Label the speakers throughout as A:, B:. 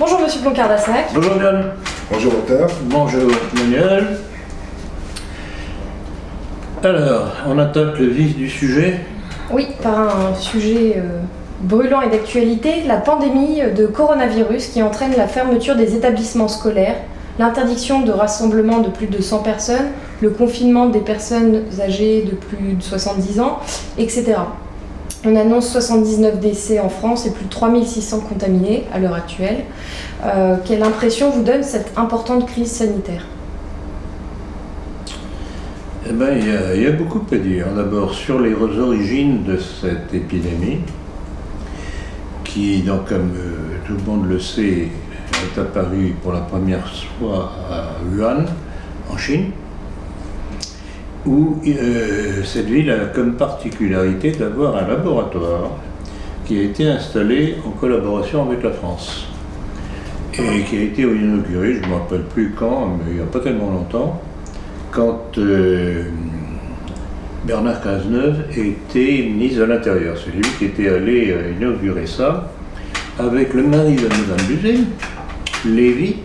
A: Bonjour Monsieur Blanc-Cardassac.
B: Bonjour Diane.
C: Bonjour auteur.
B: Bonjour Manuel. Alors, on attaque le vif du sujet.
A: Oui, par un sujet brûlant et d'actualité, la pandémie de coronavirus qui entraîne la fermeture des établissements scolaires, l'interdiction de rassemblement de plus de 100 personnes, le confinement des personnes âgées de plus de 70 ans, etc. On annonce 79 décès en France et plus de 3600 contaminés à l'heure actuelle. Quelle impression vous donne cette importante crise sanitaire ?
B: Eh bien, il y a beaucoup à dire. D'abord, sur les origines de cette épidémie, qui, donc, comme tout le monde le sait, est apparue pour la première fois à Wuhan, en Chine, où cette ville a comme particularité d'avoir un laboratoire qui a été installé en collaboration avec la France et qui a été inauguré, je ne me rappelle plus quand, mais il n'y a pas tellement longtemps, quand Bernard Cazeneuve était ministre de l'Intérieur. C'est lui qui était allé inaugurer ça avec le mari de Madame Buzyn, Lévy,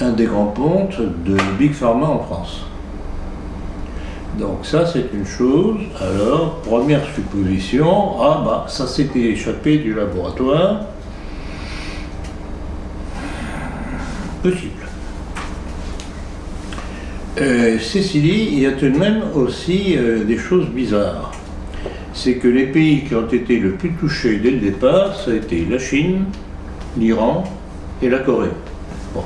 B: un des grands pontes de Big Pharma en France. Donc ça c'est une chose. Alors, première supposition, ça s'était échappé du laboratoire. Possible. Ceci dit, il y a tout de même aussi des choses bizarres. C'est que les pays qui ont été le plus touchés dès le départ, ça a été la Chine, l'Iran et la Corée. Bon,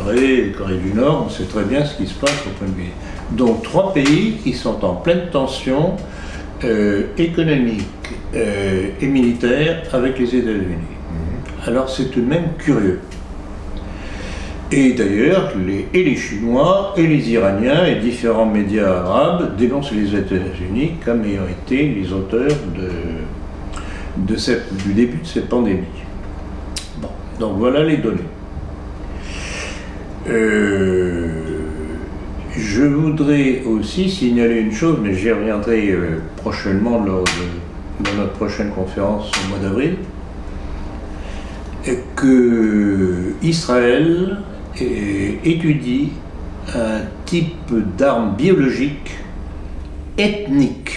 B: la Corée du Nord, on sait très bien ce qui se passe au point de vue. Donc 3 pays qui sont en pleine tension économique et militaire avec les États-Unis. Alors c'est tout de même curieux. Et d'ailleurs, les Chinois et les Iraniens et différents médias arabes dénoncent les États-Unis comme ayant été les auteurs du début de cette pandémie. Bon, donc voilà les données. Je voudrais aussi signaler une chose, mais j'y reviendrai prochainement lors de notre prochaine conférence au mois d'avril, que Israël étudie un type d'arme biologique ethnique,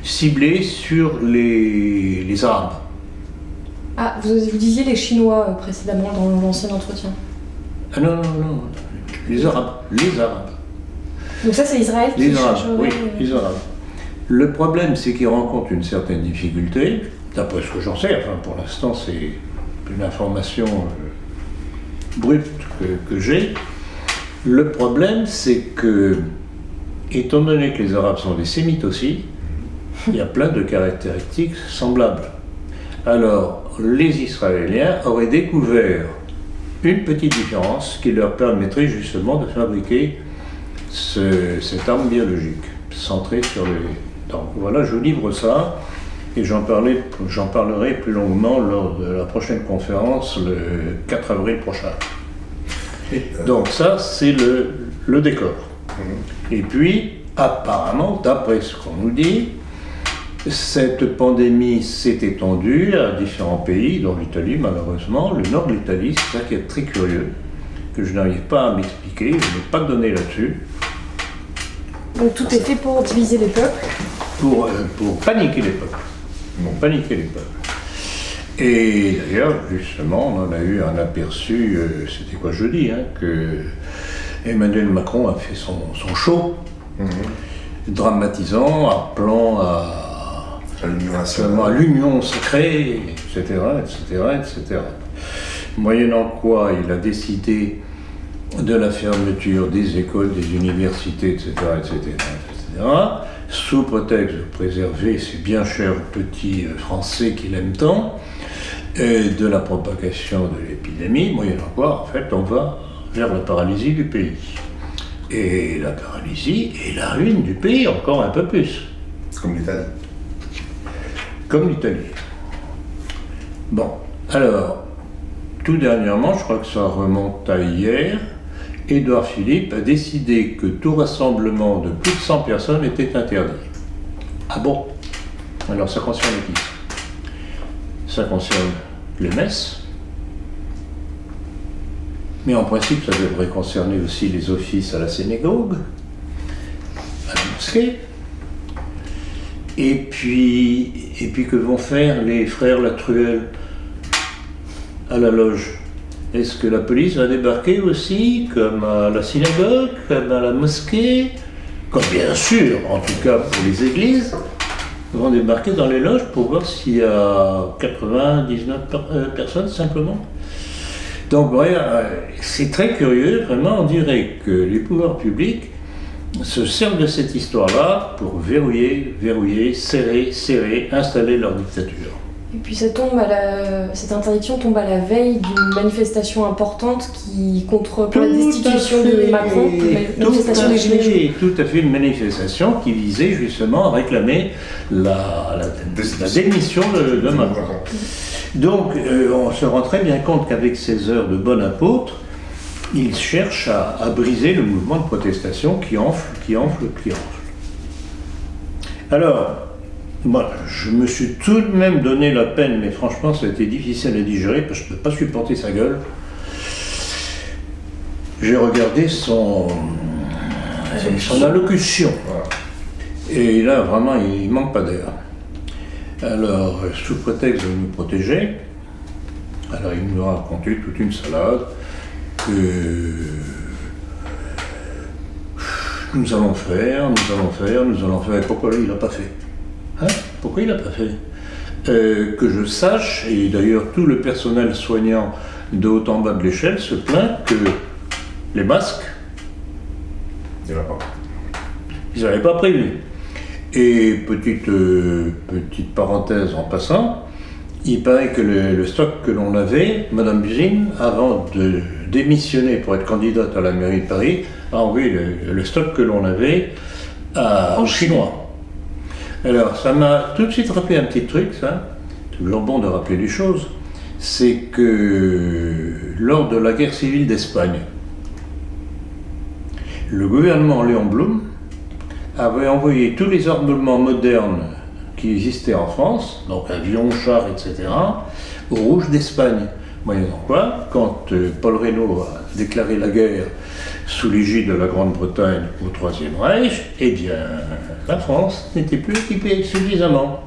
B: ciblée sur les Arabes.
A: Ah, vous disiez les Chinois précédemment dans l'ancien entretien.
B: Ah non, les Arabes.
A: Donc ça c'est Israël qui cherche...
B: Oui, les Arabes. Le problème c'est qu'ils rencontrent une certaine difficulté, d'après ce que j'en sais, enfin pour l'instant c'est une information brute que j'ai. Le problème c'est que, étant donné que les Arabes sont des sémites aussi, il y a plein de caractéristiques semblables. Alors, les Israéliens auraient découvert une petite différence qui leur permettrait justement de fabriquer cette arme biologique, centrée sur les... Donc voilà, je vous livre ça, et j'en parlerai plus longuement lors de la prochaine conférence, le 4 avril prochain. Donc ça, c'est le décor. Et puis, apparemment, d'après ce qu'on nous dit, cette pandémie s'est étendue à différents pays, dont l'Italie malheureusement. Le nord de l'Italie, c'est ça qui est très curieux, que je n'arrive pas à m'expliquer, je n'ai pas de données là-dessus.
A: Donc tout est fait pour diviser les peuples.
B: Pour paniquer les peuples. Et d'ailleurs, justement, on en a eu un aperçu, c'était quoi jeudi, que Emmanuel Macron a fait son show, dramatisant, appelant à l'union sacrée, etc. Moyennant quoi il a décidé de la fermeture des écoles, des universités, etc. Sous prétexte de préserver ces bien chers petits Français qu'il aime tant, de la propagation de l'épidémie, moyennant quoi, en fait, on va vers la paralysie du pays. Et la paralysie et la ruine du pays encore un peu plus. Comme l'Italie. Bon, alors, tout dernièrement, je crois que ça remonte à hier, Édouard Philippe a décidé que tout rassemblement de plus de 100 personnes était interdit. Ah bon? Alors ça concerne qui? ça concerne les messes. Mais en principe, ça devrait concerner aussi les offices à la synagogue, à la mosquée. Et puis que vont faire les frères Latruelle à la loge? Est-ce que la police va débarquer aussi, comme à la synagogue, comme à la mosquée, comme bien sûr, en tout cas pour les églises, vont débarquer dans les loges pour voir s'il y a 99 personnes simplement? Donc voilà, c'est très curieux, vraiment, on dirait que les pouvoirs publics se servent de cette histoire-là pour verrouiller, serrer, installer leur dictature.
A: Et puis cette interdiction tombe à la veille d'une manifestation importante contre la destitution de Macron, une manifestation des Gilets jaunes.
B: Tout à fait, une manifestation qui visait justement à réclamer la démission de Macron. Donc on se rend très bien compte qu'avec ces heures de bon apôtre, il cherche à briser le mouvement de protestation qui enfle. Alors, moi, je me suis tout de même donné la peine, mais franchement, ça a été difficile à digérer parce que je ne peux pas supporter sa gueule. J'ai regardé son allocution. Et là, vraiment, il ne manque pas d'air. Alors, sous prétexte de nous protéger, alors il nous a raconté toute une salade que nous allons faire. Pourquoi il n'a pas fait? Pourquoi il n'a pas fait? Que je sache, et d'ailleurs tout le personnel soignant de haut en bas de l'échelle se plaint que les masques, ils n'avaient pas prévu. Et petite parenthèse en passant, il paraît que le stock que l'on avait, Madame Buzyn, avant de démissionner pour être candidate à la mairie de Paris, a envoyé le stock que l'on avait aux Chinois. Alors, ça m'a tout de suite rappelé un petit truc, ça. C'est toujours bon de rappeler des choses. C'est que lors de la guerre civile d'Espagne, le gouvernement Léon Blum avait envoyé tous les armements modernes qui existaient en France, donc avions, chars, etc., au Rouge d'Espagne. Moyennant quoi, quand Paul Reynaud a déclaré la guerre sous l'égide de la Grande-Bretagne au Troisième Reich, eh bien, la France n'était plus équipée suffisamment.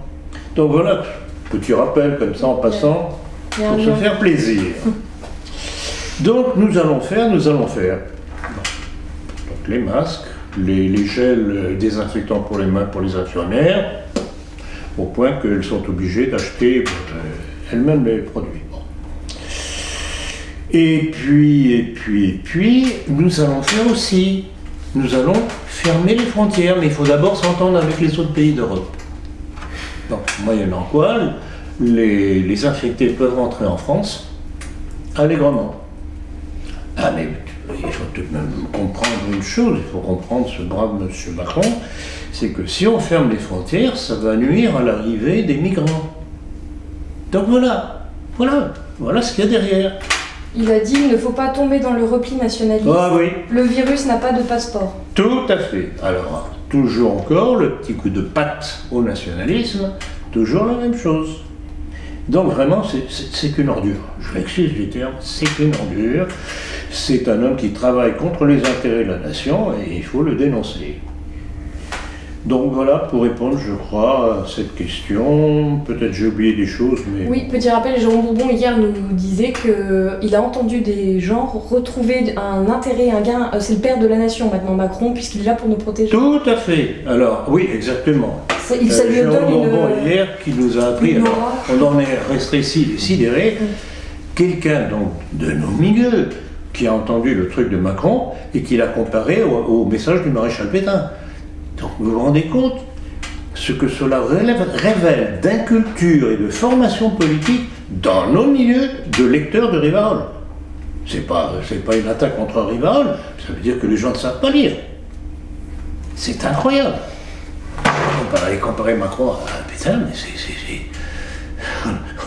B: Donc voilà, petit rappel comme ça en passant, pour se faire plaisir. Donc nous allons faire. Donc les masques, les gels désinfectants pour les mains pour les infirmières, au point qu'elles sont obligées d'acheter elles-mêmes les produits. Bon. Et puis, nous allons faire aussi, nous allons fermer les frontières, mais il faut d'abord s'entendre avec les autres pays d'Europe. Donc, moyennant quoi, les infectés peuvent rentrer en France allègrement. Ah mais il faut tout de même comprendre une chose, il faut comprendre ce brave monsieur Macron, c'est que si on ferme les frontières, ça va nuire à l'arrivée des migrants. Donc voilà ce qu'il y a derrière.
A: Il a dit qu'il ne faut pas tomber dans le repli nationaliste.
B: Ah oui.
A: Le virus n'a pas de passeport.
B: Tout à fait. Alors, toujours encore, le petit coup de patte au nationalisme, toujours la même chose. Donc vraiment, c'est qu'une ordure. Je m'excuse du terme, c'est qu'une ordure. C'est un homme qui travaille contre les intérêts de la nation et il faut le dénoncer. Donc voilà, pour répondre, je crois, à cette question. Peut-être j'ai oublié des choses, mais...
A: Oui, petit rappel, Jérôme Bourbon, hier, nous disait qu'il a entendu des gens retrouver un intérêt, un gain. C'est le père de la nation, maintenant, Macron, puisqu'il est là pour nous protéger.
B: Tout à fait. Alors, oui, exactement.
A: Ça lui donne
B: Jérôme Bourbon, hier, qui nous a appris... Alors, on en est resté sidéré. Quelqu'un, donc, de nos milieux, qui a entendu le truc de Macron et qui l'a comparé au message du maréchal Pétain. Donc vous vous rendez compte ce que cela révèle d'inculture et de formation politique dans nos milieux de lecteurs de Rivarol. C'est pas une attaque contre Rivarol, ça veut dire que les gens ne savent pas lire. C'est incroyable. Comparer Macron à Pétain, mais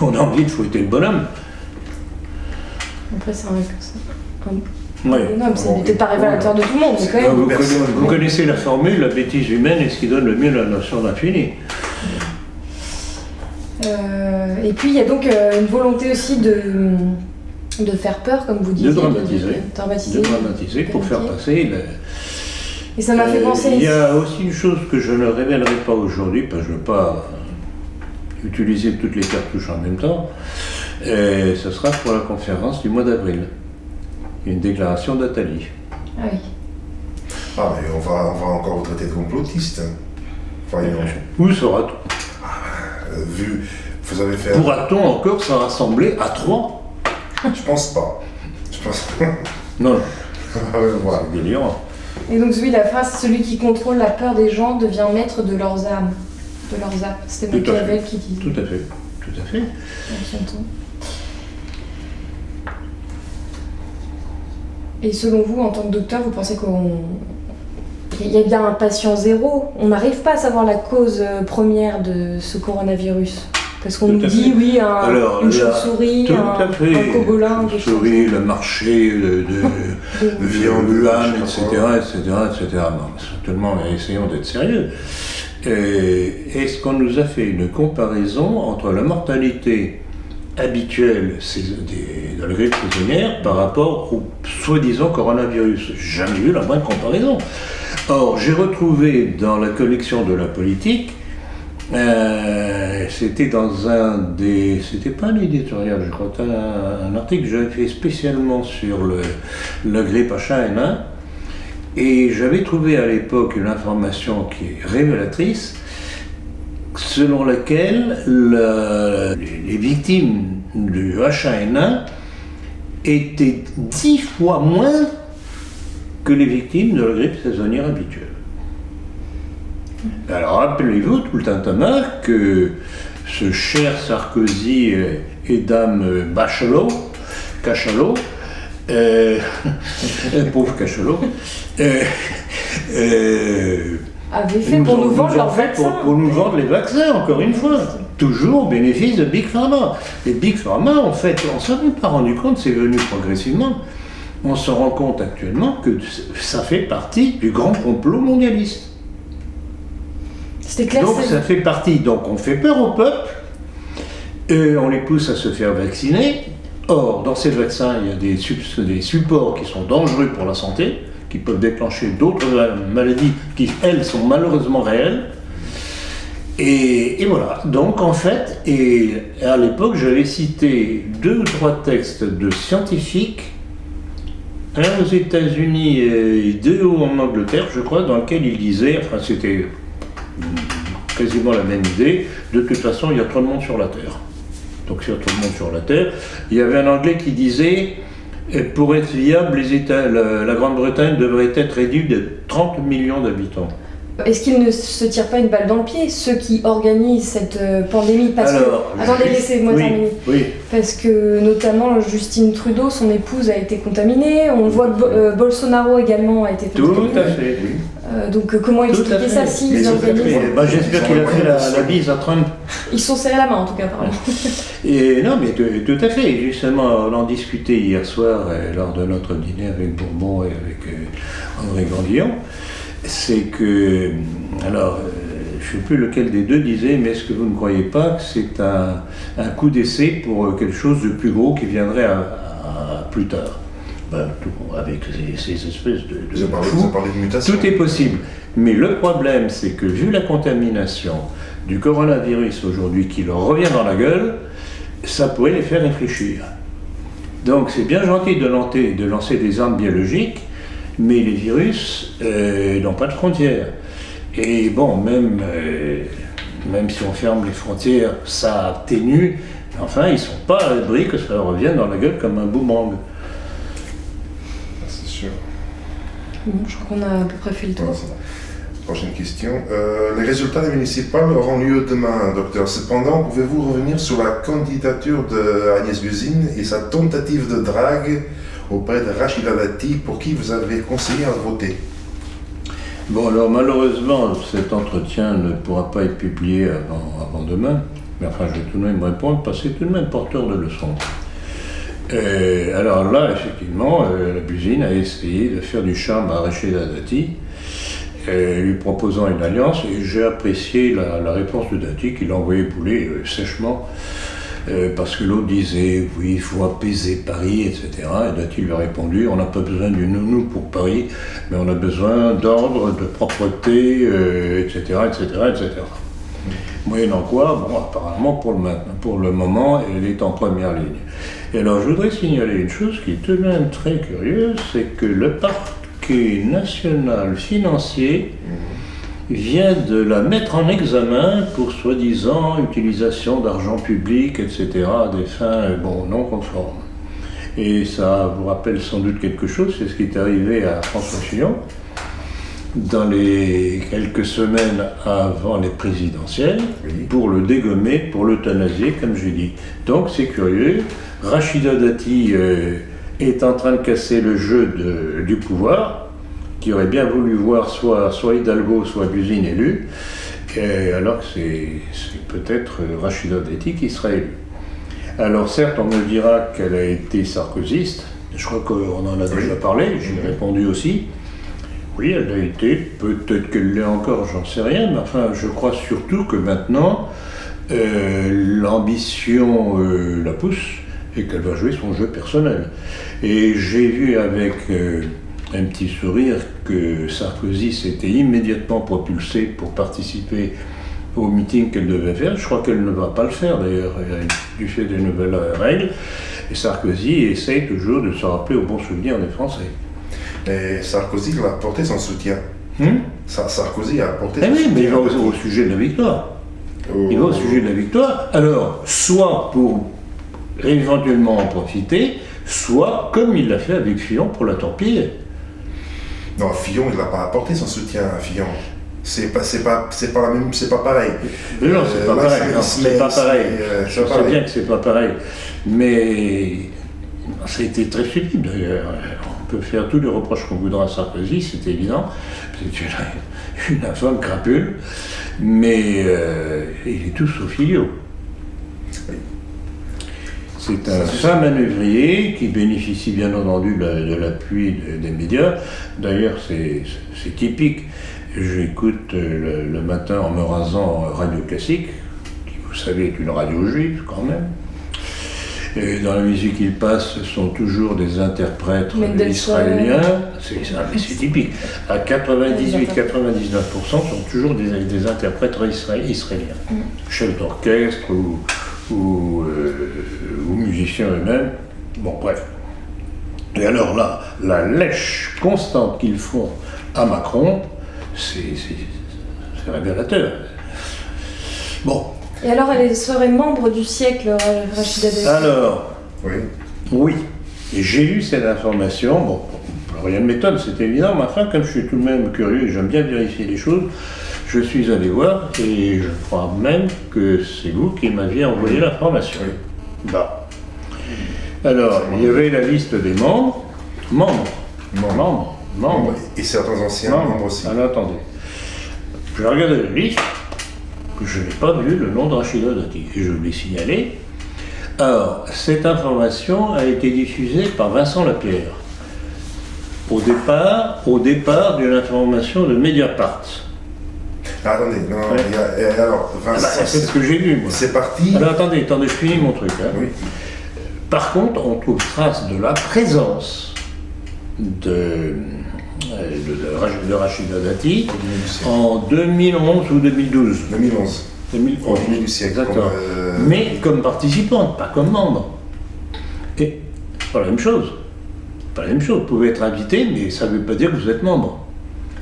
B: on a envie de fouetter le bonhomme.
A: Après, c'est un mec ça.
B: Ouais.
A: Non, mais c'est peut-être pas révélateur de tout le monde, mais quand même.
B: Vous connaissez la formule, la bêtise humaine est ce qui donne le mieux la notion d'infini.
A: Et puis il y a donc une volonté aussi de faire peur, comme vous disiez.
B: De dramatiser.
A: De
B: dramatiser pour faire passer.
A: Et ça m'a fait penser.
B: Il y a aussi une chose que je ne révélerai pas aujourd'hui, parce que je ne veux pas utiliser toutes les cartouches en même temps. Et ce sera pour la conférence du mois d'avril. Il y a une déclaration d'Attali.
A: Ah oui.
C: Ah, mais on va encore vous traiter de complotiste. Voyons.
B: Où sera-t-on
C: vous avez fait.
B: Pourra-t-on encore se rassembler à 3?
C: Je pense pas.
B: Non, non.
C: Voilà.
B: C'est délirant.
A: Et donc la phrase, celui qui contrôle la peur des gens devient maître de leurs âmes. De leurs âmes. C'était Machiavel qui disait.
B: Tout à fait. Tout à fait.
A: En son temps. Et selon vous, en tant que docteur, vous pensez qu'il y a bien un patient zéro? On n'arrive pas à savoir la cause première de ce coronavirus. Parce qu'on nous dit, oui, une chauve-souris, un cogolin,
B: une chauve-souris, le marché de Wuhan, etc. Bon, certainement, essayons d'être sérieux. Est-ce qu'on nous a fait une comparaison entre la mortalité habituelle de la grippe saisonnière par rapport au soi-disant coronavirus? Jamais vu la moindre comparaison. Or, j'ai retrouvé dans la collection de la politique, c'était dans c'était pas un éditorial, je crois, un article que j'avais fait spécialement sur la grippe H1N1, et j'avais trouvé à l'époque une information qui est révélatrice, selon laquelle les victimes du H1N1 étaient 10 fois moins que les victimes de la grippe saisonnière habituelle. Alors rappelez-vous tout le tintamarre que ce cher Sarkozy et dame Cachalot, pauvre Cachalot,
A: avaient fait pour nous vendre leurs vaccins.
B: Pour nous vendre les vaccins, encore une fois. Toujours au bénéfice de Big Pharma. Et Big Pharma, en fait, on ne s'en est pas rendu compte, c'est venu progressivement. On se rend compte actuellement que ça fait partie du grand complot mondialiste. Donc ça fait partie, donc on fait peur au peuple, on les pousse à se faire vacciner. Or, dans ces vaccins, il y a des supports qui sont dangereux pour la santé, qui peuvent déclencher d'autres maladies qui, elles, sont malheureusement réelles. Et voilà. Donc en fait, et à l'époque, j'avais cité 2 ou 3 textes de scientifiques, un aux États-Unis et 2 en Angleterre, je crois, dans lesquels ils disaient, enfin c'était quasiment la même idée, de toute façon il y a trop de monde sur la Terre. Donc s'il y a trop de monde sur la Terre, il y avait un Anglais qui disait, pour être viable, la Grande-Bretagne devrait être réduite de 30 millions d'habitants.
A: Est-ce qu'ils ne se tirent pas une balle dans le pied, ceux qui organisent cette pandémie? Attendez, laissez-moi terminer.
B: Oui.
A: Parce que notamment Justine Trudeau, son épouse, a été contaminée. On voit que Bolsonaro également a été contaminé.
B: Tout à fait, oui.
A: Donc comment expliquer ça s'ils organisent?
B: J'espère qu'il a fait la bise à Trump.
A: Ils se sont serrés la main en tout cas, pardon.
B: Et non, mais tout à fait. Justement, on en discutait hier soir lors de notre dîner avec Bourbon et avec André Grandillon. C'est que, alors, je ne sais plus lequel des deux disait, mais est-ce que vous ne croyez pas que c'est un coup d'essai pour quelque chose de plus gros qui viendrait à plus tard? Avec ces espèces de
C: vous avez parlé de mutation.
B: Tout est possible. Mais le problème, c'est que vu la contamination du coronavirus aujourd'hui qui leur revient dans la gueule, ça pourrait les faire réfléchir. Donc c'est bien gentil de lancer des armes biologiques, mais les virus n'ont pas de frontières. Et bon, même si on ferme les frontières, ça atténue. Enfin, ils ne sont pas à l'abri que ça leur revienne dans la gueule comme un boomerang.
C: C'est sûr.
A: Bon, je crois qu'on a à peu près fait le tour.
C: Voilà. Prochaine question. Les résultats des municipales auront lieu demain, docteur. Cependant, pouvez-vous revenir sur la candidature d'Agnès Buzyn et sa tentative de drague auprès de Rachida Dati, pour qui vous avez conseillé à voter?
B: Bon, alors malheureusement, cet entretien ne pourra pas être publié avant demain, mais enfin, je vais tout de même répondre, parce que c'est tout de même porteur de leçons. Alors là, effectivement, la Buzyn a essayé de faire du charme à Rachida Dati, lui proposant une alliance, et j'ai apprécié la réponse de Dati, qui l'a envoyé bouler sèchement, parce que l'autre disait oui, il faut apaiser Paris, etc. Et Dati lui a répondu, on n'a pas besoin du nounou pour Paris, mais on a besoin d'ordre, de propreté, etc., etc., etc. Moyennant quoi, bon, apparemment pour le moment, elle est en première ligne. Et alors je voudrais signaler une chose qui est tout de même très curieuse, c'est que le parquet national financier vient de la mettre en examen pour soi-disant utilisation d'argent public, etc., à des fins non conformes. Et ça vous rappelle sans doute quelque chose, c'est ce qui est arrivé à François Fillon dans les quelques semaines avant les présidentielles, pour le dégommer, pour l'euthanasier, comme j'ai dit. Donc c'est curieux, Rachida Dati est en train de casser le jeu du pouvoir, qui aurait bien voulu voir soit Hidalgo, soit Buzyn élu, alors que c'est peut-être Rachida Dati qui sera élue. Alors certes, on me dira qu'elle a été sarkozyste, je crois qu'on en a déjà parlé, j'ai répondu aussi. Oui, elle a été, peut-être qu'elle l'est encore, j'en sais rien, mais enfin, je crois surtout que maintenant, l'ambition la pousse et qu'elle va jouer son jeu personnel. Et j'ai vu avec un petit sourire que Sarkozy s'était immédiatement propulsé pour participer au meeting qu'elle devait faire. Je crois qu'elle ne va pas le faire d'ailleurs, du fait des nouvelles règles. Et Sarkozy essaye toujours de se rappeler au bon souvenir des Français.
C: Et Sarkozy a apporté son soutien. Sarkozy a apporté son
B: oui,
C: soutien.
B: mais il va au sujet de la victoire. Il va au sujet de la victoire. Alors, soit pour éventuellement en profiter, soit comme il l'a fait avec Fillon pour la torpiller.
C: Non, Fillon, il n'a pas apporté son soutien à Fillon. C'est pas la même, c'est pas pareil.
B: Mais non, c'est pas pareil. C'est pas pareil. Je sais bien que c'est pas pareil. Mais ça a été très stupide d'ailleurs. On peut faire tous les reproches qu'on voudra à Sarkozy, c'est évident. C'est une infâme crapule. Mais il est tout sauf idiot. C'est un fin manœuvrier qui bénéficie bien entendu de l'appui des médias. D'ailleurs, c'est typique. J'écoute le matin en me rasant Radio Classique, qui vous savez est une radio juive quand même. Et dans la musique qu'ils passent, ce sont toujours des interprètes israéliens. C'est typique. À 98-99%, sont toujours des interprètes israéliens. Chefs d'orchestre ou musiciens eux-mêmes. Bon, bref. Et alors là, la lèche constante qu'ils font à Macron, c'est révélateur. Bon.
A: Et alors, elle serait membre du siècle, Rachida Dati?
B: Alors, oui. Et j'ai eu cette information. Bon, rien ne m'étonne, c'est évident, mais enfin, comme je suis tout de même curieux et j'aime bien vérifier les choses, je suis allé voir et je crois même que c'est vous qui m'aviez envoyé l'information. Bon. Alors, il y avait la liste des membres.
C: Et certains anciens membres aussi.
B: Alors, attendez. Je regardais la liste. Je n'ai pas vu le nom de Rachida Dati, et je l'ai signalé. Alors, cette information a été diffusée par Vincent Lapierre. Au départ d'une information de Mediapart.
C: Attendez, alors, Vincent,
B: c'est ce que j'ai vu, moi.
C: C'est parti.
B: Alors, attendez, je finis mon truc. Hein.
C: Oui.
B: Par contre, on trouve trace de la présence de Rachida Dati en 2011 ou 2012.
C: 2011.
B: 2011
C: du siècle.
B: Exactement. Mais comme participante, pas comme membre. Et pas la même chose. Vous pouvez être invité, mais ça ne veut pas dire que vous êtes membre.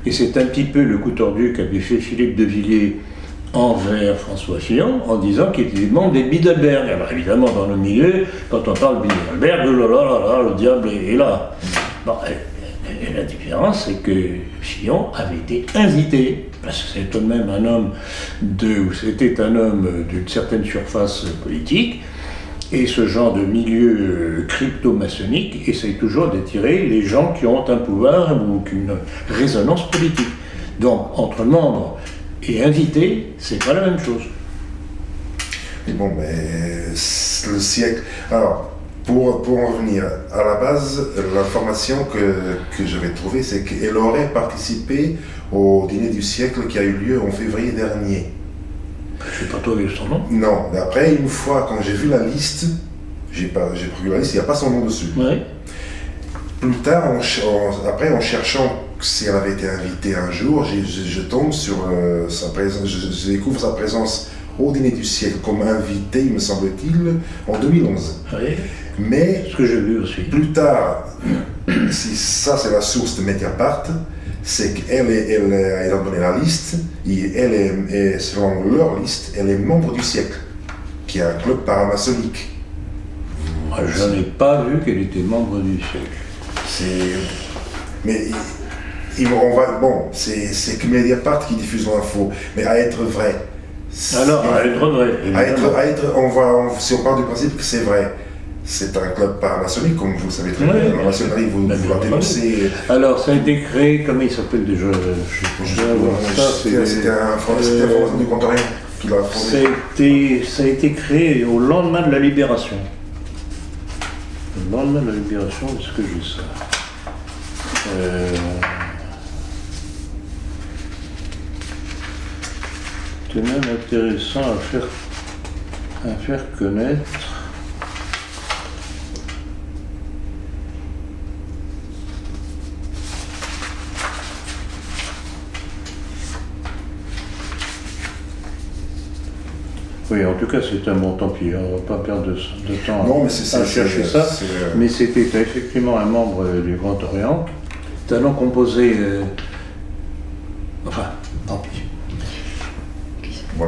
B: Et c'est un petit peu le coup tordu qu'avait fait Philippe de Villiers envers François Fillon en disant qu'il était membre des Bilderberg. Alors évidemment, dans le milieu, quand on parle de Bilderberg, le diable est là. Bon, et la différence, c'est que Fillon avait été invité, parce que c'est tout de même c'était un homme d'une certaine surface politique, et ce genre de milieu crypto-maçonnique essaye toujours d'attirer les gens qui ont un pouvoir ou une résonance politique. Donc, entre membres et invités, c'est pas la même chose.
C: Mais bon, mais le siècle... Alors, Pour en revenir, à la base, l'information que j'avais trouvée, c'est qu'elle aurait participé au dîner du siècle qui a eu lieu en février dernier.
B: Je n'ai pas trouvé son nom.
C: Non, mais après, une fois, quand j'ai vu la liste, j'ai pris la liste, il n'y a pas son nom dessus.
B: Oui.
C: Plus tard, après, en cherchant si elle avait été invitée un jour, je tombe sur sa présence, je découvre sa présence au dîner du siècle comme invitée, me semble-t-il, en 2011.
B: Oui.
C: Mais
B: Ce que j'ai vu aussi.
C: plus tard, si ça c'est la source de Mediapart, c'est qu'elle a donné la liste, et elle est, selon leur liste, elle est membre du siècle, qui est un club paramaçonnique.
B: Moi, je n'ai pas vu qu'elle était membre du siècle.
C: Mais c'est que Mediapart qui diffuse l'info, mais à être vrai.
B: Alors, à être vrai.
C: Si on part du principe que c'est vrai, c'est un club paramaçonnique, comme vous le savez très bien. La maçonnerie, vous la dénoncez.
B: Alors, ça a été créé, comment il s'appelle déjà
C: C'était un Français du Contorien qui l'a fondé.
B: Ça a été créé au lendemain de la Libération. Le lendemain de la Libération, est-ce que j'ai ça C'est même intéressant à faire connaître. Oui, en tout cas, c'est un bon, tant pis, on ne va pas perdre de temps à chercher ça. Mais c'était effectivement un membre du Grand Orient, talent composé. Enfin, tant pis.
C: Bon,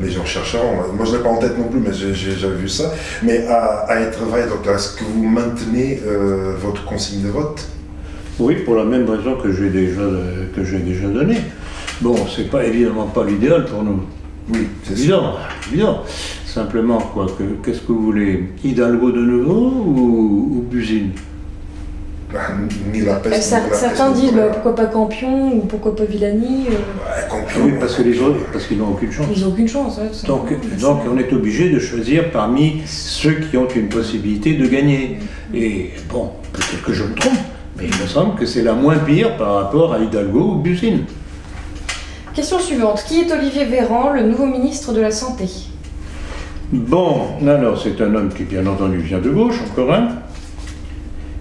C: les gens chercheront. Moi, je ne l'ai pas en tête non plus, mais j'avais vu ça. Mais à être vrai, docteur, est-ce que vous maintenez votre consigne de vote?
B: Oui, pour la même raison que j'ai déjà donné. Bon, c'est pas évidemment pas l'idéal pour nous.
C: Oui, c'est
B: évident. Simplement, quoi, qu'est-ce que vous voulez? Hidalgo de nouveau ou Buzyn?
C: Ni la peste,
A: certains disent pourquoi pas Campion ou pourquoi pas Villani.
C: Campion,
B: oui, parce que les autres, parce qu'ils n'ont aucune chance.
A: Ils n'ont aucune chance.
B: Donc on est obligé de choisir parmi ceux qui ont une possibilité de gagner. Et bon, peut-être que je me trompe, mais il me semble que c'est la moins pire par rapport à Hidalgo ou Buzyn.
A: Question suivante. Qui est Olivier Véran, le nouveau ministre de la Santé?
B: Bon, alors c'est un homme qui bien entendu vient de gauche, encore un.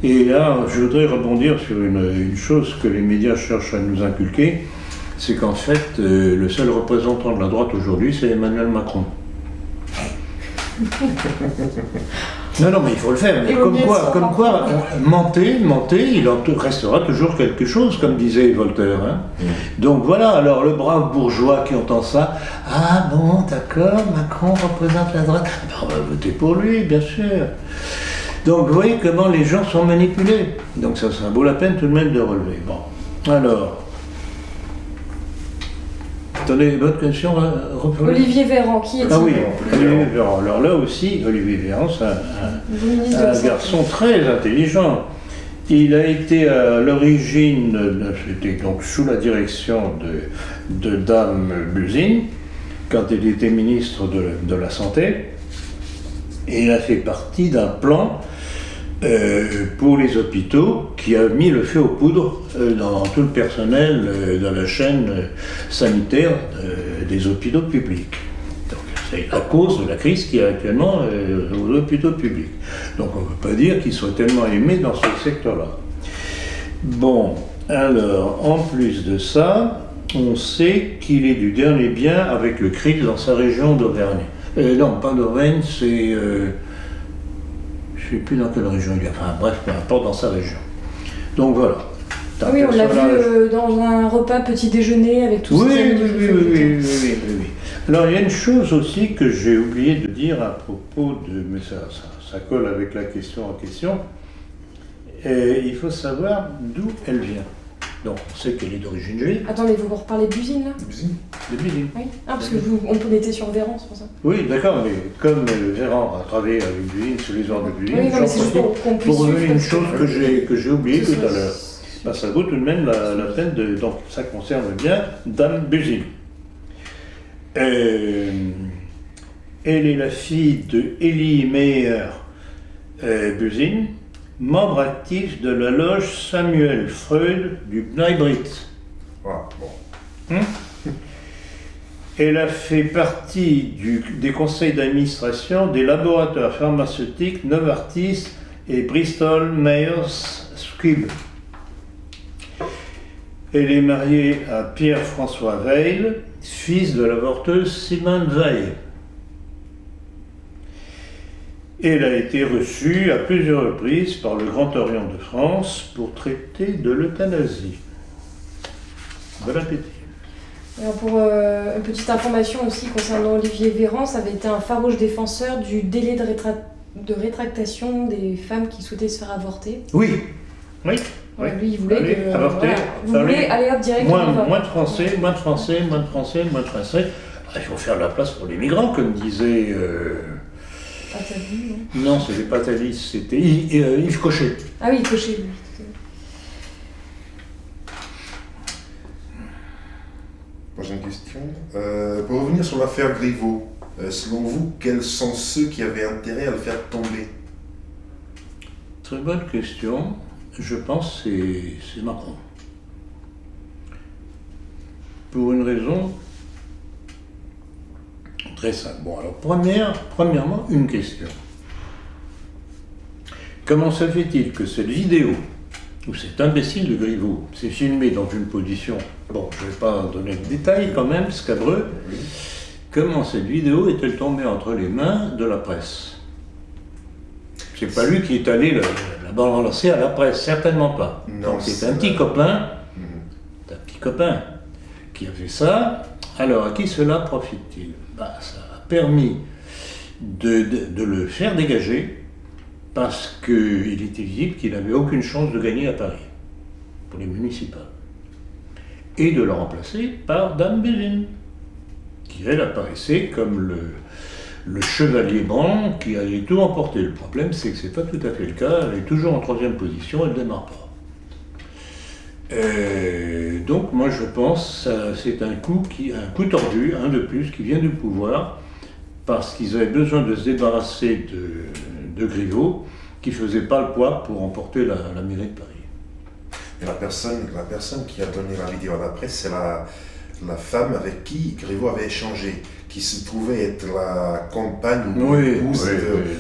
B: Et là, je voudrais rebondir sur une chose que les médias cherchent à nous inculquer, c'est qu'en fait, le seul représentant de la droite aujourd'hui, c'est Emmanuel Macron. Non, mais il faut le faire. Mais comme quoi, mentez, il en restera toujours quelque chose, comme disait Voltaire. Hein. Donc voilà, alors le brave bourgeois qui entend ça, ah bon, d'accord, Macron représente la droite, on va voter pour lui, bien sûr. Donc vous voyez comment les gens sont manipulés. Donc ça vaut la peine tout de même de relever. Bon, alors... Attendez, votre question,
A: Olivier Véran, qui est-il?
B: Ah oui, Olivier Véran. Alors là aussi, Olivier Véran, c'est un garçon très intelligent. Il a été à l'origine, c'était donc sous la direction de Dame Buzyn, quand il était ministre de la Santé, et il a fait partie d'un plan pour les hôpitaux qui a mis le feu aux poudres dans tout le personnel de la chaîne sanitaire des hôpitaux publics. Donc c'est à cause de la crise qu'il y a actuellement aux hôpitaux publics. Donc on ne peut pas dire qu'il soit tellement aimé dans ce secteur-là. Bon, alors en plus de ça, on sait qu'il est du dernier bien avec le CRIL dans sa région d'Auvergne. Non, pas d'Auvergne, c'est... je ne sais plus dans quelle région il est, enfin bref, peu importe, dans sa région. Donc voilà.
A: Oui, on l'a vu dans un repas petit déjeuner avec tous ses amis.
B: Oui. Alors il y a une chose aussi que j'ai oublié de dire à propos de... Mais ça colle avec la question en question. Il faut savoir d'où elle vient. Donc on sait qu'elle est d'origine juive.
A: Attendez, vous reparlez de Buzyn là?
B: De Buzyn.
A: Oui. Ah, parce que on était sur Véran, c'est pour ça.
B: Oui, d'accord, mais comme Véran a travaillé avec Buzyn, sous les ordres de Buzyn,
A: j'en profite pour
B: revenir une chose que j'ai oubliée tout à l'heure. Ben, ça vaut tout de même la peine de... Donc ça concerne bien Dame Buzyn. Elle est la fille de Élie Meyer, Buzyn, membre actif de la loge Samuel Freud du Bnei Brit.
C: Voilà, bon.
B: Elle a fait partie des conseils d'administration des laboratoires pharmaceutiques Novartis et Bristol Myers Squibb. Elle est mariée à Pierre-François Weil, fils de l'avorteuse Simone Weil. Elle a été reçue à plusieurs reprises par le Grand Orient de France pour traiter de l'euthanasie. Bon appétit.
A: Alors pour une petite information aussi concernant Olivier Véran, ça avait été un farouche défenseur du délai de rétractation des femmes qui souhaitaient se faire avorter.
B: Oui.
A: Ouais, lui, il voulait
B: Allez,
A: que...
B: avorter.
A: Vous voulez aller hop direct
B: Moins de Français. Ah, il faut faire de la place pour les migrants, comme disait...
A: Attali, non
B: Non, c'était pas Attali, c'était Yves Cochet.
A: Ah oui, Cochet, oui.
C: Prochaine question. Pour revenir sur l'affaire Griveaux, selon vous, quels sont ceux qui avaient intérêt à le faire tomber?
B: Très bonne question. Je pense que c'est Macron. Pour une raison très simple. Bon, alors premièrement, une question. Comment se fait-il que cette vidéo, où cet imbécile de Griveaux s'est filmé dans une position, bon, je ne vais pas donner de détails quand même, scabreux, comment cette vidéo est-elle tombée entre les mains de la presse? C'est pas lui qui est allé la balancer à la presse, certainement pas.
C: Non,
B: donc c'est un petit copain, qui a fait ça. Alors à qui cela profite-t-il? Ça a permis de le faire dégager parce qu'il était visible qu'il n'avait aucune chance de gagner à Paris, pour les municipales. Et de le remplacer par Dame Buzyn, qui elle apparaissait comme le chevalier blanc qui allait tout emporter. Le problème, c'est que c'est pas tout à fait le cas. Elle est toujours en troisième position, elle ne démarre pas. Donc moi je pense que c'est un coup tordu, un de plus, qui vient du pouvoir, parce qu'ils avaient besoin de se débarrasser de Griveaux, qui ne faisait pas le poids pour emporter la mairie de Paris.
C: Et la personne qui a donné la vidéo à la presse, c'est la femme avec qui Griveaux avait échangé, qui se trouvait être la compagne ou l'épouse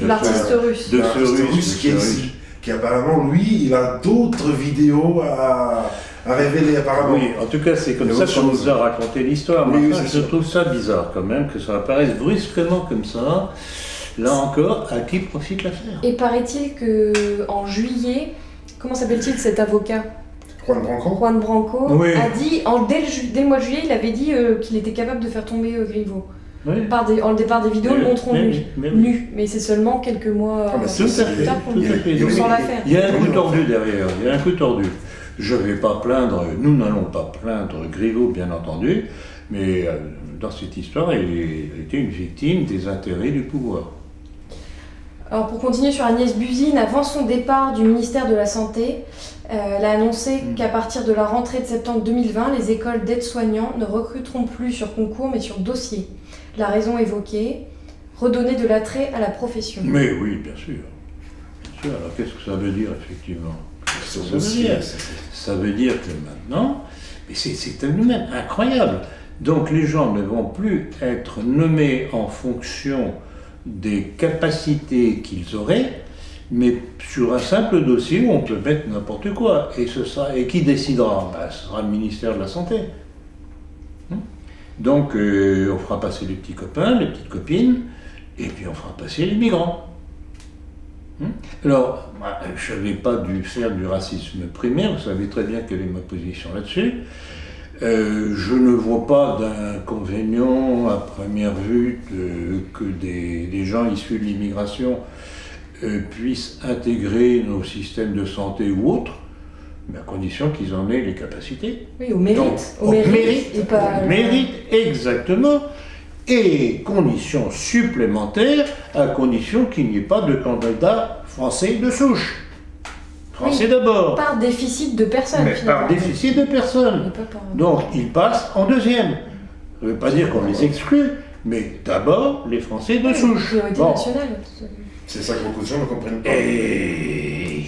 A: de l'artiste russe.
C: De ce russe qui est ici. Qui apparemment, lui, il a d'autres vidéos à révéler apparemment.
B: Oui, en tout cas, c'est comme ça qu'on nous a raconté l'histoire.
C: Oui,
B: je trouve ça bizarre quand même, que ça apparaisse brusquement comme ça. Là encore, à qui profite l'affaire?
A: Et paraît-il qu'en juillet, comment s'appelle-t-il cet avocat? Juan Branco
B: oui.
A: A dit, dès le mois de juillet, il avait dit qu'il était capable de faire tomber Griveaux.
B: Oui.
A: En le départ des vidéos, le montrons nu. Mais c'est seulement quelques mois
B: plus tard qu'on sent l'affaire. Il y a un coup tordu derrière, Je ne vais pas plaindre, nous n'allons pas plaindre Griveaux, bien entendu, mais dans cette histoire, il était une victime des intérêts du pouvoir.
A: Alors pour continuer sur Agnès Buzyn, avant son départ du ministère de la Santé, elle a annoncé qu'à partir de la rentrée de septembre 2020, les écoles d'aides-soignants ne recruteront plus sur concours mais sur dossier. La raison évoquée, redonner de l'attrait à la profession.
B: Mais oui, bien sûr. Alors qu'est-ce que ça veut dire effectivement? Ça veut dire que maintenant, mais c'est tout de même incroyable. Donc les gens ne vont plus être nommés en fonction des capacités qu'ils auraient, mais sur un simple dossier où on peut mettre n'importe quoi. Et qui décidera? Ce sera le ministère de la Santé. Donc on fera passer les petits copains, les petites copines, et puis on fera passer les migrants. Alors, je n'avais pas dû faire du racisme primaire, vous savez très bien quelle est ma position là-dessus. Je ne vois pas d'inconvénient à première vue que des gens issus de l'immigration puissent intégrer nos systèmes de santé ou autres, mais à condition qu'ils en aient les capacités.
A: Oui, au mérite.
B: Donc,
A: au mérite, et pas...
B: mérite, exactement. Et condition supplémentaire, à condition qu'il n'y ait pas de candidat français de souche. Français d'abord.
A: Par déficit de personnes,
B: mais
A: finalement.
B: par déficit de personnes. Donc ils passent en deuxième. Ça ne veut pas dire qu'on les exclut, mais d'abord les Français de souche.
A: Priorité nationale.
C: C'est ça que beaucoup de gens ne comprennent pas.
B: Et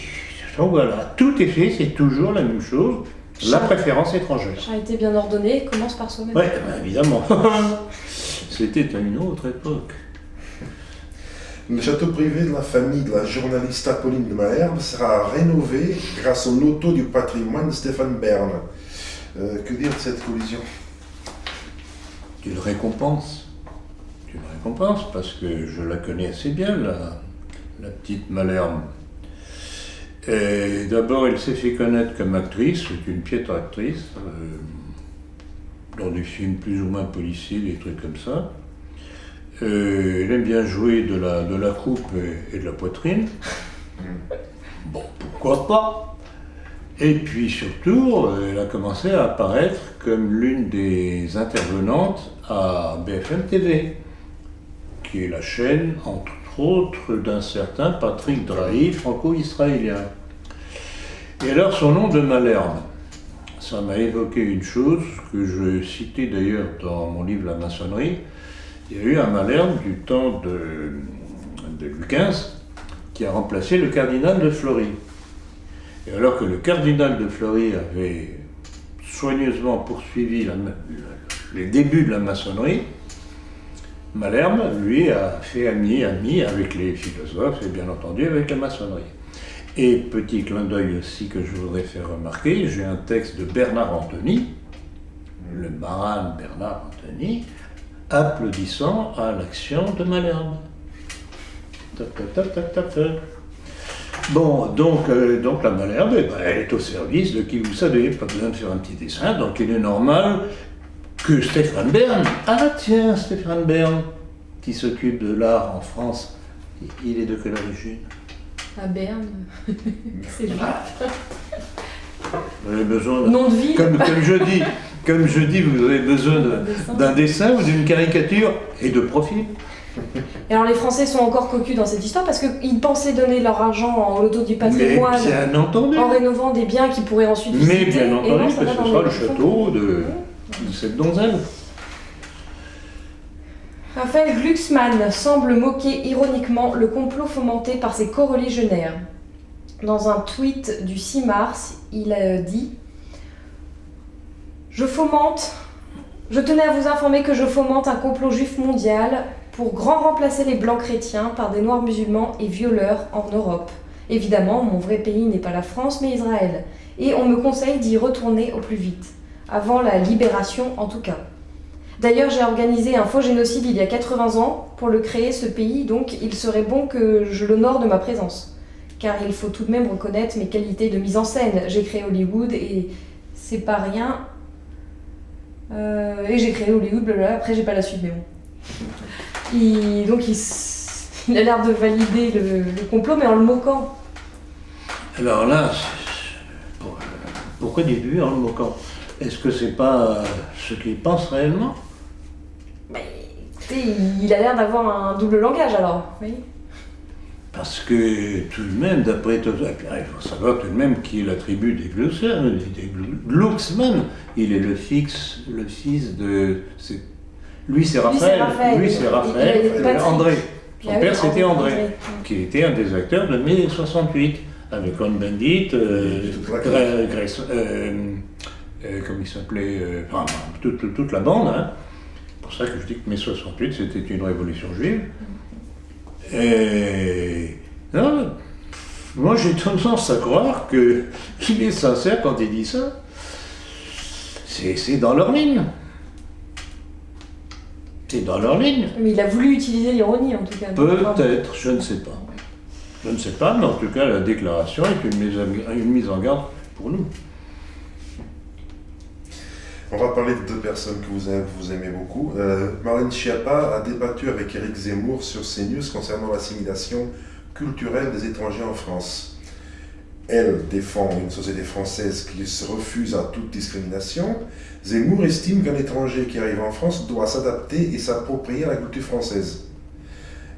B: donc voilà, tout est fait, c'est toujours la même chose, la préférence étrangère.
A: Charité bien ordonnée commence par soi-même.
B: Oui, évidemment. C'était à une autre époque.
C: Le château privé de la famille de la journaliste Apolline de Malherbe sera rénové grâce au loto du patrimoine de Stéphane Bern. Que dire de cette collision?
B: Tu le récompenses. Tu le récompenses parce que je la connais assez bien, la petite Malherbe. Et d'abord, elle s'est fait connaître comme actrice, c'est une piètre actrice, dans des films plus ou moins policiers, des trucs comme ça. Elle aime bien jouer de la croupe et de la poitrine. Bon, pourquoi pas? Et puis surtout, elle a commencé à apparaître comme l'une des intervenantes à BFM TV, qui est la chaîne, entre autres, d'un certain Patrick Drahi, franco-israélien. Et alors son nom de Malherbe, ça m'a évoqué une chose que je citais d'ailleurs dans mon livre La maçonnerie. Il y a eu un Malherbe du temps de Louis XV qui a remplacé le cardinal de Fleury. Et alors que le cardinal de Fleury avait soigneusement poursuivi les débuts de la maçonnerie, Malherbe, lui, a fait ami avec les philosophes et bien entendu avec la maçonnerie. Et petit clin d'œil aussi que je voudrais faire remarquer, j'ai un texte de Bernard Antony, le marin Bernard Antony, applaudissant à l'action de Malherbe. Bon, donc la Malherbe, elle est au service de qui vous savez, pas besoin de faire un petit dessin, donc il est normal que Stéphane Bern, Stéphane Bern, qui s'occupe de l'art en France, il est de quelle origine?
A: À Berne, c'est lui.
B: Vous avez besoin
A: Nom de ville.
B: Comme je dis, vous avez besoin d'un dessin ou d'une caricature et de profil.
A: Et alors les Français sont encore cocus dans cette histoire parce qu'ils pensaient donner leur argent en loto du patrimoine,
B: mais bien entendu.
A: en rénovant des biens qu'ils pourraient ensuite visiter.
B: Mais bien entendu,
A: non,
B: parce que ce sera le château de cette donzelle.
A: Raphaël Glucksmann semble moquer ironiquement le complot fomenté par ses coreligionnaires. Dans un tweet du 6 mars, il a dit « Je tenais à vous informer que je fomente un complot juif mondial pour grand remplacer les blancs chrétiens par des noirs musulmans et violeurs en Europe. Évidemment, mon vrai pays n'est pas la France, mais Israël. Et on me conseille d'y retourner au plus vite. Avant la libération, en tout cas. D'ailleurs, j'ai organisé un faux génocide il y a 80 ans pour le créer, ce pays, donc il serait bon que je l'honore de ma présence. Car il faut tout de même reconnaître mes qualités de mise en scène. J'ai créé Hollywood et c'est pas rien. Et j'ai créé Hollywood, blablabla. Après j'ai pas la suite, mais bon. Donc il a l'air de valider le complot, mais en le moquant.
B: Alors là, pourquoi dites-vous en le moquant? Est-ce que c'est pas ce qu'il pense réellement?
A: Écoutez, il a l'air d'avoir un double langage alors, oui.
B: Parce que tout de même, d'après tout ça, il faut savoir tout de même qui est la tribu des Glucksmann. Il est le fils de... Lui c'est Raphaël. Lui c'est Raphaël. André. Son père c'était André, qui était un des acteurs de mai 68, avec Cohn-Bendit, comment il s'appelait, toute la bande. Hein. C'est pour ça que je dis que mai 68 c'était une révolution juive. Et non, moi j'ai tendance à croire qu'il est sincère quand il dit ça. C'est dans leur ligne. C'est dans leur ligne.
A: Mais il a voulu utiliser l'ironie en tout cas.
B: Peut-être, je ne sais pas. Je ne sais pas, mais en tout cas la déclaration est une mise en garde pour nous.
C: On va parler de deux personnes que vous aimez beaucoup. Marlène Schiappa a débattu avec Éric Zemmour sur CNews concernant l'assimilation culturelle des étrangers en France. Elle défend une société française qui se refuse à toute discrimination. Zemmour estime qu'un étranger qui arrive en France doit s'adapter et s'approprier à la culture française.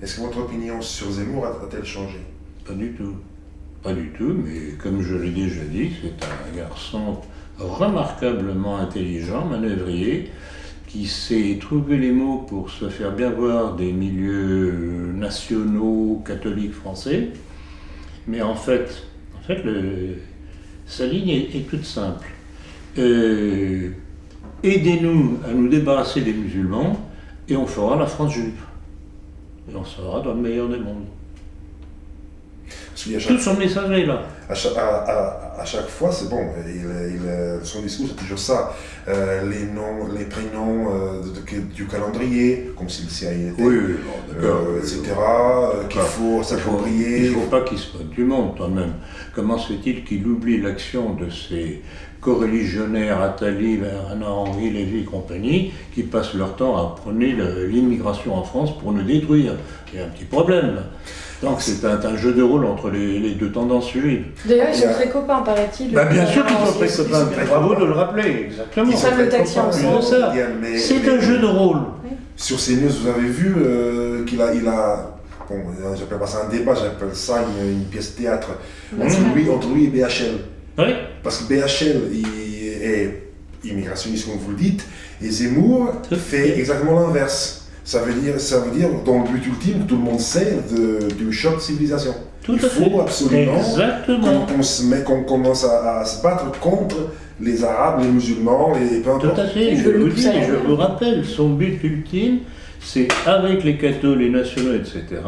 C: Est-ce que votre opinion sur Zemmour a-t-elle changé?
B: Pas du tout. Pas du tout, mais comme je l'ai déjà dit, c'est un garçon remarquablement intelligent, manœuvrier, qui sait trouver les mots pour se faire bien voir des milieux nationaux catholiques français. Mais en fait sa ligne est toute simple. Aidez-nous à nous débarrasser des musulmans et on fera la France juive. Et on sera dans le meilleur des mondes. Tout son message est là.
C: À chaque fois, c'est bon, son discours c'est toujours ça. Les noms, les prénoms du calendrier, comme si le CIA était, etc. Qu'il faut s'approprier.
B: Il ne faut pas qu'il se moque du monde, quand même. Comment se fait-il qu'il oublie l'action de ces co-religionnaires Attali, Henri Lévy et compagnie, qui passent leur temps à prôner l'immigration en France pour nous détruire? Il y a un petit problème, là. Donc c'est un jeu de rôle entre les deux tendances juives.
A: D'ailleurs, ils sont très copains, paraît-il.
B: Bien sûr qu'ils sont très copains. Bravo de le rappeler, exactement.
A: Ils savent le taxi ensemble.
B: C'est un jeu de rôle.
C: Sur CNews, vous avez vu qu'il a bon, j'appelle pas ça un débat, j'appelle ça une pièce de théâtre entre lui et BHL.
B: Oui.
C: Parce que BHL est immigrationniste, comme vous le dites, et Zemmour fait exactement l'inverse. Ça veut dire, dans le but ultime, que tout le monde sait du choc de civilisation. Il faut absolument qu'on commence à se battre contre les Arabes, les musulmans, peu importe.
B: Tout à fait, je vous dis, je vous rappelle, son but ultime, c'est avec les cathos, les nationaux, etc.,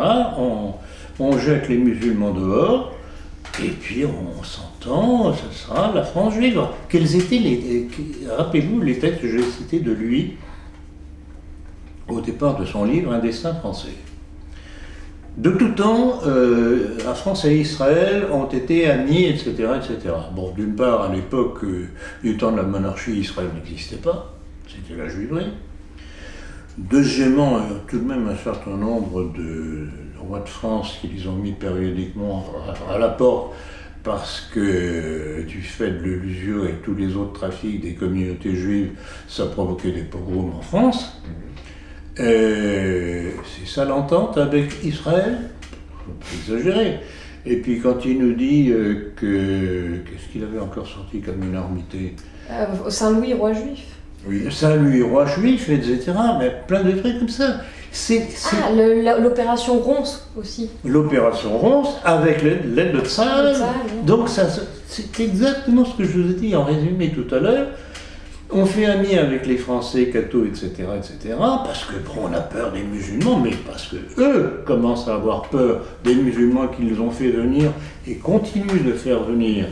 B: on jette les musulmans dehors, et puis on s'entend, ce sera la France juive. Quels étaient rappelez-vous les textes que j'ai cités de lui au départ de son livre Un destin français. De tout temps, la France et Israël ont été amis, etc., etc. Bon, d'une part, à l'époque, du temps de la monarchie, Israël n'existait pas, c'était la Juiverie. Deuxièmement, tout de même un certain nombre de rois de France qui les ont mis périodiquement à la porte parce que du fait de l'usure et tous les autres trafics des communautés juives, ça provoquait des pogroms en France. C'est ça l'entente avec Israël, faut pas exagérer. Et puis quand il nous dit qu'est-ce qu'il avait encore sorti comme énormité,
A: Saint-Louis, roi juif.
B: Oui. Saint-Louis, roi juif, etc. Mais plein de trucs comme ça.
A: L'opération Ronce aussi.
B: L'opération Ronce avec l'aide de Tsahal. Donc ça, c'est exactement ce que je vous ai dit en résumé tout à l'heure. On fait ami avec les Français, cathos, etc., parce que bon, on a peur des musulmans, mais parce que eux commencent à avoir peur des musulmans qu'ils ont fait venir et continuent de faire venir.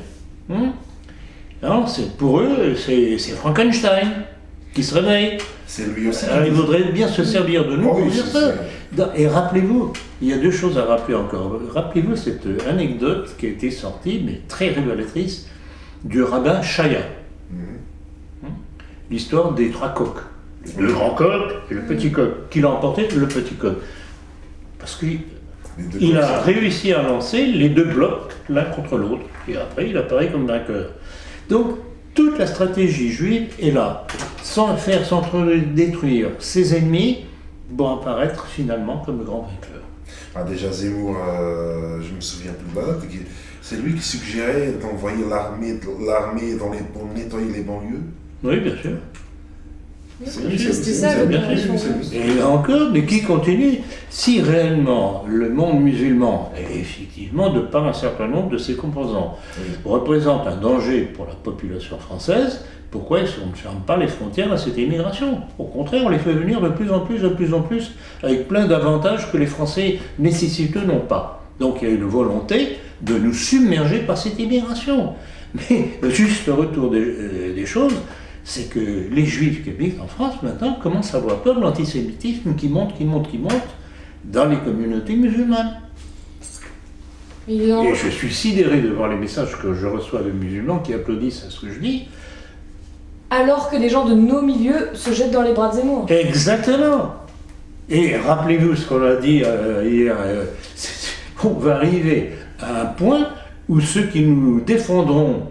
B: Alors, pour eux, c'est Frankenstein qui se réveille.
C: C'est lui aussi.
B: Alors, il voudrait bien se servir de nous pour dire ça. Et rappelez-vous, il y a deux choses à rappeler encore. Rappelez-vous cette anecdote qui a été sortie, mais très révélatrice, du rabbin Chaya. L'histoire des trois coqs. Le grand coq et le petit coq. Qui l'a emporté, le petit coq. Parce qu'il a réussi à lancer les deux blocs l'un contre l'autre. Et après, il apparaît comme vainqueur. Donc, toute la stratégie juive est là. Sans faire s'entre-détruire ses ennemis, vont apparaître finalement comme le grand vainqueur.
C: Déjà, Zemmour, je me souviens plus de la date, c'est lui qui suggérait d'envoyer l'armée pour nettoyer les banlieues.
B: Oui, bien sûr.
A: C'était ça l'opération.
B: Et encore, mais qui continue? Si réellement le monde musulman, et effectivement, de par un certain nombre de ses composants, représente un danger pour la population française, pourquoi on ne ferme pas les frontières à cette immigration? Au contraire, on les fait venir de plus en plus, avec plein d'avantages que les Français nécessiteux n'ont pas. Donc il y a une volonté de nous submerger par cette immigration. Mais le juste retour des choses, c'est que les Juifs qui habitent en France maintenant commencent à avoir peur de l'antisémitisme qui monte dans les communautés musulmanes. Et je suis sidéré de voir les messages que je reçois de musulmans qui applaudissent à ce que je dis.
A: Alors que des gens de nos milieux se jettent dans les bras de Zemmour.
B: Exactement. Et rappelez-vous ce qu'on a dit hier, on va arriver à un point où ceux qui nous défendront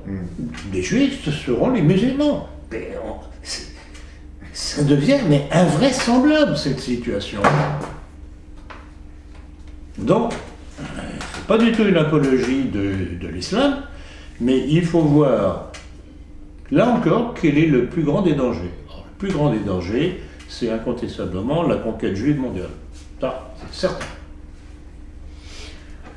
B: des Juifs, ce seront les musulmans. Mais ça devient invraisemblable cette situation. Donc, c'est pas du tout une apologie de l'islam, mais il faut voir, là encore, quel est le plus grand des dangers. Alors, le plus grand des dangers, c'est incontestablement la conquête juive mondiale. Ça, c'est certain.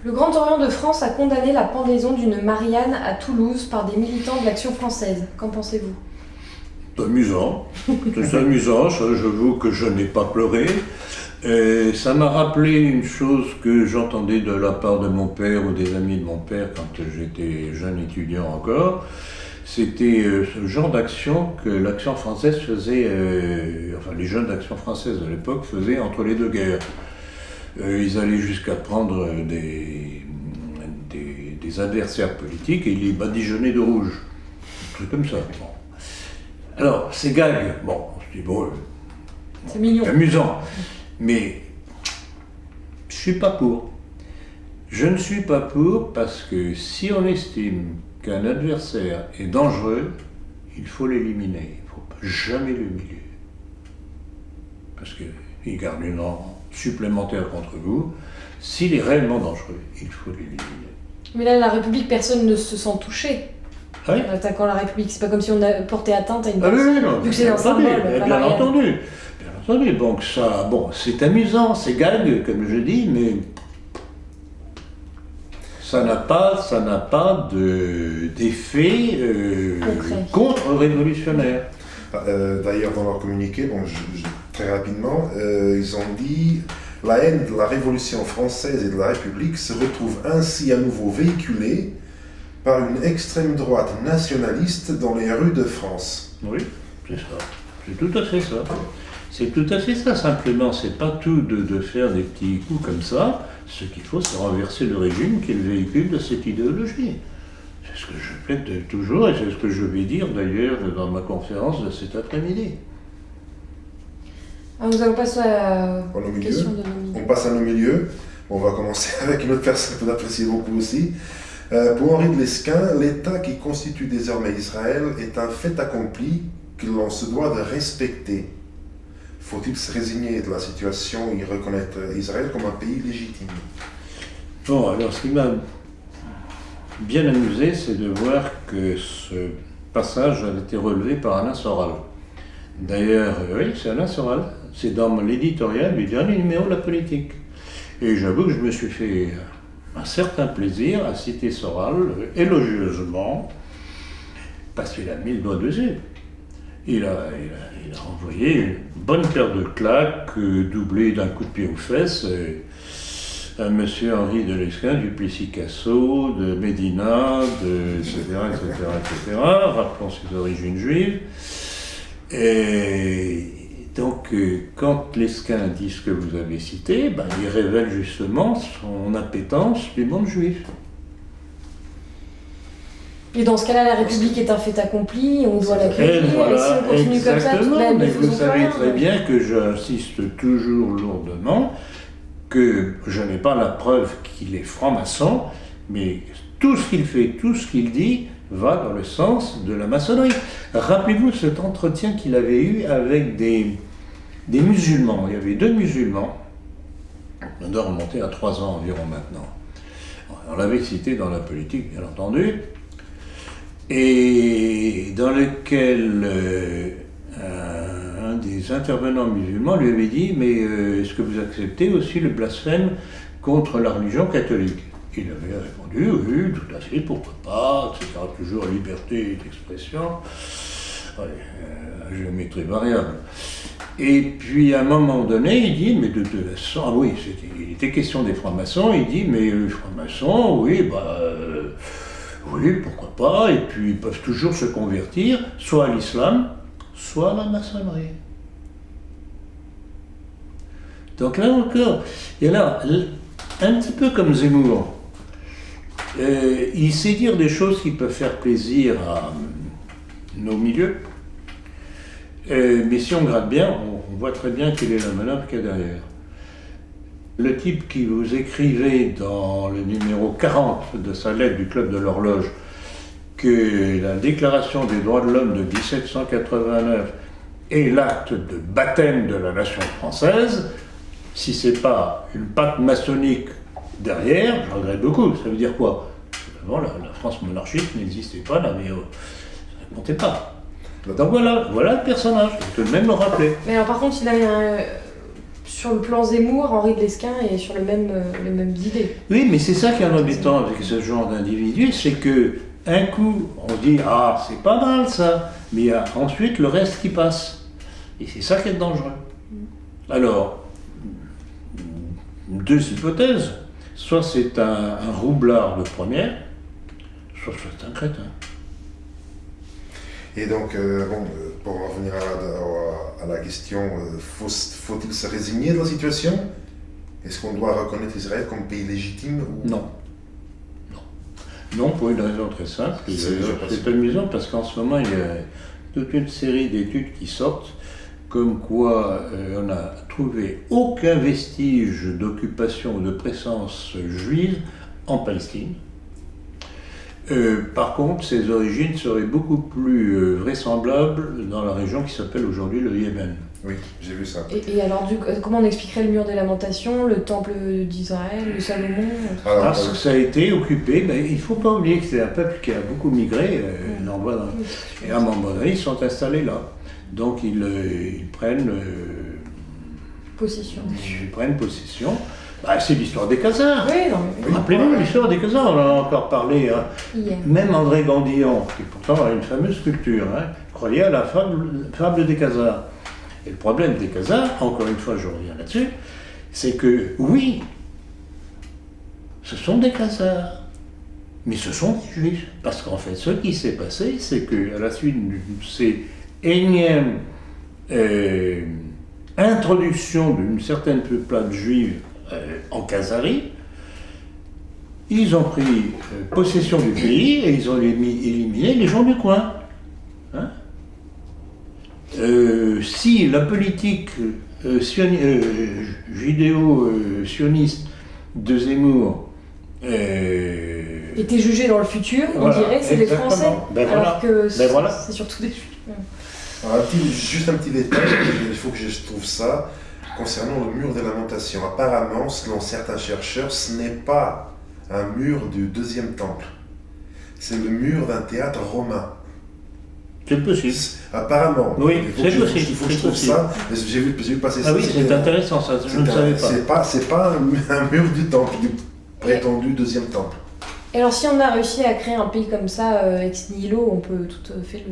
A: Le Grand Orient de France a condamné la pendaison d'une Marianne à Toulouse par des militants de l'Action française. Qu'en pensez-vous?
B: C'est amusant, c'est amusant, j'avoue que je n'ai pas pleuré. Et ça m'a rappelé une chose que j'entendais de la part de mon père ou des amis de mon père quand j'étais jeune étudiant encore. C'était ce genre d'action que l'Action française faisait, enfin les jeunes d'Action française de l'époque faisaient entre les deux guerres. Ils allaient jusqu'à prendre des adversaires politiques et ils les badigeonnaient de rouge. Un truc comme ça. Bon. Alors, ces gags, bon, je dis bon,
A: c'est mignon.
B: C'est amusant, mais je suis pas pour. Je ne suis pas pour parce que si on estime qu'un adversaire est dangereux, il faut l'éliminer. Il ne faut jamais l'humilier. Parce qu'il garde une rang supplémentaire contre vous. S'il est réellement dangereux, il faut l'éliminer.
A: Mais là, la République, personne ne se sent touché.
B: Oui.
A: En attaquant la République, c'est pas comme si on a porté atteinte à une
B: Ah
A: personne.
B: oui, non,
A: vu que c'est un symbole.
B: bien entendu. Bien entendu. Donc ça, bon, c'est amusant, c'est gag, comme je dis, mais ça n'a pas d'effet contre-révolutionnaire.
C: D'ailleurs, dans leur communiqué, bon, très rapidement, ils ont dit « La haine de la Révolution française et de la République se retrouve ainsi à nouveau véhiculée par une extrême droite nationaliste dans les rues de France. »
B: Oui, c'est ça. C'est tout à fait ça. C'est tout à fait ça, simplement. C'est pas tout de faire des petits coups comme ça. Ce qu'il faut, c'est renverser le régime qui est le véhicule de cette idéologie. C'est ce que je plaide toujours et c'est ce que je vais dire d'ailleurs dans ma conférence de cet après-midi.
A: Alors nous allons passer à la
C: Au milieu.
A: question de nos milieux.
C: On passe à nos milieux. On va commencer avec une autre personne que vous appréciez beaucoup aussi. Pour Henri de Lesquen, l'État qui constitue désormais Israël est un fait accompli que l'on se doit de respecter. Faut-il se résigner de la situation et reconnaître Israël comme un pays légitime?
B: Bon, alors ce qui m'a bien amusé, c'est de voir que ce passage a été relevé par Alain Soral. D'ailleurs, oui, c'est Alain Soral. C'est dans l'éditorial du dernier numéro de La Politique. Et j'avoue que je me suis fait un certain plaisir à citer Soral élogieusement, parce qu'il a mis le doigt dessus. Il a envoyé une bonne paire de claques, doublée d'un coup de pied aux fesses, à M. Henri de Lesquen, du Plessis-Cassot, de Médina, etc., rappelons ses origines juives. Et donc, quand Lesquen dit ce que vous avez cité, ben, il révèle justement son appétence du monde juif.
A: Et dans ce cas-là, la République est un fait accompli, on doit l'accueillir,
B: Voilà,
A: et si on continue comme ça,
B: mais vous savez
A: rien.
B: très bien que j'insiste toujours lourdement que je n'ai pas la preuve qu'il est franc-maçon, mais tout ce qu'il fait, tout ce qu'il dit va dans le sens de la maçonnerie. Rappelez-vous cet entretien qu'il avait eu avec des musulmans. Il y avait 2 musulmans, on doit remonter à 3 ans environ maintenant. On l'avait cité dans La Politique, bien entendu, et dans lequel un des intervenants musulmans lui avait dit « Mais est-ce que vous acceptez aussi le blasphème contre la religion catholique ?» Il avait répondu « Oui, tout à fait, pourquoi pas, etc. Toujours liberté d'expression, géométrie variable. » Et puis à un moment donné, il dit « Mais de toute façon, ah oui, il était question des francs-maçons, il dit « Mais les francs-maçons, oui, oui, pourquoi pas, et puis ils peuvent toujours se convertir, soit à l'islam, soit à la maçonnerie. » Donc là encore, il y en a un petit peu comme Zemmour. Il sait dire des choses qui peuvent faire plaisir à nos milieux, mais si on gratte bien, on voit très bien quelle est la manœuvre qu'il y a derrière. Le type qui vous écrivait dans le numéro 40 de sa lettre du Club de l'Horloge que la Déclaration des droits de l'homme de 1789 est l'acte de baptême de la nation française, si c'est pas une patte maçonnique derrière, je regrette beaucoup. Ça veut dire quoi? Avant, la France monarchique n'existait pas, là, mais ça ne comptait pas. Donc voilà le personnage, je peux tout de même le rappeler.
A: Mais alors par contre, il a sur le plan Zemmour, Henri de Lesquen est sur les mêmes idées.
B: Oui, mais c'est ça qui est embêtant avec ce genre d'individu, c'est que un coup, on se dit « Ah, c'est pas mal ça », mais il y a ensuite le reste qui passe. Et c'est ça qui est dangereux. Alors, deux hypothèses. Soit c'est un roublard de première, soit c'est un crétin.
C: Et donc, pour revenir à la question, faut-il se résigner de la situation? Est-ce qu'on doit reconnaître Israël comme pays légitime ou...
B: Non. Non, pour une raison très simple. C'est amusant parce qu'en ce moment, il y a toute une série d'études qui sortent comme quoi on n'a trouvé aucun vestige d'occupation ou de présence juive en Palestine. Par contre, ses origines seraient beaucoup plus vraisemblables dans la région qui s'appelle aujourd'hui le Yémen.
C: Oui, j'ai vu ça.
A: Et alors, comment on expliquerait le mur des lamentations, le temple d'Israël, le Salomon?
B: Parce que ça a été occupé, il ne faut pas oublier que c'est un peuple qui a beaucoup migré, et à un moment donné, ils sont installés là. Donc ils prennent
A: possession.
B: C'est l'histoire des Khazars.
A: Oui,
B: Rappelez-vous l'histoire des Khazars, on en a encore parlé. Même André Gandillon, qui pourtant a une fameuse sculpture, croyait à la fable des Khazars. Et le problème des Khazars, encore une fois je reviens là-dessus, c'est que oui, ce sont des Khazars, mais ce sont des Juifs. Parce qu'en fait, ce qui s'est passé, c'est qu'à la suite de ces énièmes introduction d'une certaine peuplade juive en Khazarie, ils ont pris possession du pays et ils ont éliminé les gens du coin. Si la politique judéo-sioniste de Zemmour
A: était jugée dans le futur, on dirait c'est les Français, alors que c'est surtout des Juifs.
C: Alors, juste un petit détail, il faut que je trouve ça, concernant le mur des lamentations. Apparemment, selon certains chercheurs, ce n'est pas un mur du deuxième temple, c'est le mur d'un théâtre romain.
B: C'est possible.
C: Apparemment.
B: Oui, c'est possible.
C: Il faut que je trouve ça. J'ai vu passer ça.
B: Ah oui, c'est intéressant ça, je ne savais pas.
C: C'est pas un mur du temple, du prétendu deuxième temple.
A: Et alors, si on a réussi à créer un pays comme ça, ex nihilo, on peut tout à fait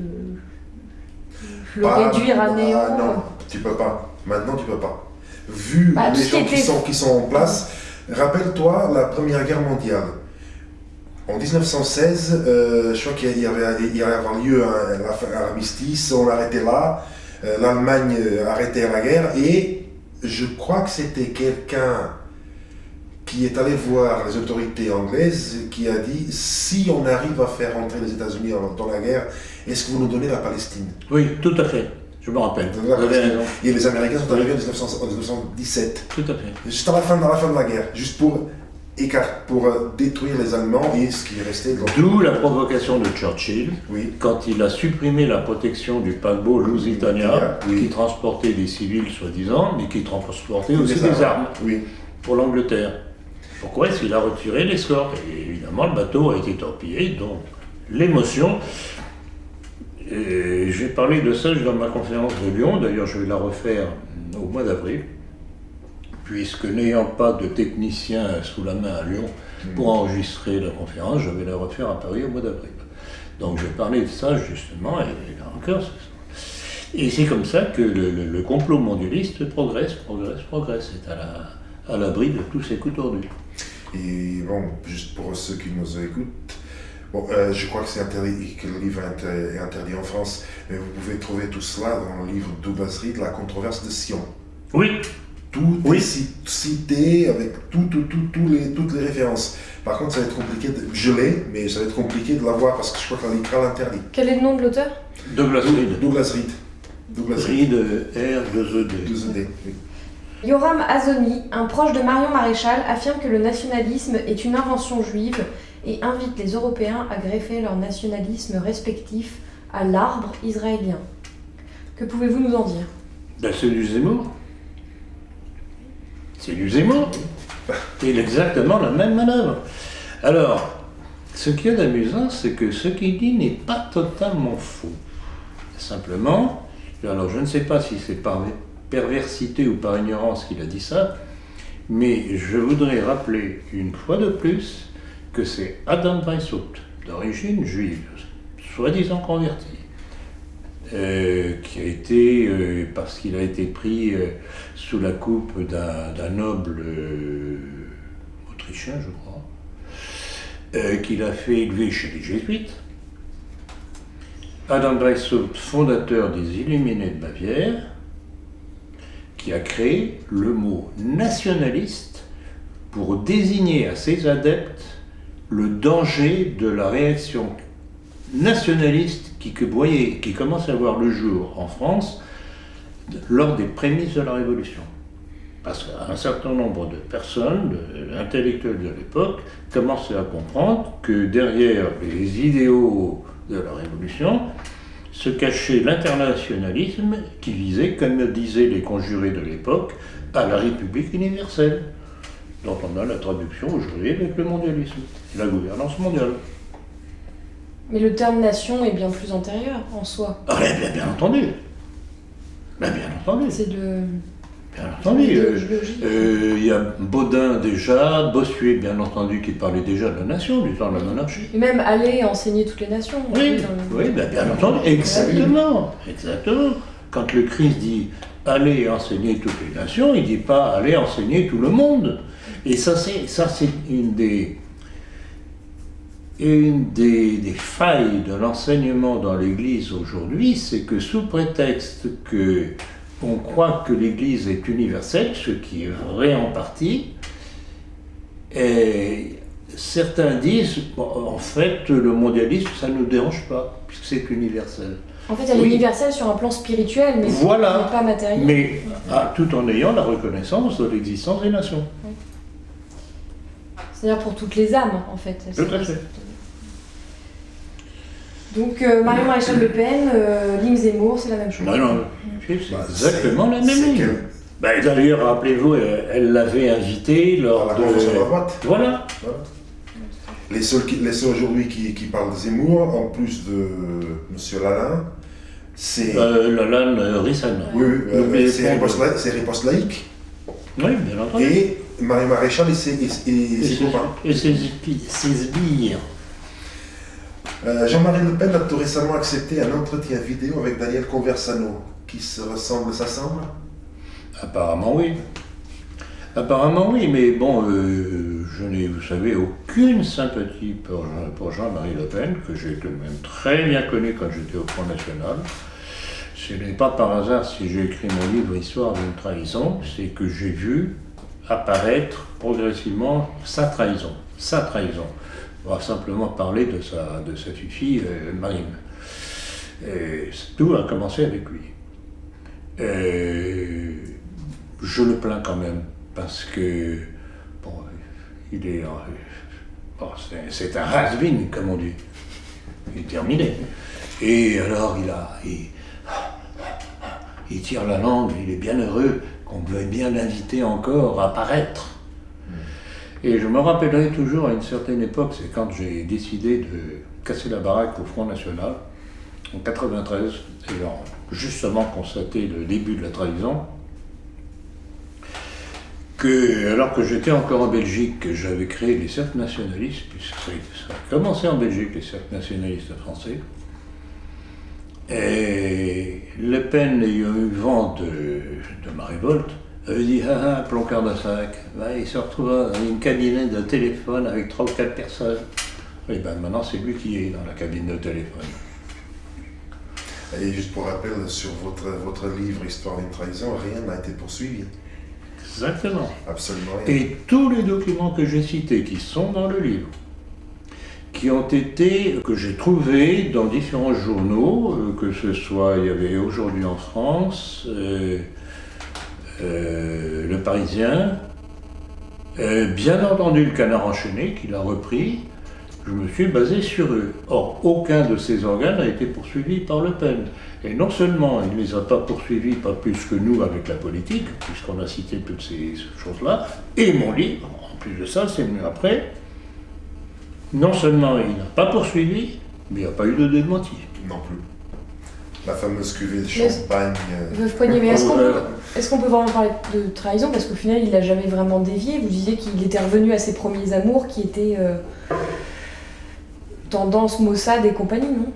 A: le réduire à néant.
C: Non, tu peux pas. Maintenant, tu peux pas. Vu les gens qui sont en place, rappelle-toi la Première Guerre mondiale. En 1916, je crois qu'il y avait avoir lieu un armistice, on l'arrêtait là, l'Allemagne arrêtait la guerre, et je crois que c'était quelqu'un qui est allé voir les autorités anglaises, qui a dit, si on arrive à faire entrer les États-Unis dans la guerre, est-ce que vous nous donnez la Palestine?
B: Oui, tout à fait, je me rappelle. Vous avez raison.
C: Et les Américains sont arrivés en 1917.
B: Tout à fait.
C: Juste à la fin de la guerre, juste pour détruire les Allemands et ce qui restait.
B: D'où la provocation de Churchill, quand il a supprimé la protection du paquebot Lusitania, qui transportait des civils soi-disant, mais qui transportait aussi des armes pour l'Angleterre. Pourquoi est-ce qu'il a retiré l'escorte? Et évidemment, le bateau a été torpillé, donc l'émotion. J'ai parlé de ça dans ma conférence de Lyon, d'ailleurs je vais la refaire au mois d'avril. Puisque n'ayant pas de technicien sous la main à Lyon pour enregistrer la conférence, je vais la refaire à Paris au mois d'avril. Donc je vais parler de ça justement, et là encore, et c'est comme ça que le complot mondialiste progresse, c'est à l'abri de tous ces coups tordus.
C: Et bon, juste pour ceux qui nous écoutent, je crois que c'est interdit, que le livre est interdit en France, mais vous pouvez trouver tout cela dans le livre Douglas Reed, La controverse de Sion.
B: Oui.
C: Tout est cité avec toutes les références. Par contre, ça va être compliqué je l'ai, mais ça va être compliqué de l'avoir parce que je crois que la LICRA l'interdit.
A: Quel est le nom de l'auteur?
B: Douglas Reed.
C: Douglas Reed,
B: R2ED.
C: Oui.
A: Yoram Hazony, un proche de Marion Maréchal, affirme que le nationalisme est une invention juive et invite les Européens à greffer leur nationalisme respectif à l'arbre israélien. Que pouvez-vous nous en dire?
B: C'est du Zemmour. C'est du Zemmour. C'est exactement la même manœuvre. Alors, ce qu'il y a d'amusant, c'est que ce qu'il dit n'est pas totalement faux. Simplement, alors je ne sais pas si c'est par perversité ou par ignorance qu'il a dit ça, mais je voudrais rappeler une fois de plus que c'est Adam Weishaupt, d'origine juive, soi-disant converti, qui a été, parce qu'il a été pris sous la coupe d'un noble autrichien, je crois, qu'il a fait élever chez les jésuites. Adam Weishaupt, fondateur des Illuminés de Bavière, qui a créé le mot nationaliste pour désigner à ses adeptes le danger de la réaction nationaliste qui commence à voir le jour en France lors des prémices de la Révolution. Parce qu'un certain nombre de personnes, intellectuels de l'époque, commençaient à comprendre que derrière les idéaux de la Révolution se cachait l'internationalisme qui visait, comme le disaient les conjurés de l'époque, à la République universelle, dont on a la traduction aujourd'hui avec le mondialisme, la gouvernance mondiale.
A: Mais le terme nation est bien plus antérieur en soi.
B: Ah, bien entendu. Bien entendu.
A: C'est de...
B: Bien entendu. Il y a Baudin déjà, Bossuet bien entendu qui parlait déjà de la nation, du temps de la monarchie.
A: Et même aller enseigner toutes les nations.
B: Oui, bien entendu, exactement. Quand le Christ dit « allez enseigner toutes les nations », il ne dit pas « allez enseigner tout le monde ». Et ça c'est une des failles de l'enseignement dans l'Église aujourd'hui, c'est que sous prétexte qu'on croit que l'Église est universelle, ce qui est vrai en partie, et certains disent en fait le mondialisme ça ne nous dérange pas puisque c'est universel.
A: En fait, elle est universelle sur un plan spirituel, mais
B: voilà,
A: pas matériel.
B: Mais tout en ayant la reconnaissance de l'existence des nations.
A: Oui. C'est-à-dire pour toutes les âmes, en fait.
B: Tout à fait.
A: Donc, Marion Maréchal Le Pen, Ling Zemmour, c'est la même chose.
B: Non, c'est exactement la même ligne. D'ailleurs, rappelez-vous, elle l'avait invité lors
C: de... la droite.
B: Voilà.
C: Les seuls aujourd'hui qui parlent de Zemmour, en plus de M. Lalanne, c'est...
B: Lalanne Rissan.
C: Oui, c'est Riposte laïque.
B: Oui, bien entendu.
C: Et Marion Maréchal et ses copains.
B: Et ses sbires.
C: Jean-Marie Le Pen a tout récemment accepté un entretien vidéo avec Daniel Conversano, qui se ressemble, ça semble ?
B: Apparemment oui, mais bon, je n'ai, vous savez, aucune sympathie pour Jean-Marie Le Pen, que j'ai tout de même très bien connu quand j'étais au Front National. Ce n'est pas par hasard si j'ai écrit mon livre « Histoire d'une trahison », c'est que j'ai vu apparaître progressivement sa trahison. On va simplement parler de sa fille Marine. Et tout a commencé avec lui. Je le plains quand même, parce que, bon, il est... c'est un has-been, comme on dit. Il est terminé. Et alors, il tire la langue, il est bien heureux qu'on veuille bien l'inviter encore à paraître. Et je me rappellerai toujours à une certaine époque, c'est quand j'ai décidé de casser la baraque au Front National, en 93, ayant justement constaté le début de la trahison, alors que j'étais encore en Belgique, que j'avais créé les cercles nationalistes, puisque ça a commencé en Belgique, les cercles nationalistes français, et Le Pen ayant eu vent de ma révolte, avait dit « Ah, plomb Cardassac ». Il se retrouva dans une cabine de téléphone avec 3 ou 4 personnes. Et maintenant, c'est lui qui est dans la cabine de téléphone.
C: Et juste pour rappel, sur votre livre « Histoire d'une trahison », rien n'a été poursuivi.
B: Exactement.
C: Absolument rien.
B: Et tous les documents que j'ai cités, qui sont dans le livre, que j'ai trouvés dans différents journaux, que ce soit, il y avait Aujourd'hui en France, Le Parisien, bien entendu Le Canard enchaîné, qu'il a repris, je me suis basé sur eux. Or, aucun de ces organes n'a été poursuivi par Le Pen. Et non seulement il ne les a pas poursuivis, pas plus que nous avec la politique, puisqu'on a cité toutes ces choses-là, et mon livre, en plus de ça, c'est venu après, non seulement il n'a pas poursuivi, mais il n'y a pas eu de démenti.
C: Non plus. La fameuse cuvée de
A: Mais-
C: champagne.
A: Veuve Poignet, mais est-ce
B: Voilà.
A: qu'on peut vraiment parler de trahison? Parce qu'au final, il n'a jamais vraiment dévié. Vous disiez qu'il était revenu à ses premiers amours qui étaient tendance Mossad et compagnie, non?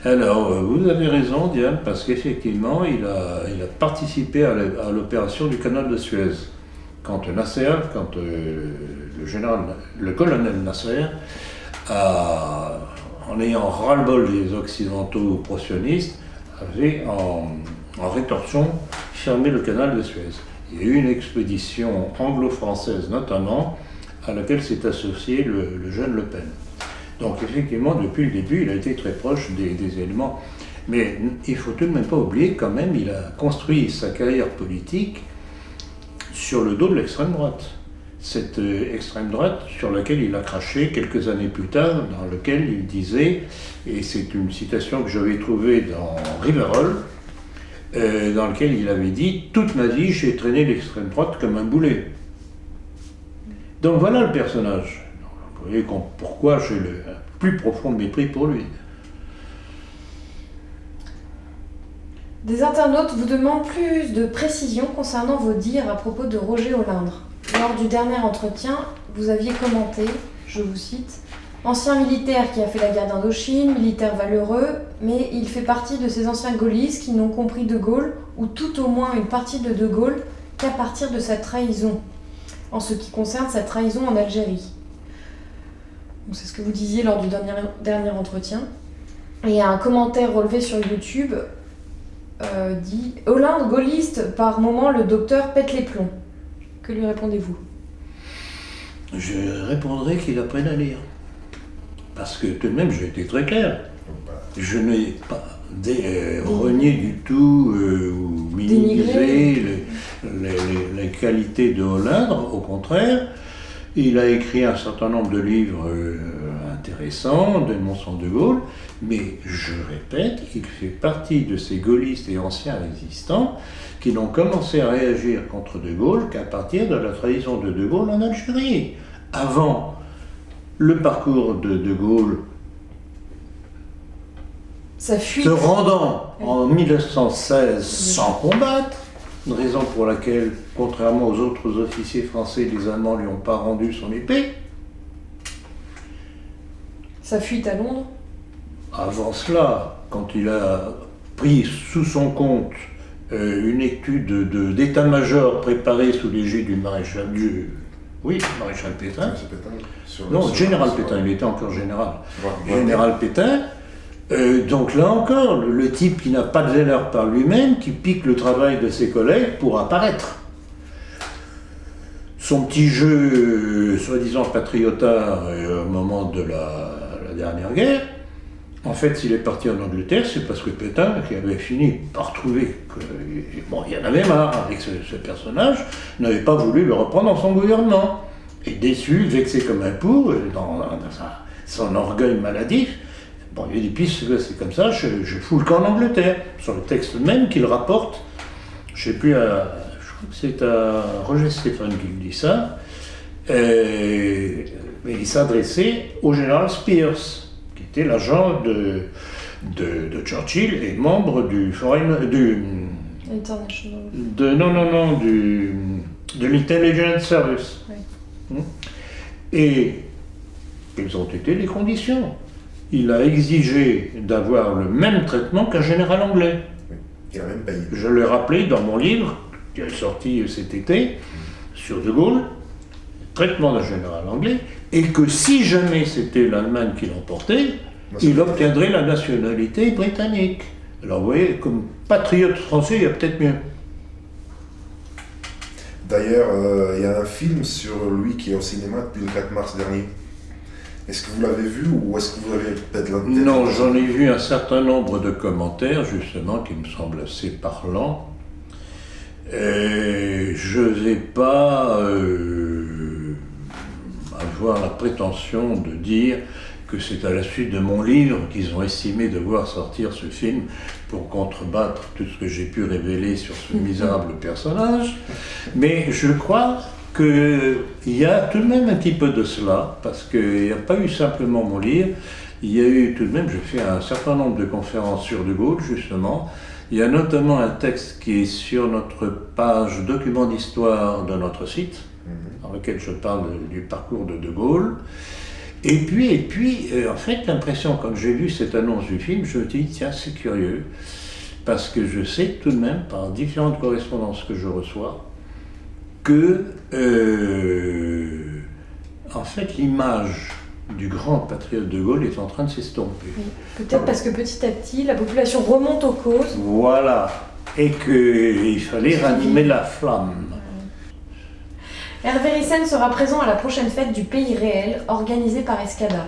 B: Alors, vous avez raison, Diane, parce qu'effectivement, il a participé à l'opération du canal de Suez. Quand le colonel Nasser, en ayant ras-le-bol des Occidentaux pro-sionistes, avait en rétorsion fermé le canal de Suez. Il y a eu une expédition anglo-française notamment, à laquelle s'est associé le jeune Le Pen. Donc effectivement, depuis le début, il a été très proche des éléments. Mais il ne faut tout de même pas oublier, quand même, il a construit sa carrière politique sur le dos de l'extrême droite. Cette extrême droite sur laquelle il a craché quelques années plus tard, dans lequel il disait, et c'est une citation que j'avais trouvée dans Riverol, dans lequel il avait dit « Toute ma vie, j'ai traîné l'extrême droite comme un boulet ». Donc voilà le personnage. Vous voyez pourquoi j'ai le plus profond mépris pour lui.
A: Des internautes vous demandent plus de précisions concernant vos dires à propos de Roger Olindre. Lors du dernier entretien, vous aviez commenté, je vous cite, « Ancien militaire qui a fait la guerre d'Indochine, militaire valeureux, mais il fait partie de ces anciens gaullistes qui n'ont compris De Gaulle, ou tout au moins une partie de De Gaulle, qu'à partir de sa trahison, en ce qui concerne sa trahison en Algérie. » Donc c'est ce que vous disiez lors du dernier entretien. Et un commentaire relevé sur YouTube dit « Olindre gaulliste, par moment le docteur pète les plombs. » Que lui répondez-vous?
B: Je répondrai qu'il apprenne à lire. Parce que tout de même, j'ai été très clair. Je n'ai pas renié du tout ou minimisé les qualités de Olindre. Au contraire, il a écrit un certain nombre de livres intéressants, dénonçant De Gaulle, mais je répète, il fait partie de ces gaullistes et anciens résistants qui n'ont commencé à réagir contre De Gaulle qu'à partir de la trahison de De Gaulle en Algérie. Avant le parcours de De Gaulle,
A: Sa fuite.
B: se rendant en 1916 sans combattre, une raison pour laquelle, contrairement aux autres officiers français, les Allemands ne lui ont pas rendu son épée.
A: Sa fuite à Londres.
B: Avant cela, quand il a pris sous son compte une étude d'état-major préparée sous l'égide du maréchal Pétain.
C: C'est Pétain,
B: Non, général Pétain, il était encore général.
C: Ouais.
B: Général Pétain. Donc là encore, le type qui n'a pas de valeur par lui-même, qui pique le travail de ses collègues pour apparaître. Son petit jeu, soi-disant patriotard, au moment de la dernière guerre, en fait, s'il est parti en Angleterre, c'est parce que Pétain, qui avait fini par trouver il y en avait marre avec ce personnage, n'avait pas voulu le reprendre dans son gouvernement. Et déçu, vexé comme un pou, dans son orgueil maladif, bon, il a dit, puisque c'est comme ça, je fous le camp en Angleterre. Sur le texte même qu'il rapporte, je ne sais plus, je crois que c'est à Roger Stéphane qui dit ça, mais il s'adressait au général Spears, qui était l'agent de Churchill et membre du
A: International.
B: de l'Intelligence Service.
A: Oui.
B: Et quelles ont été les conditions? Il a exigé d'avoir le même traitement qu'un général anglais.
C: Oui. Il a même payé.
B: Je l'ai rappelé dans mon livre, qui est sorti cet été, sur De Gaulle, traitement d'un général anglais, et que si jamais c'était l'Allemagne qui l'emportait, il obtiendrait la nationalité britannique. Alors vous voyez, comme patriote français, il y a peut-être mieux.
C: D'ailleurs, il y a un film sur lui qui est au cinéma depuis le 4 mars dernier. Est-ce que vous l'avez vu ou est-ce que vous avez peut-être la tête?
B: Non, j'en ai vu un certain nombre de commentaires, justement, qui me semblent assez parlants. Et je ne vais pas avoir la prétention de dire que c'est à la suite de mon livre qu'ils ont estimé devoir sortir ce film pour contrebattre tout ce que j'ai pu révéler sur ce misérable personnage. Mais je crois qu'il y a tout de même un petit peu de cela, parce qu'il n'y a pas eu simplement mon livre, il y a eu tout de même, j'ai fait un certain nombre de conférences sur De Gaulle, justement. Il y a notamment un texte qui est sur notre page document d'histoire de notre site, dans lequel je parle du parcours de Gaulle. Et puis, en fait, l'impression, quand j'ai vu cette annonce du film, je me dis, tiens, c'est curieux, parce que je sais tout de même, par différentes correspondances que je reçois, que, en fait, l'image du grand patriote de Gaulle est en train de s'estomper.
A: Oui. Peut-être parce que petit à petit, la population remonte aux causes.
B: Voilà, et qu'il fallait ranimer la flamme.
A: Hervé Ryssen sera présent à la prochaine fête du Pays réel, organisée par Escada.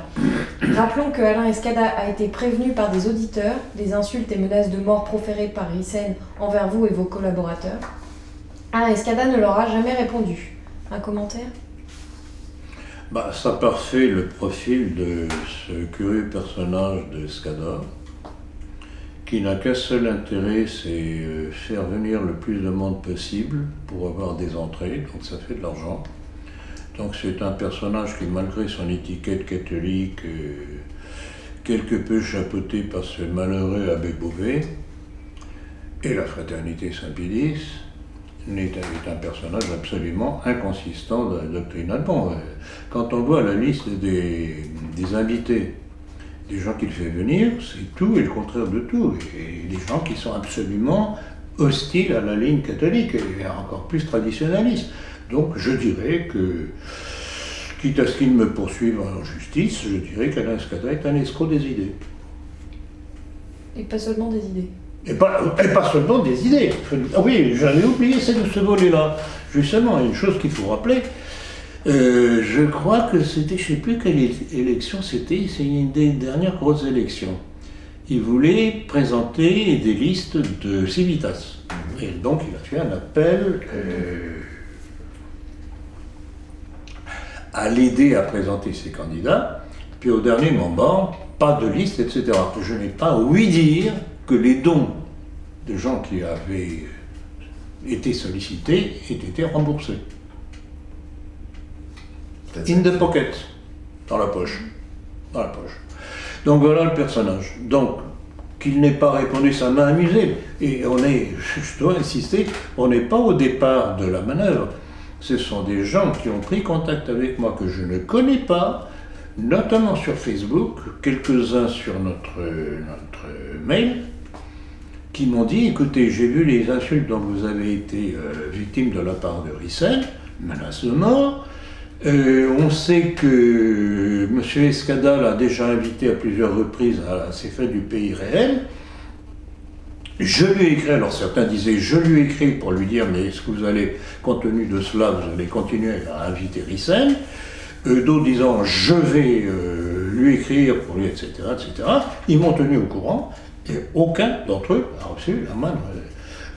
A: Rappelons que Alain Escada a été prévenu par des auditeurs des insultes et menaces de mort proférées par Ryssen envers vous et vos collaborateurs. Alain Escada ne leur a jamais répondu. Un commentaire ?
B: Ça parfait le profil de ce curieux personnage de Escada, qui n'a qu'un seul intérêt, c'est faire venir le plus de monde possible pour avoir des entrées, donc ça fait de l'argent. Donc c'est un personnage qui, malgré son étiquette catholique, quelque peu chapeauté par ce malheureux abbé Beauvais, et la fraternité Saint-Pédis, est un personnage absolument inconsistant doctrinalement. Quand on voit la liste des invités, des gens qu'il fait venir, c'est tout et le contraire de tout. Et des gens qui sont absolument hostiles à la ligne catholique et encore plus traditionnalistes. Donc je dirais que, quitte à ce qu'ils me poursuivent en justice, je dirais qu'Alain Escada est un escroc des idées.
A: Et pas seulement des idées.
B: Et pas seulement des idées. Ah oui, j'avais oublié ce volet-là. Justement, une chose qu'il faut rappeler, je crois que c'était, je ne sais plus quelle élection c'était, c'est une des dernières grosses élections. Il voulait présenter des listes de Civitas. Et donc il a fait un appel à l'aider à présenter ses candidats. Puis au dernier moment, pas de liste, etc. Je n'ai pas ouï dire que les dons de gens qui avaient été sollicités aient été remboursés. In the pocket, dans la poche. Dans la poche. Donc voilà le personnage. Donc, qu'il n'ait pas répondu, ça m'a amusé. Et je dois insister, on n'est pas au départ de la manœuvre. Ce sont des gens qui ont pris contact avec moi que je ne connais pas, notamment sur Facebook, quelques-uns sur notre mail, qui m'ont dit, écoutez, j'ai vu les insultes dont vous avez été victime de la part de Ryssen, menace de mort. On sait que M. Escada l'a déjà invité à plusieurs reprises à ces fêtes du Pays réel. Je lui ai écrit, alors certains disaient, je lui ai écrit pour lui dire, mais est-ce que vous allez, compte tenu de cela, vous allez continuer à inviter Ryssen? D'autres disant, je vais lui écrire pour lui, etc., etc. Ils m'ont tenu au courant, et aucun d'entre eux a reçu la moindre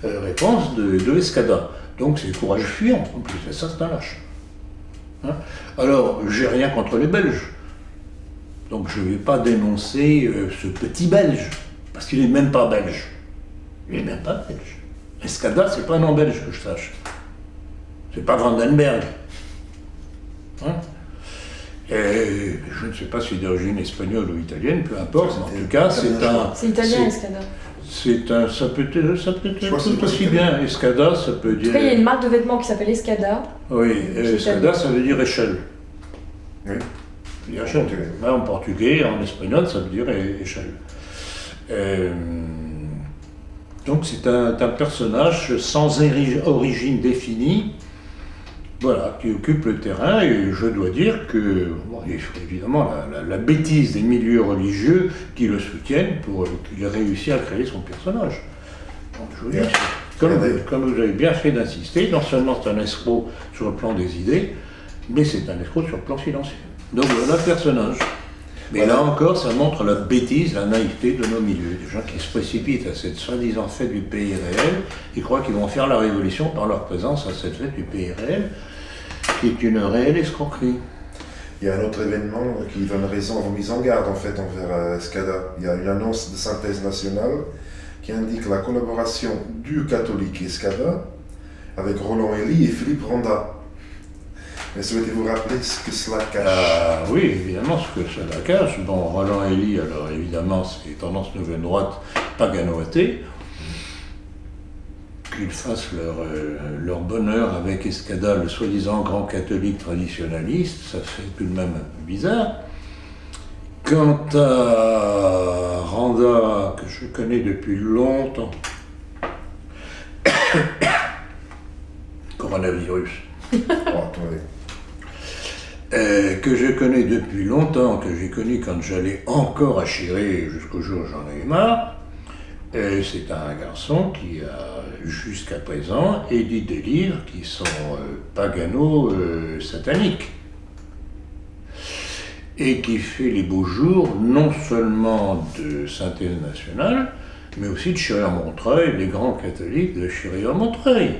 B: réponse de Escada. Donc c'est courage fuyant, en plus, et ça c'est un lâche. Hein? Alors, j'ai rien contre les Belges, donc je ne vais pas dénoncer ce petit Belge, parce qu'il n'est même pas belge. Il n'est même pas belge. Escada, c'est pas un nom belge que je sache. C'est pas Vandenberg. Hein? Et je ne sais pas si d'origine espagnole ou italienne, peu importe, mais en tout cas, c'est un...
A: C'est italien, Escada.
B: Ça peut être tout aussi bien. Escada, ça peut dire...
A: En tout cas, il y a une marque de vêtements qui s'appelle Escada.
B: Oui, Escada, ça veut dire échelle.
C: Oui.
B: Ça veut dire échelle. En portugais, en espagnol, ça veut dire échelle. Donc c'est un personnage sans origine définie, voilà, qui occupe le terrain, et je dois dire que, bon, il faut évidemment la bêtise des milieux religieux qui le soutiennent pour qu'il ait réussi à créer son personnage. Donc, je vous dis, comme vous avez bien fait d'insister, non seulement c'est un escroc sur le plan des idées, mais c'est un escroc sur le plan financier. Donc voilà le personnage. Mais là encore, ça montre la bêtise, la naïveté de nos milieux. Des gens qui se précipitent à cette soi-disant fête du Pays réel, ils croient qu'ils vont faire la révolution par leur présence à cette fête du Pays réel, qui est une réelle escroquerie.
C: Il y a un autre événement qui donne raison, mise en garde en fait envers Escada. Il y a une annonce de synthèse nationale qui indique la collaboration du catholique Escada avec Roland Elie et Philippe Ronda. Mais souhaitez-vous rappeler ce que cela cache?
B: Oui, évidemment, ce que cela cache. Bon, Roland Elie, alors évidemment, c'est tendance nouvelle droite, pagano-athée. Qu'ils fassent leur bonheur avec Escada, le soi-disant grand catholique traditionnaliste, ça fait tout de même un peu bizarre. Quant à Randa, que je connais depuis longtemps, coronavirus,
C: Attendez.
B: que je connais depuis longtemps, que j'ai connu quand j'allais encore à Chiré, jusqu'au jour où j'en ai eu marre, c'est un garçon qui a, jusqu'à présent, édite des livres qui sont pagano-sataniques. Et qui fait les beaux jours, non seulement de Synthèse nationale, mais aussi de Chiré-en-Montreuil, les grands catholiques de Chiré-en-Montreuil.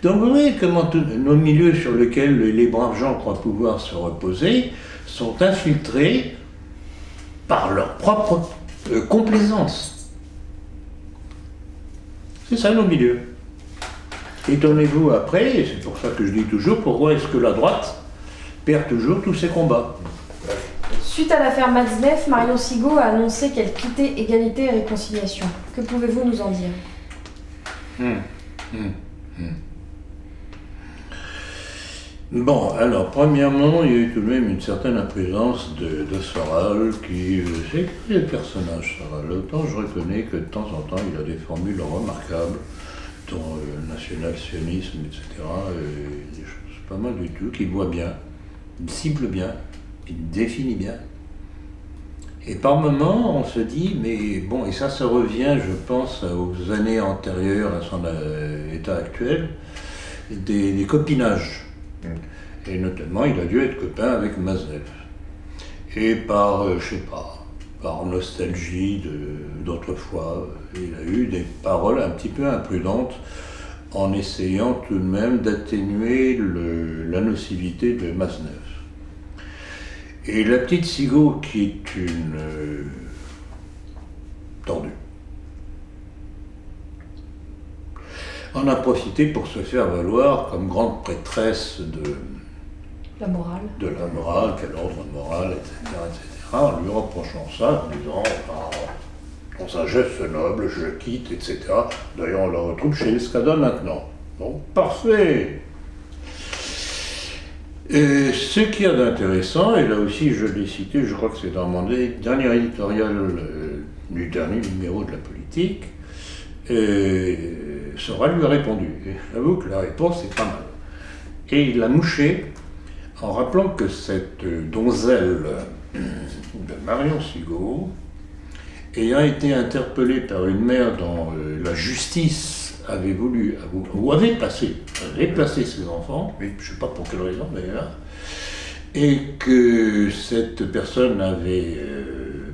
B: Donc vous voyez comment nos milieux sur lesquels les braves gens croient pouvoir se reposer sont infiltrés par leur propre complaisance. C'est ça nos milieux. Étonnez-vous après, et c'est pour ça que je dis toujours, pourquoi est-ce que la droite perd toujours tous ses combats?
A: Suite à l'affaire Matzneff, Marion Sigaud a annoncé qu'elle quittait Égalité et Réconciliation. Que pouvez-vous nous en dire?
B: Bon, alors, premièrement, il y a eu tout de même une certaine imprudence de Soral, qui c'est le personnage, Soral. Autant je reconnais que de temps en temps, il a des formules remarquables, dont le national-sionisme, etc., des choses pas mal du tout, qu'il voit bien, il cible bien, il définit bien. Et par moments, on se dit, mais bon, et ça revient, je pense, aux années antérieures à son état actuel, des copinages. Et notamment, il a dû être copain avec Matzneff. Et par, je sais pas, par nostalgie d'autrefois, il a eu des paroles un petit peu imprudentes en essayant tout de même d'atténuer la nocivité de Matzneff. Et la petite Sigaud, qui est une tordue, en a profité pour se faire valoir comme grande prêtresse de
A: la morale,
B: quel ordre moral, etc., en lui reprochant ça, en disant en sagesse noble, je quitte, etc. D'ailleurs, on la retrouve chez Escada maintenant. Donc, parfait. Et ce qu'il y a d'intéressant, et là aussi je l'ai cité, je crois que c'est dans mon dernier éditorial du dernier numéro de la politique, Soral lui a répondu. Et j'avoue que la réponse est pas mal. Et il l'a mouché en rappelant que cette donzelle de Marion Sigaud, ayant été interpellée par une mère dont la justice avait voulu, ou avait placé ses enfants, je ne sais pas pour quelle raison d'ailleurs, et que cette personne avait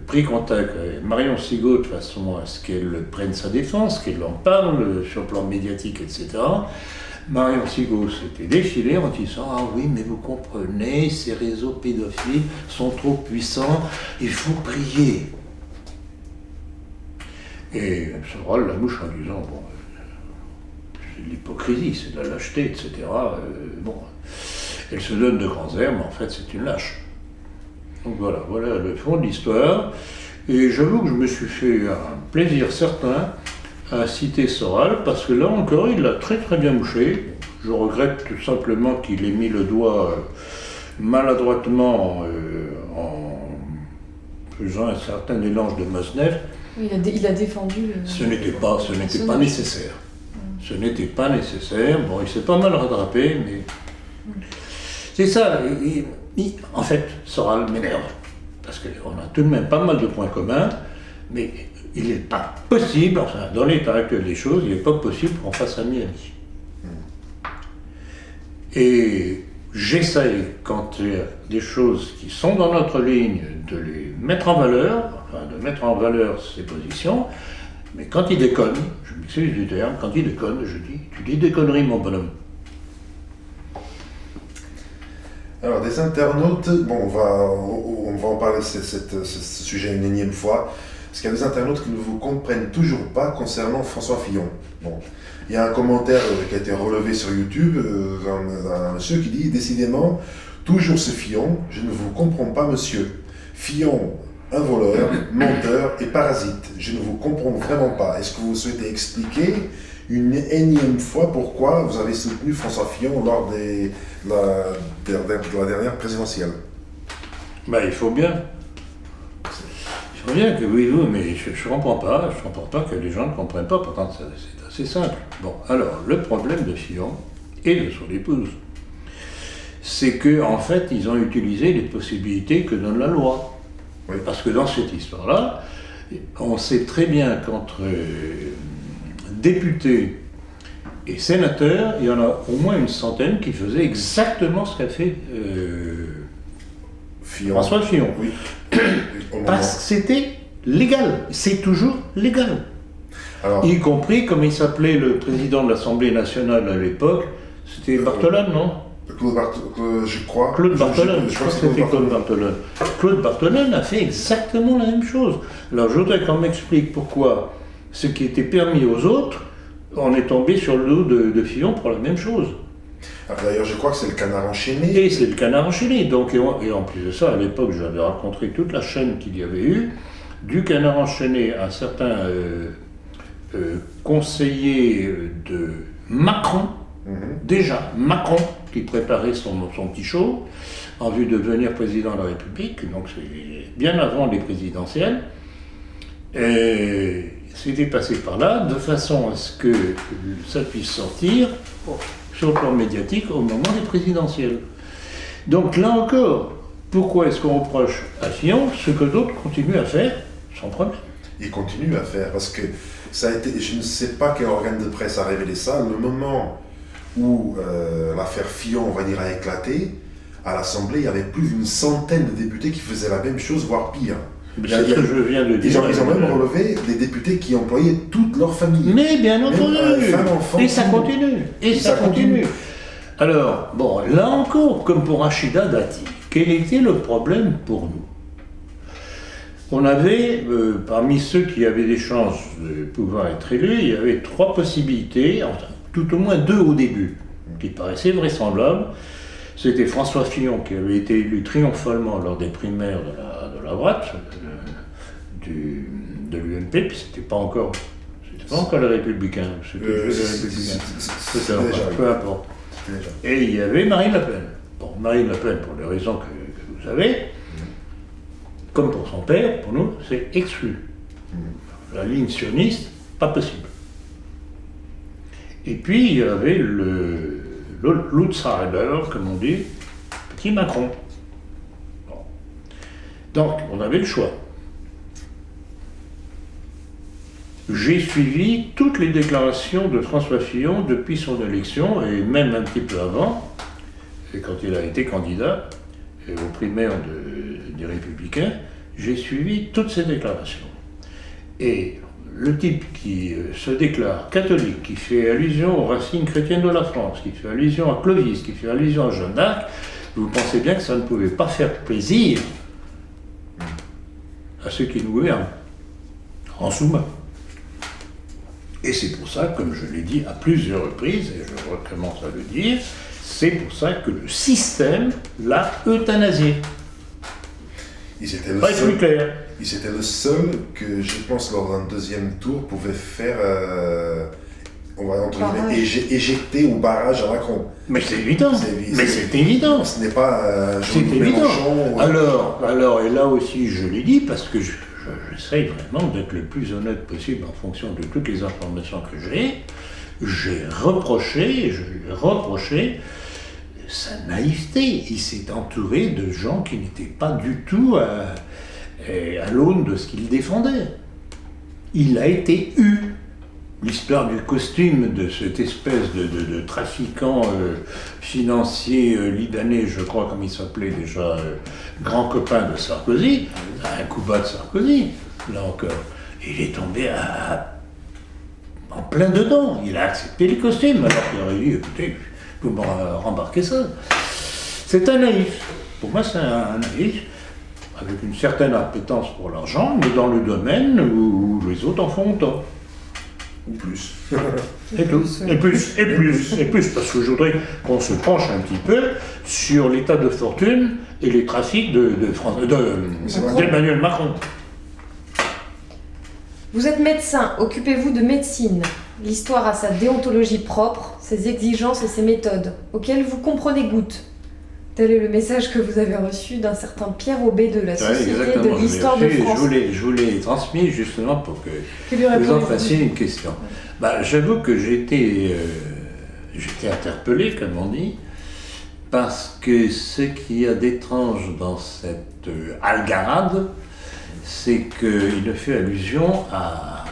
B: pris contact avec Marion Sigaud de façon à ce qu'elle prenne sa défense, qu'elle en parle sur le plan médiatique, etc. Marion Sigaud s'était défilée en disant « Ah oui, mais vous comprenez, ces réseaux pédophiles sont trop puissants, il faut prier ». Et Soral la mouche en disant « Bon, c'est de l'hypocrisie, c'est de la lâcheté, etc. Bon, elle se donne de grands airs, mais en fait c'est une lâche. » Donc voilà le fond de l'histoire. Et j'avoue que je me suis fait un plaisir certain à citer Soral, parce que là encore, il l'a très très bien mouché. Je regrette tout simplement qu'il ait mis le doigt maladroitement en faisant un certain mélange de Matzneff.
A: Oui, il a défendu...
B: Ce n'était pas nécessaire. Ce n'était pas nécessaire. Bon, il s'est pas mal rattrapé, mais... C'est ça. En fait, Soral m'énerve. Parce qu'on a tout de même pas mal de points communs, mais il n'est pas possible, enfin, dans l'état actuel des choses, il n'est pas possible qu'on fasse ami-ami. Et j'essaye, quand il y a des choses qui sont dans notre ligne, de les mettre en valeur, enfin de mettre en valeur ses positions, mais quand il déconne, je m'excuse du terme, quand il déconne, je dis, tu dis des conneries mon bonhomme.
C: Alors, des internautes, bon, on va en parler de ce sujet une énième fois, parce qu'il y a des internautes qui ne vous comprennent toujours pas concernant François Fillon. Bon, Il y a un commentaire qui a été relevé sur YouTube d'un monsieur qui dit « Décidément, toujours ce Fillon, je ne vous comprends pas, monsieur. Fillon, un voleur, menteur et parasite. Je ne vous comprends vraiment pas. Est-ce que vous souhaitez expliquer une énième fois pourquoi vous avez soutenu François Fillon lors de la dernière présidentielle ?»
B: Il faut bien. Il faut bien que oui, mais je ne comprends pas. Je ne comprends pas que les gens ne comprennent pas. Pourtant, c'est assez simple. Bon, alors, le problème de Fillon et de son épouse, c'est qu'en fait, ils ont utilisé les possibilités que donne la loi.
C: Oui.
B: Parce que dans cette histoire-là, on sait très bien qu'entre députés et sénateurs, il y en a au moins une centaine qui faisaient exactement ce qu'a fait François Fillon.
C: Oui.
B: Parce que c'était légal. C'est toujours légal.
C: Alors,
B: Y compris, comme il s'appelait le président de l'Assemblée nationale à l'époque, c'était Barthelone, non?
C: je crois.
B: Claude Barthelone,
C: je
B: je
C: crois
B: crois
C: que
B: que c'était Claude Barthelone. Claude Barthelone a fait exactement la même chose. Alors je voudrais qu'on m'explique pourquoi ce qui était permis aux autres, on est tombé sur le dos de Fillon pour la même chose.
C: D'ailleurs, je crois que c'est le Canard enchaîné.
B: Et c'est le Canard enchaîné. Donc, et en plus de ça, à l'époque, j'avais rencontré toute la chaîne qu'il y avait eu, du Canard enchaîné à certains conseillers de Macron, déjà Macron, qui préparait son petit show en vue de devenir président de la République, donc c'est bien avant les présidentielles. Et c'était passé par là, de façon à ce que ça puisse sortir sur le plan médiatique au moment des présidentielles. Donc là encore, pourquoi est-ce qu'on reproche à Fillon ce que d'autres continuent à faire sans problème?
C: Il continue à faire, parce que ça a été, je ne sais pas quel organe de presse a révélé ça, le moment où l'affaire Fillon, on va dire, a éclaté, à l'Assemblée, il y avait plus d'une centaine de députés qui faisaient la même chose, voire pire.
B: C'est ce que je viens de dire.
C: Ils ont même relevé des députés qui employaient toute leur famille.
B: Mais bien entendu.
C: Femme, enfant,
B: et ça continue. Et ça continue. Alors, bon, là encore, comme pour Rachida Dati, quel était le problème pour nous? On avait, parmi ceux qui avaient des chances de pouvoir être élus, il y avait 3 possibilités, enfin, tout au moins 2 au début, qui paraissaient vraisemblables. C'était François Fillon, qui avait été élu triomphalement lors des primaires de la droite, de l'UMP, puis c'était pas encore les Républicains, c'était les Républicains. Peu importe. Et il y avait Marine Le Pen. Bon, Marine Le Pen, pour les raisons que vous savez, comme pour son père, pour nous, c'est exclu. La ligne sioniste, pas possible. Et puis, il y avait l'outsider, comme on dit, petit Macron. Bon. Donc, on avait le choix. J'ai suivi toutes les déclarations de François Fillon depuis son élection, et même un petit peu avant, et quand il a été candidat aux primaires des Républicains, j'ai suivi toutes ces déclarations. Et le type qui se déclare catholique, qui fait allusion aux racines chrétiennes de la France, qui fait allusion à Clovis, qui fait allusion à Jeanne d'Arc, vous pensez bien que ça ne pouvait pas faire plaisir à ceux qui nous gouvernent, en sous-main. Et c'est pour ça, comme je l'ai dit à plusieurs reprises, et je recommence à le dire, c'est pour ça que le système l'a euthanasié.
C: Ils étaient le
B: Pas être plus clair.
C: Ils étaient le seul que, je pense, lors d'un deuxième tour, pouvait faire, on va entre guillemets, éjecter ou barrage à Macron.
B: Mais c'est évident. Mais c'est évident.
C: Ce n'est pas
B: c'est évident. Alors, et là aussi, je l'ai dit, parce que j'essaye vraiment d'être le plus honnête possible en fonction de toutes les informations que j'ai reproché sa naïveté. Il s'est entouré de gens qui n'étaient pas du tout à l'aune de ce qu'il défendait. Il a été eu. L'histoire du costume de cette espèce de trafiquant financier libanais, je crois, comme il s'appelait déjà, grand copain de Sarkozy, un coup bas de Sarkozy, là encore. Il est tombé en plein dedans. Il a accepté les costumes, alors qu'il aurait dit, écoutez, vous me rembarquez ça. C'est un naïf. Pour moi, c'est un naïf, avec une certaine appétence pour l'argent, mais dans le domaine où les autres en font autant.
C: Ou plus.
B: Et tout. Et plus, parce que je voudrais qu'on se penche un petit peu sur l'état de fortune et les trafics d'Emmanuel Macron.
A: Vous êtes médecin, occupez-vous de médecine. L'histoire a sa déontologie propre, ses exigences et ses méthodes, auxquelles vous comprenez goutte. Tel est le message que vous avez reçu d'un certain Pierre Aubé de la Société de l'Histoire de France.
B: Je vous l'ai transmis justement pour que
A: lui
B: vous en fassiez une question. J'avoue que j'étais interpellé, comme on dit, parce que ce qu'il y a d'étrange dans cette algarade, c'est qu'il ne fait allusion à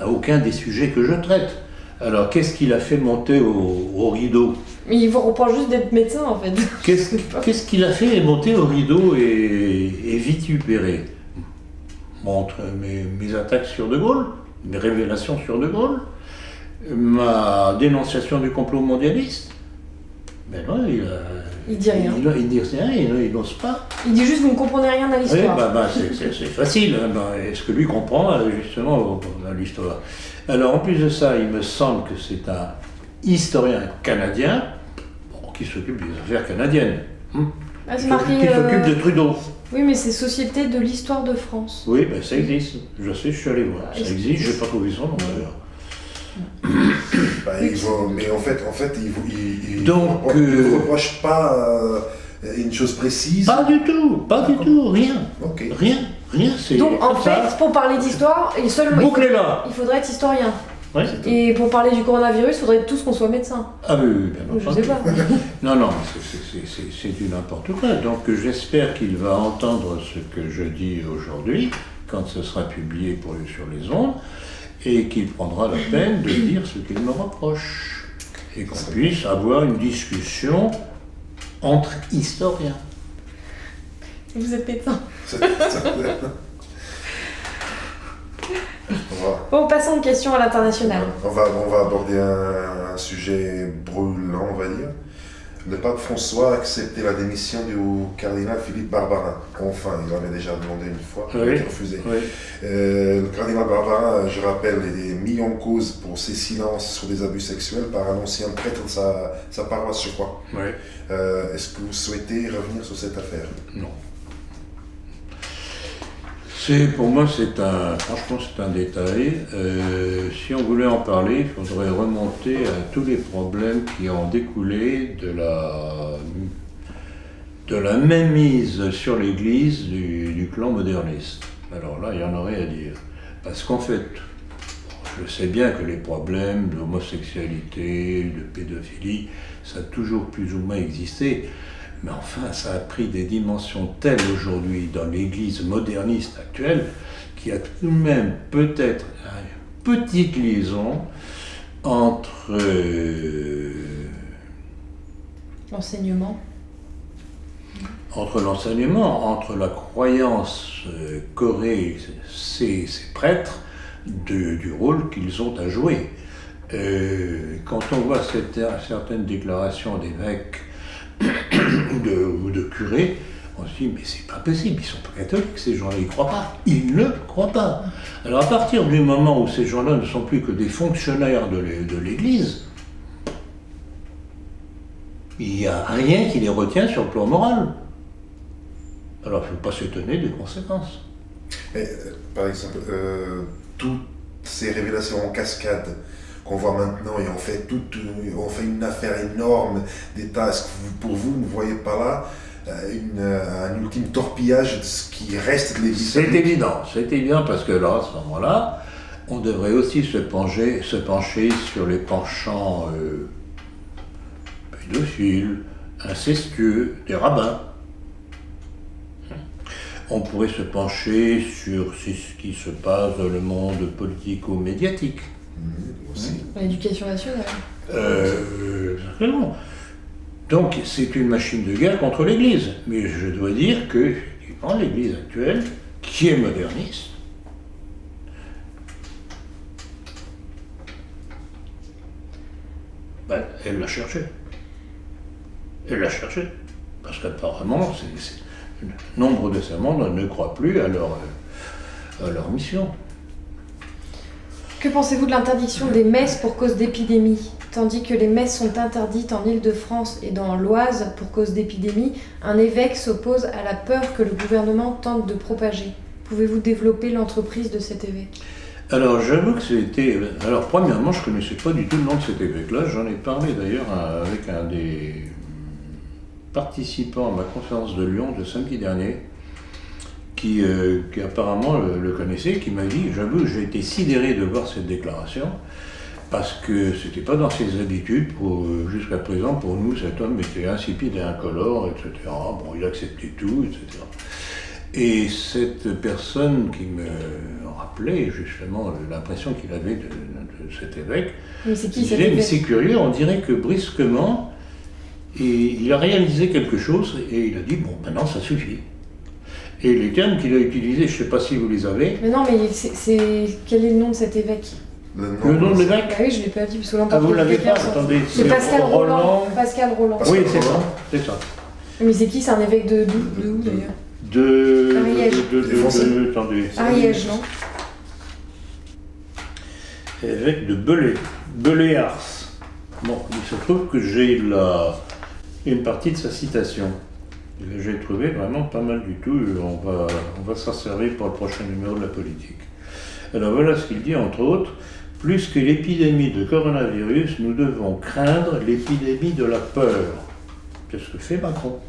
B: aucun des sujets que je traite. Alors, qu'est-ce qu'il a fait monter au rideau?
A: Mais il vous reproche juste d'être médecin, en fait.
B: Qu'est-ce qu'il a fait monter au rideau et vitupérer? Montre mes attaques sur De Gaulle, mes révélations sur De Gaulle, ma dénonciation du complot mondialiste. Mais non,
A: il dit rien.
B: Il dit rien, il n'ose pas.
A: Il dit juste, vous ne comprenez rien à l'histoire.
B: Oui, c'est facile. Est-ce que lui comprend, justement, dans l'histoire? Alors, en plus de ça, il me semble que c'est un historien canadien qui s'occupe des affaires canadiennes.
A: C'est marqué,
B: qui s'occupe de Trudeau.
A: Oui, mais c'est Société de l'Histoire de France.
B: Oui, ça existe. Je sais, je suis allé voir. Ça existe, je n'ai pas trouvé son nom d'ailleurs.
C: Mais en fait, il
B: Donc,
C: ne reproche pas une chose précise.
B: Pas du tout, rien.
C: Okay.
B: Rien, c'est.
A: Donc en fait, pour parler d'histoire, il faudrait être historien.
B: Ouais,
A: et pour parler du coronavirus, il faudrait tous qu'on soit médecin.
B: Ah oui, bien
A: entendu. Je sais pas.
B: Non, c'est du n'importe quoi. Donc j'espère qu'il va entendre ce que je dis aujourd'hui, quand ce sera publié sur les ondes, et qu'il prendra la peine de dire ce qu'il me reproche. Et qu'on puisse avoir une discussion entre historiens.
A: Vous êtes médecin. Bon, passons aux questions à l'international.
C: On va aborder un sujet brûlant, on va dire. Le pape François a accepté la démission du cardinal Philippe Barbarin. Enfin, il l'avait déjà demandé une fois, il a été refusé.
B: Oui.
C: Le cardinal Barbarin, je rappelle, est mis en cause pour ses silences sur des abus sexuels par un ancien prêtre de sa paroisse, je crois.
B: Oui.
C: Est-ce que vous souhaitez revenir sur cette affaire?
B: Non. Pour moi, franchement, c'est un détail. Si on voulait en parler, il faudrait remonter à tous les problèmes qui ont découlé de la mainmise sur l'Église du clan moderniste. Alors là, il y en aurait à dire. Parce qu'en fait, je sais bien que les problèmes d'homosexualité, de pédophilie, ça a toujours plus ou moins existé. Mais enfin, ça a pris des dimensions telles aujourd'hui dans l'Église moderniste actuelle qu'il y a tout de même peut-être une petite liaison entre
A: l'enseignement,
B: entre la croyance qu'auraient ces prêtres du rôle qu'ils ont à jouer. Quand on voit certaines déclarations d'évêques ou de curés, on se dit mais c'est pas possible, ils sont pas catholiques, ces gens-là, ils croient pas. Ils ne croient pas. Alors à partir du moment où ces gens-là ne sont plus que des fonctionnaires de l'Église, il n'y a rien qui les retient sur le plan moral. Alors il ne faut pas s'étonner des conséquences.
C: Mais, par exemple, toutes ces révélations en cascade qu'on voit maintenant, et on fait une affaire énorme d'État, est-ce que pour vous ne voyez pas là un ultime torpillage de ce qui reste de l'Église?
B: C'est évident, parce que là, à ce moment-là, on devrait aussi se pencher sur les penchants pédophiles, incestueux, des rabbins. On pourrait se pencher sur ce qui se passe dans le monde politico-médiatique.
C: Aussi.
A: L'éducation nationale.
B: Certainement. Donc c'est une machine de guerre contre l'Église. Mais je dois dire que effectivement, l'Église actuelle, qui est moderniste, elle l'a cherché. Parce qu'apparemment, nombre de ces membres ne croient plus à leur mission.
A: Que pensez-vous de l'interdiction des messes pour cause d'épidémie? Tandis que les messes sont interdites en Île-de-France et dans l'Oise pour cause d'épidémie, un évêque s'oppose à la peur que le gouvernement tente de propager. Pouvez-vous développer l'entreprise de cet évêque?
B: Alors, j'avoue que c'était... Alors, premièrement, je ne connaissais pas du tout le nom de cet évêque-là. J'en ai parlé d'ailleurs avec un des participants à ma conférence de Lyon de samedi dernier, qui apparemment le connaissait, qui m'a dit, j'avoue, j'ai été sidéré de voir cette déclaration, parce que c'était pas dans ses habitudes, jusqu'à présent, pour nous, cet homme était insipide et incolore, etc. Bon, il acceptait tout, etc. Et cette personne qui me rappelait justement l'impression qu'il avait de cet évêque,
A: mais c'est qui cet
B: disait,
A: évêque?
B: mais c'est curieux, on dirait que brusquement, il a réalisé quelque chose et il a dit, bon, maintenant ça suffit. Et les termes qu'il a utilisés, je ne sais pas si vous les avez.
A: Mais non, mais quel est le nom de cet évêque?
B: Le nom de l'évêque?
A: Bah oui, je ne l'ai pas dit, parce que là, on
B: Ah, vous ne l'avez pas?
A: quelqu'un,
B: Attendez,
A: c'est Pascal Roland. Pascal Roland.
B: Oui, c'est ça, c'est ça.
A: Mais c'est qui? C'est un évêque de où d'ailleurs?
B: Ariège. Attendez.
A: Ariège, non?
B: Évêque de Belay-Ars. Bon, il se trouve que j'ai une partie de sa citation. J'ai trouvé vraiment pas mal du tout. On va s'en servir pour le prochain numéro de la politique. Alors voilà ce qu'il dit, entre autres. Plus que l'épidémie de coronavirus, nous devons craindre l'épidémie de la peur. C'est ce que fait Macron,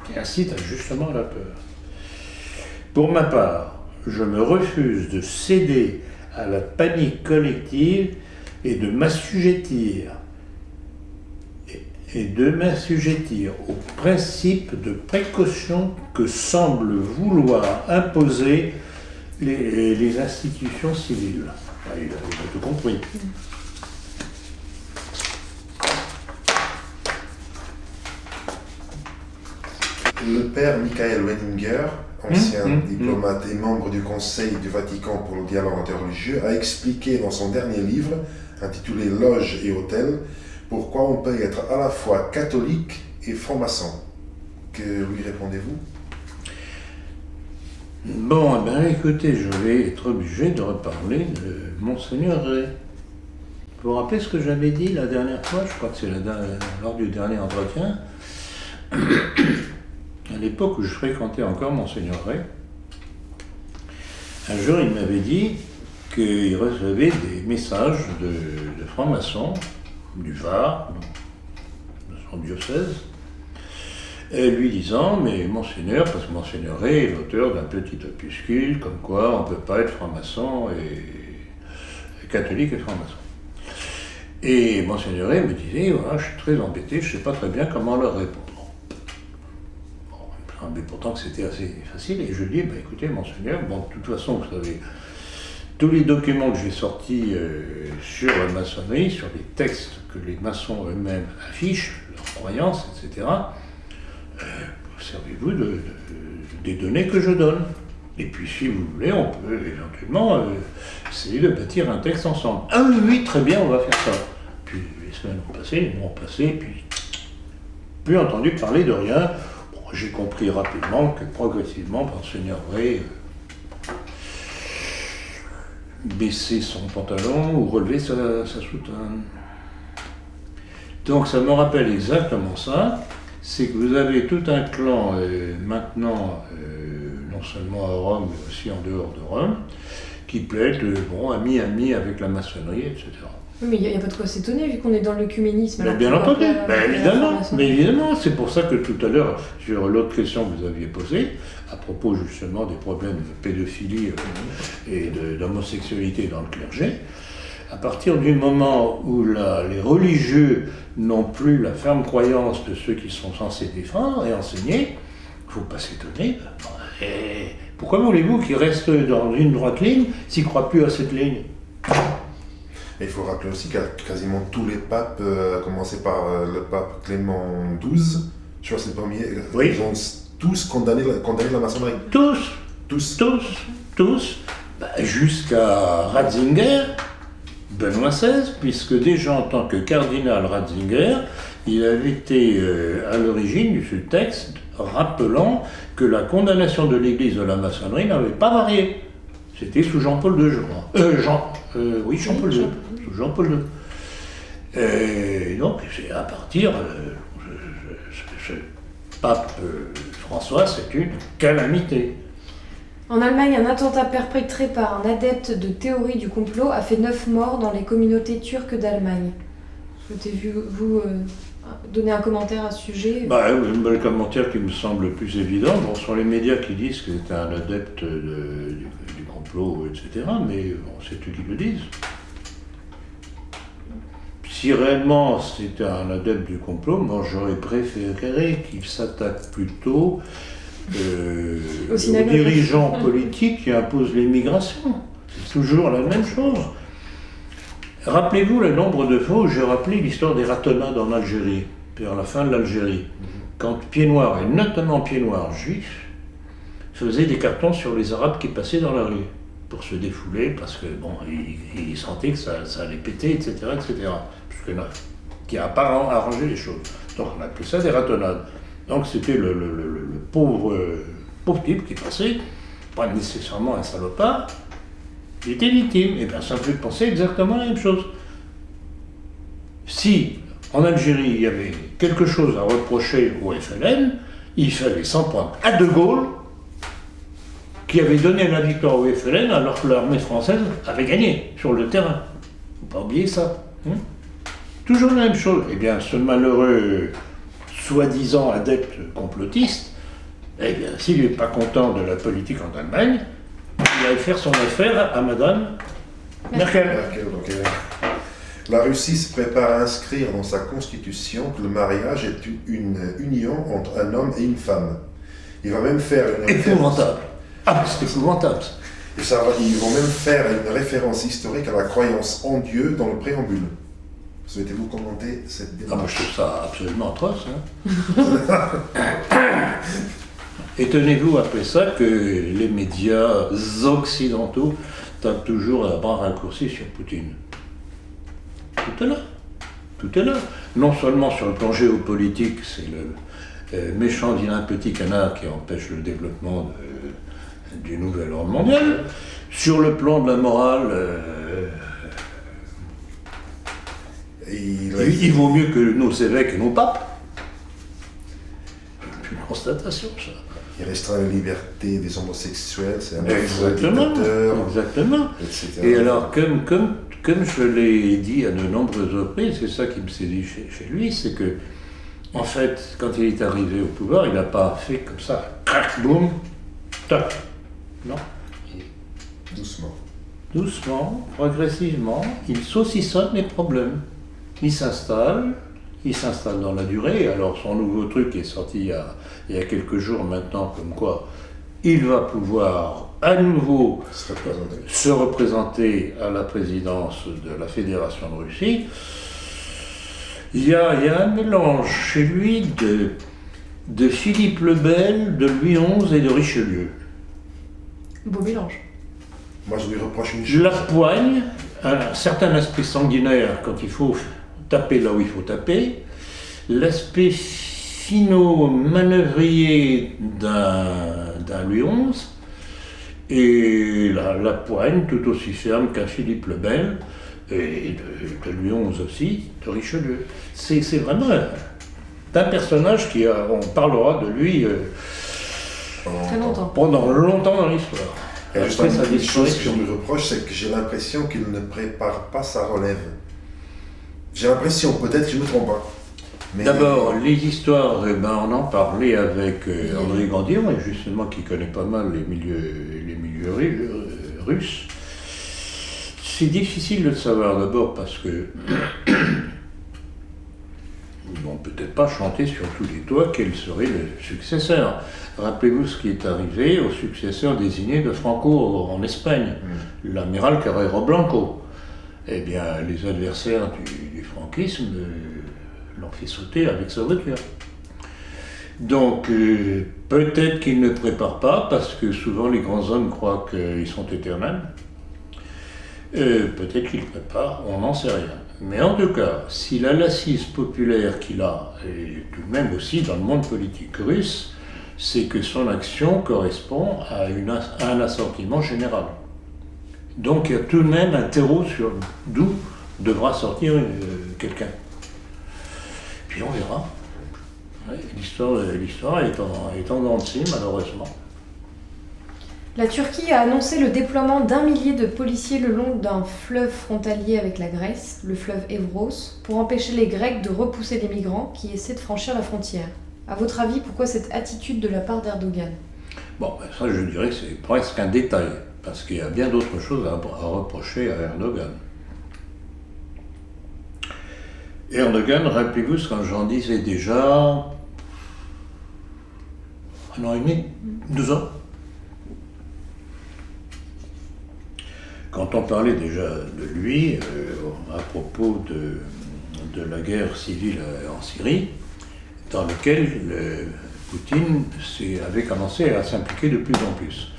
B: qui incite justement à la peur. Pour ma part, je me refuse de céder à la panique collective et de m'assujettir au principe de précaution que semblent vouloir imposer les institutions civiles. Ah, il a tout compris.
C: Le père Michael Wenninger, ancien diplomate et membre du Conseil du Vatican pour le dialogue interreligieux, a expliqué dans son dernier livre, intitulé Loge et Hôtel, pourquoi on peut être à la fois catholique et franc-maçon. Que lui répondez-vous?
B: Bon, eh bien écoutez, je vais être obligé de reparler de Monseigneur Ray. Vous vous rappelez ce que j'avais dit la dernière fois? Je crois que c'est lors du dernier entretien. À l'époque où je fréquentais encore Monseigneur Ray, un jour il m'avait dit qu'il recevait des messages de francs-maçons du Var, de son diocèse, et lui disant, mais Monseigneur, parce que Monseigneur Ray est l'auteur d'un petit opuscule, comme quoi on ne peut pas être franc-maçon et catholique et franc-maçon. Et Monseigneur Ray me disait, voilà, je suis très embêté, je ne sais pas très bien comment leur répondre. Mais pourtant que c'était assez facile, et je lui dis, écoutez Monseigneur, bon, de toute façon, vous savez, tous les documents que j'ai sortis sur la maçonnerie, sur les textes que les maçons eux-mêmes affichent, leurs croyances, etc., servez-vous des données que je donne. Et puis si vous voulez, on peut éventuellement essayer de bâtir un texte ensemble. Ah oui, très bien, on va faire ça. Puis les semaines ont passé, les mois ont passé, puis plus entendu parler de rien. Bon, j'ai compris rapidement que progressivement, Monseigneur Ray baissait son pantalon ou relevait sa soutane. Donc ça me rappelle exactement ça. C'est que vous avez tout un clan maintenant, non seulement à Rome, mais aussi en dehors de Rome, qui plaide, ami avec la maçonnerie, etc.
A: Oui, mais il n'y a pas de quoi s'étonner vu qu'on est dans l'œcuménisme.
B: Mais bien entendu, évidemment, c'est pour ça que tout à l'heure, sur l'autre question que vous aviez posée, à propos justement des problèmes de pédophilie et d'homosexualité dans le clergé, à partir du moment où les religieux n'ont plus la ferme croyance de ceux qui sont censés défendre et enseigner, il ne faut pas s'étonner. Pourquoi voulez-vous qu'ils restent dans une droite ligne s'ils ne croient plus à cette ligne?
C: Il faut rappeler aussi que quasiment tous les papes, à commencer par le pape Clément XII, je crois que c'est le premier,
B: oui.
C: Ils ont tous condamné la maçonnerie.
B: Tous, jusqu'à Ratzinger, Benoît XVI, puisque déjà en tant que cardinal Ratzinger, il avait été à l'origine du texte rappelant que la condamnation de l'Église de la maçonnerie n'avait pas varié. C'était sous Jean-Paul II, je crois. Oui, Jean-Paul
A: Oui,
B: II.
A: Jean-Paul II.
B: Sous Jean-Paul II. Et donc, c'est à partir, ce pape François, c'est une calamité.
A: En Allemagne, un attentat perpétré par un adepte de théorie du complot a fait 9 morts dans les communautés turques d'Allemagne. Souhaitez-vous donner un commentaire à ce sujet?
B: Le commentaire qui me semble le plus évident, bon, sont les médias qui disent que c'est un adepte du complot, etc., mais bon, c'est eux qui le disent. Si réellement c'était un adepte du complot, moi j'aurais préféré qu'il s'attaque plutôt aux dirigeants politiques qui imposent l'immigration. C'est toujours la même chose. Rappelez-vous le nombre de fois où j'ai rappelé l'histoire des ratonnades en Algérie, vers la fin de l'Algérie, quand Pieds Noirs, et notamment Pieds Noirs juifs, faisaient des cartons sur les Arabes qui passaient dans la rue, pour se défouler, parce que bon, ils sentaient que ça allait péter, etc., qui n'a pas arrangé les choses. Donc on appelait ça des ratonnades. Donc c'était le pauvre type qui passait, pas nécessairement un salopard, il était victime, et personne ne peut penser exactement la même chose. Si en Algérie il y avait quelque chose à reprocher au FLN, il fallait s'en prendre à De Gaulle, qui avait donné la victoire au FLN alors que l'armée française avait gagné sur le terrain. Il ne faut pas oublier ça. Toujours la même chose. Eh bien, ce malheureux soi-disant adepte complotiste, eh bien, s'il n'est pas content de la politique en Allemagne, il va faire son affaire à Madame Merkel.
C: La Russie se prépare à inscrire dans sa constitution que le mariage est une union entre un homme et une femme. Il va même faire une
B: épouvantable. Ah, c'est épouvantable.
C: Et ils vont même faire une référence historique à la croyance en Dieu dans le préambule. Souhaitez-vous commenter cette démarche?
B: Moi je trouve ça absolument atroce. Étonnez-vous après ça que les médias occidentaux tapent toujours à bras raccourcis sur Poutine. Tout est là. Tout est là. Non seulement sur le plan géopolitique, c'est le méchant vilain petit canard qui empêche le développement du nouvel ordre mondial. Sur le plan de la morale, il vaut mieux que nos évêques et nos papes. C'est une constatation, ça.
C: Il restreint la liberté des homosexuels, c'est un
B: exactement,
C: etc.
B: Et alors, comme je l'ai dit à de nombreuses reprises, c'est ça qui me séduit chez lui, c'est que, en fait, quand il est arrivé au pouvoir, il n'a pas fait comme ça, crac, boum, toc. Non. Doucement, progressivement, il saucissonne les problèmes. Il s'installe dans la durée. Alors son nouveau truc est sorti il y a quelques jours maintenant, comme quoi il va pouvoir à nouveau se représenter à la présidence de la Fédération de Russie. Il y a un mélange chez lui de Philippe le Bel, de Louis XI et de Richelieu.
A: Beau mélange.
C: Moi je lui reproche une chose.
B: La poigne, un certain aspect sanguinaire quand il faut taper là où il faut taper, l'aspect finno-manœuvrier d'un Louis XI, et la poigne tout aussi ferme qu'un Philippe le Bel, et de Louis XI aussi, de Richelieu. C'est vraiment un personnage on parlera de lui
A: très longtemps.
B: Pendant longtemps dans l'histoire.
C: Et justement, une chose que je me reproche, c'est que j'ai l'impression qu'il ne prépare pas sa relève. J'ai l'impression, peut-être que je me trompe pas. Mais...
B: D'abord, les histoires, on en parlait avec André Gandhion, et justement qui connaît pas mal les milieux russes. C'est difficile de le savoir d'abord parce que ils vont peut-être pas chanter sur tous les toits quel serait le successeur. Rappelez-vous ce qui est arrivé au successeur désigné de Franco en Espagne, l'amiral Carrero Blanco. Eh bien, les adversaires du franquisme l'ont fait sauter avec sa voiture. Donc, peut-être qu'il ne prépare pas, parce que souvent les grands hommes croient qu'ils sont éternels. Peut-être qu'il prépare, on n'en sait rien. Mais en tout cas, si la l'assise populaire qu'il a, et tout de même aussi dans le monde politique russe, c'est que son action correspond à un assentiment général. Donc il y a tout de même un terreau d'où devra sortir quelqu'un. Puis on verra. Ouais, l'histoire est en dents de scie, malheureusement.
A: La Turquie a annoncé le déploiement d'1 millier de policiers le long d'un fleuve frontalier avec la Grèce, le fleuve Evros, pour empêcher les Grecs de repousser les migrants qui essaient de franchir la frontière. À votre avis, pourquoi cette attitude de la part d'Erdogan ?
B: Bon, ça je dirais que c'est presque un détail, parce qu'il y a bien d'autres choses à reprocher à Erdogan. Erdogan, rappelez-vous ce que j'en disais déjà 1 an et demi, 2 ans. Quand on parlait déjà de lui, à propos de la guerre civile en Syrie, dans laquelle Poutine avait commencé à s'impliquer de plus en plus.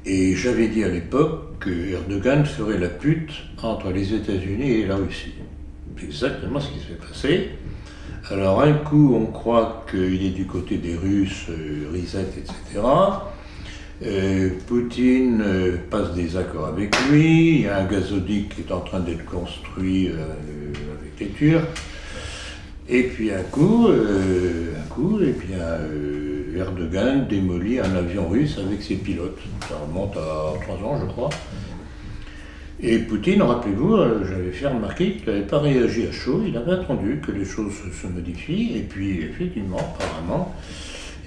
B: Et j'avais dit à l'époque que Erdogan ferait la pute entre les États-Unis et la Russie. C'est exactement ce qui s'est passé. Alors un coup on croit qu'il est du côté des Russes, Rizet, etc. Poutine passe des accords avec lui, il y a un gazoduc qui est en train d'être construit avec les Turcs. Et puis un coup Erdogan démolit un avion russe avec ses pilotes. Ça remonte à 3 ans, je crois. Et Poutine, rappelez-vous, j'avais fait remarquer qu'il n'avait pas réagi à chaud, il avait attendu que les choses se modifient, et puis effectivement, apparemment,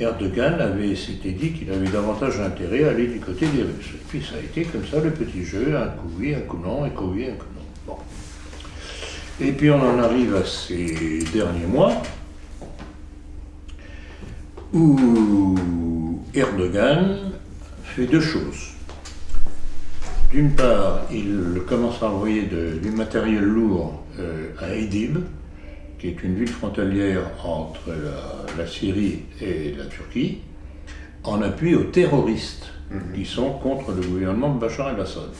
B: Erdogan s'était dit qu'il avait davantage intérêt à aller du côté des Russes. Et puis ça a été comme ça le petit jeu, un coup oui, un coup non, un coup oui, un coup non. Bon. Et puis on en arrive à ces derniers mois, où Erdogan fait 2 choses. D'une part, il commence à envoyer du matériel lourd à Idlib, qui est une ville frontalière entre la Syrie et la Turquie, en appui aux terroristes qui sont contre le gouvernement de Bachar el-Assad.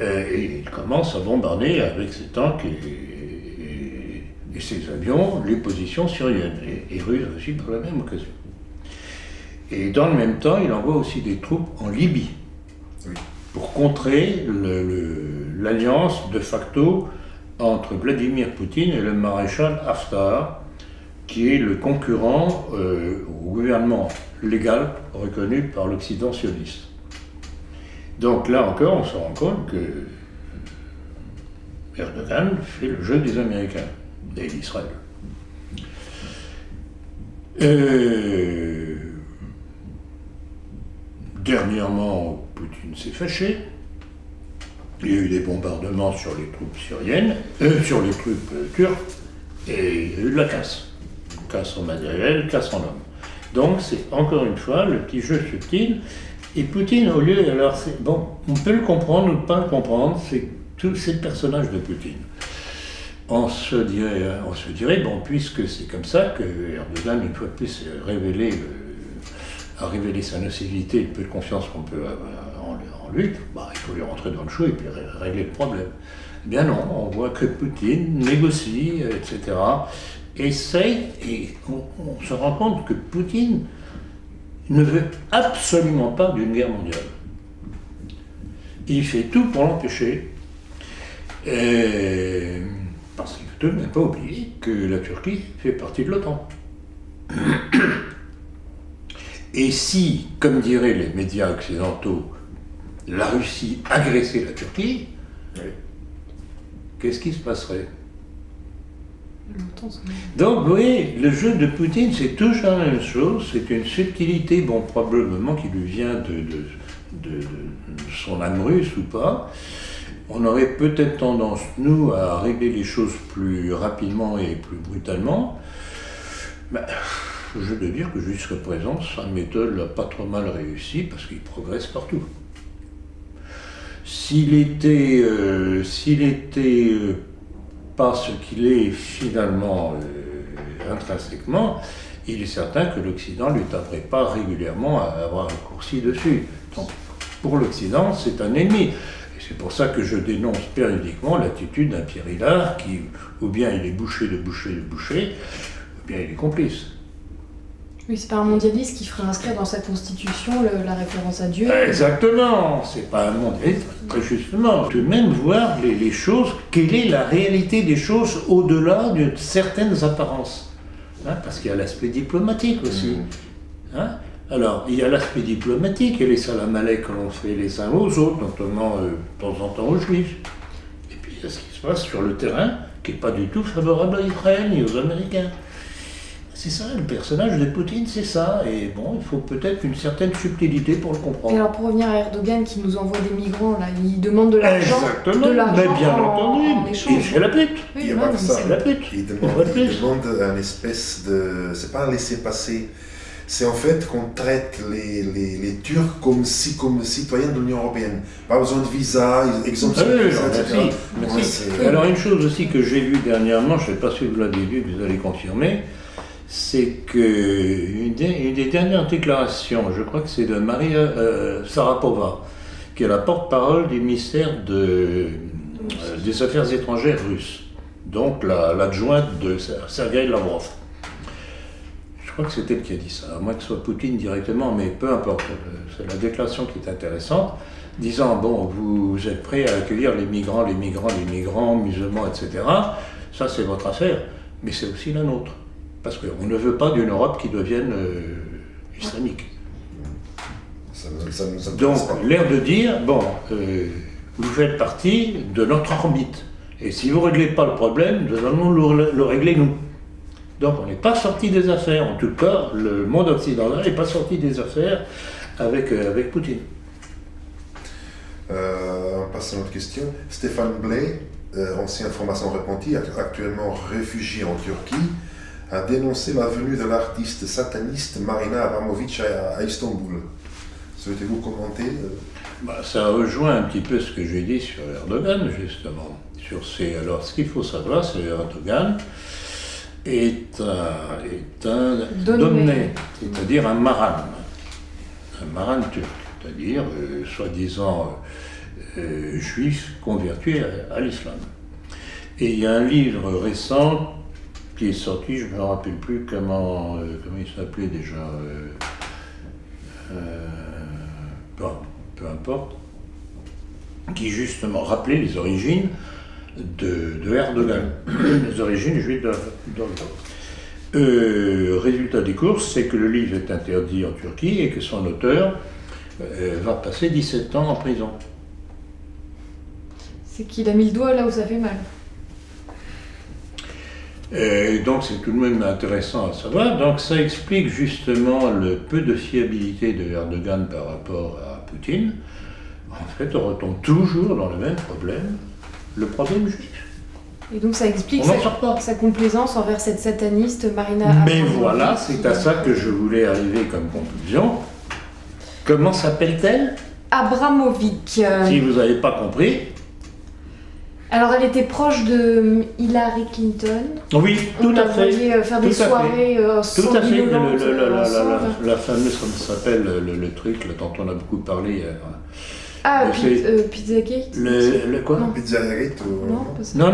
B: Et il commence à bombarder avec ses tanks et ses avions les positions syriennes, et russes aussi pour la même occasion. Et dans le même temps, il envoie aussi des troupes en Libye, pour contrer l'alliance de facto entre Vladimir Poutine et le maréchal Haftar, qui est le concurrent au gouvernement légal reconnu par l'Occident sioniste. Donc là encore, on se rend compte que Erdogan fait le jeu des Américains et d'Israël. Dernièrement, Poutine s'est fâché. Il y a eu des bombardements sur les troupes syriennes, sur les troupes turques, et il y a eu de la casse. Casse en matériel, casse en hommes. Donc c'est encore une fois le petit jeu subtil. Et Poutine, au lieu, alors on peut le comprendre ou ne pas le comprendre, c'est le personnage de Poutine. On se dirait, bon, puisque c'est comme ça que Erdogan, une fois de plus, a révélé sa nocivité, le peu de confiance qu'on peut avoir en lui, il faut lui rentrer dans le chou et puis régler le problème. Eh bien non, on voit que Poutine négocie, etc., essaye, et on se rend compte que Poutine ne veut absolument pas d'une guerre mondiale. Il fait tout pour l'empêcher, parce qu'il ne faut tout de même pas oublier que la Turquie fait partie de l'OTAN. Et si, comme diraient les médias occidentaux, la Russie agressait la Turquie, qu'est-ce qui se passerait? Donc, vous voyez, le jeu de Poutine, c'est toujours la même chose, c'est une subtilité, bon, probablement qui lui vient de son âme russe ou pas. On aurait peut-être tendance, nous, à régler les choses plus rapidement et plus brutalement. Je dois dire que jusqu'à présent, sa méthode n'a pas trop mal réussi, parce qu'il progresse partout. S'il était pas ce qu'il est finalement intrinsèquement, il est certain que l'Occident ne lui taperait pas régulièrement à avoir un coursier dessus. Donc, pour l'Occident, c'est un ennemi. Et c'est pour ça que je dénonce périodiquement l'attitude d'un Pierre Hillard qui, ou bien il est bouché de boucher, ou bien il est complice.
A: Oui, c'est pas un mondialiste qui ferait inscrire dans sa constitution la référence à Dieu.
B: Exactement, c'est pas un mondialiste, très justement. Tout de même voir les choses, quelle est la réalité des choses au-delà de certaines apparences. Hein, parce qu'il y a l'aspect diplomatique aussi. Hein. Alors, il y a l'aspect diplomatique et les salamalek que l'on fait les uns aux autres, notamment de temps en temps aux juifs. Et puis il y a ce qui se passe sur le terrain, qui n'est pas du tout favorable à Israël ni aux Américains. C'est ça, le personnage de Poutine, c'est ça. Et bon, il faut peut-être une certaine subtilité pour le comprendre.
A: Et alors pour revenir à Erdogan qui nous envoie des migrants, là, il demande de l'argent.
B: Exactement,
A: de l'argent
B: mais bien entendu.
A: en échange.
B: Et c'est la pute.
A: Oui,
C: Il y a
A: non,
C: pas que
A: mais
C: ça.
B: C'est la pute.
C: Il
B: Pas de plus.
C: demande un espèce de... C'est pas un laisser-passer. C'est en fait qu'on traite les Turcs comme citoyens de l'Union Européenne. Pas besoin de visa, exemption
B: Ah
C: de
B: oui,
C: visa,
B: non,
C: etc.
B: merci.
C: Ouais, c'est-
B: Alors une chose aussi que j'ai vue dernièrement, je ne sais pas si vous l'avez vu, vous allez confirmer, c'est qu'une des dernières déclarations, je crois que c'est de Maria Sarapova, qui est la porte-parole du ministère des Affaires étrangères russe, donc l'adjointe de Sergei Lavrov. Je crois que c'est elle qui a dit ça, à moins que ce soit Poutine directement, mais peu importe, c'est la déclaration qui est intéressante, disant, bon, vous êtes prêts à accueillir les migrants, musulmans, etc. Ça, c'est votre affaire, mais c'est aussi la nôtre. Parce qu'on ne veut pas d'une Europe qui devienne islamique.
C: Ça nous intéresse
B: Donc,
C: pas.
B: l'air de dire, bon, vous faites partie de notre orbite. Et si vous ne réglez pas le problème, nous allons le régler nous. Donc, on n'est pas sorti des affaires. En tout cas, le monde occidental n'est pas sorti des affaires avec Poutine.
C: On passe à notre question. Stéphane Blay, ancien franc-maçon repenti, actuellement réfugié en Turquie, a dénoncé la venue de l'artiste sataniste Marina Abramovic à Istanbul. Souhaitez-vous commenter
B: Bah, ça rejoint un petit peu ce que j'ai dit sur Erdogan, justement. Alors, ce qu'il faut savoir, c'est que Erdogan est un domné, c'est-à-dire un maran turc, c'est-à-dire soi-disant juif converti à l'islam. Et il y a un livre récent qui est sorti, je ne me rappelle plus comment il s'appelait déjà, peu importe, qui justement rappelait les origines de Erdogan, les origines juives d'Erdogan. Résultat des courses, c'est que le livre est interdit en Turquie et que son auteur va passer 17 ans en prison.
A: C'est qu'il a mis le doigt là où ça fait mal.
B: Et donc c'est tout de même intéressant à savoir. Donc ça explique justement le peu de fiabilité de Erdogan par rapport à Poutine. En fait, on retombe toujours dans le même problème, le problème juif.
A: Et donc ça explique
B: On n'en sort pas.
A: sa complaisance envers cette sataniste Marina
B: Mais
A: Abramovic.
B: voilà, c'est à ça que je voulais arriver comme conclusion. Comment s'appelle-t-elle?
A: Abramovic.
B: Si vous n'avez pas compris.
A: Alors elle était proche de Hillary Clinton.
B: Oui, tout
A: On
B: à
A: la
B: fait.
A: voyait faire des
B: Tout à fait.
A: soirées
B: Tout à fait.
A: sanguinolentes ensemble.
B: La fameuse, comment ça s'appelle, le truc là, dont on a beaucoup parlé hier.
A: Ah,
B: c'est-
A: Pizzagate.
B: Le quoi?
A: Non.
C: Pizzagate ou...
A: Non, pas ça.
B: Non,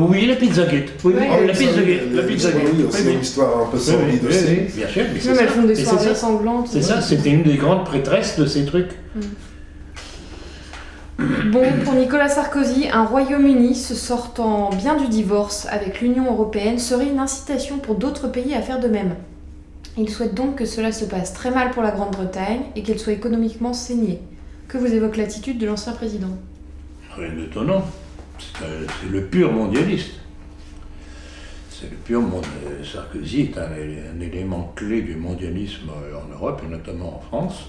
B: oui, la Pizzagate. Oui,
A: Ouais.
B: la Pizzagate. La Pizzagate.
C: Oui, c'est
B: Oui,
C: une histoire un peu sordide
B: oui,
C: aussi.
B: oui, bien sûr, mais c'est
A: Même
B: ça.
A: elles font des
B: Mais c'est
A: soirées
B: ça.
A: sanglantes.
B: C'est ça, c'était une des grandes prêtresses de ces trucs.
A: Bon, pour Nicolas Sarkozy, un Royaume-Uni se sortant bien du divorce avec l'Union européenne serait une incitation pour d'autres pays à faire de même. Il souhaite donc que cela se passe très mal pour la Grande-Bretagne et qu'elle soit économiquement saignée. Que vous évoque l'attitude de l'ancien président?
B: Rien d'étonnant. C'est le pur mondialiste. C'est le pur mondialiste. Sarkozy est un élément clé du mondialisme en Europe et notamment en France.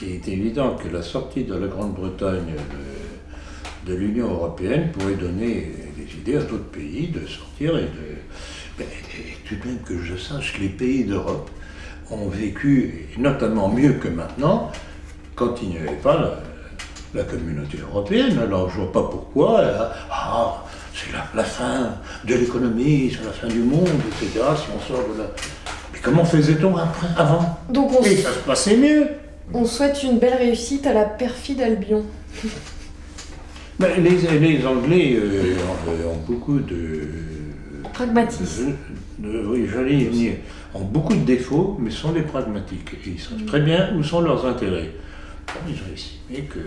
B: Il est évident que la sortie de la Grande-Bretagne de l'Union européenne pourrait donner des idées à d'autres pays de sortir et tout de même que je sache que les pays d'Europe ont vécu, notamment mieux que maintenant, quand il n'y avait pas la communauté européenne. Alors je ne vois pas pourquoi, c'est la fin de l'économie, c'est la fin du monde, etc. Si on sort de la... Mais comment faisait-on avant?
A: Donc
B: Et ça se passait mieux.
A: on souhaite une belle réussite à la perfide Albion.
B: Mais les Anglais ont beaucoup de...
A: Pragmatisme.
B: Oui, j'allais y venir. ont beaucoup de défauts, mais sont des pragmatiques. Et ils savent très bien où sont leurs intérêts. Bon, ils ont estimé que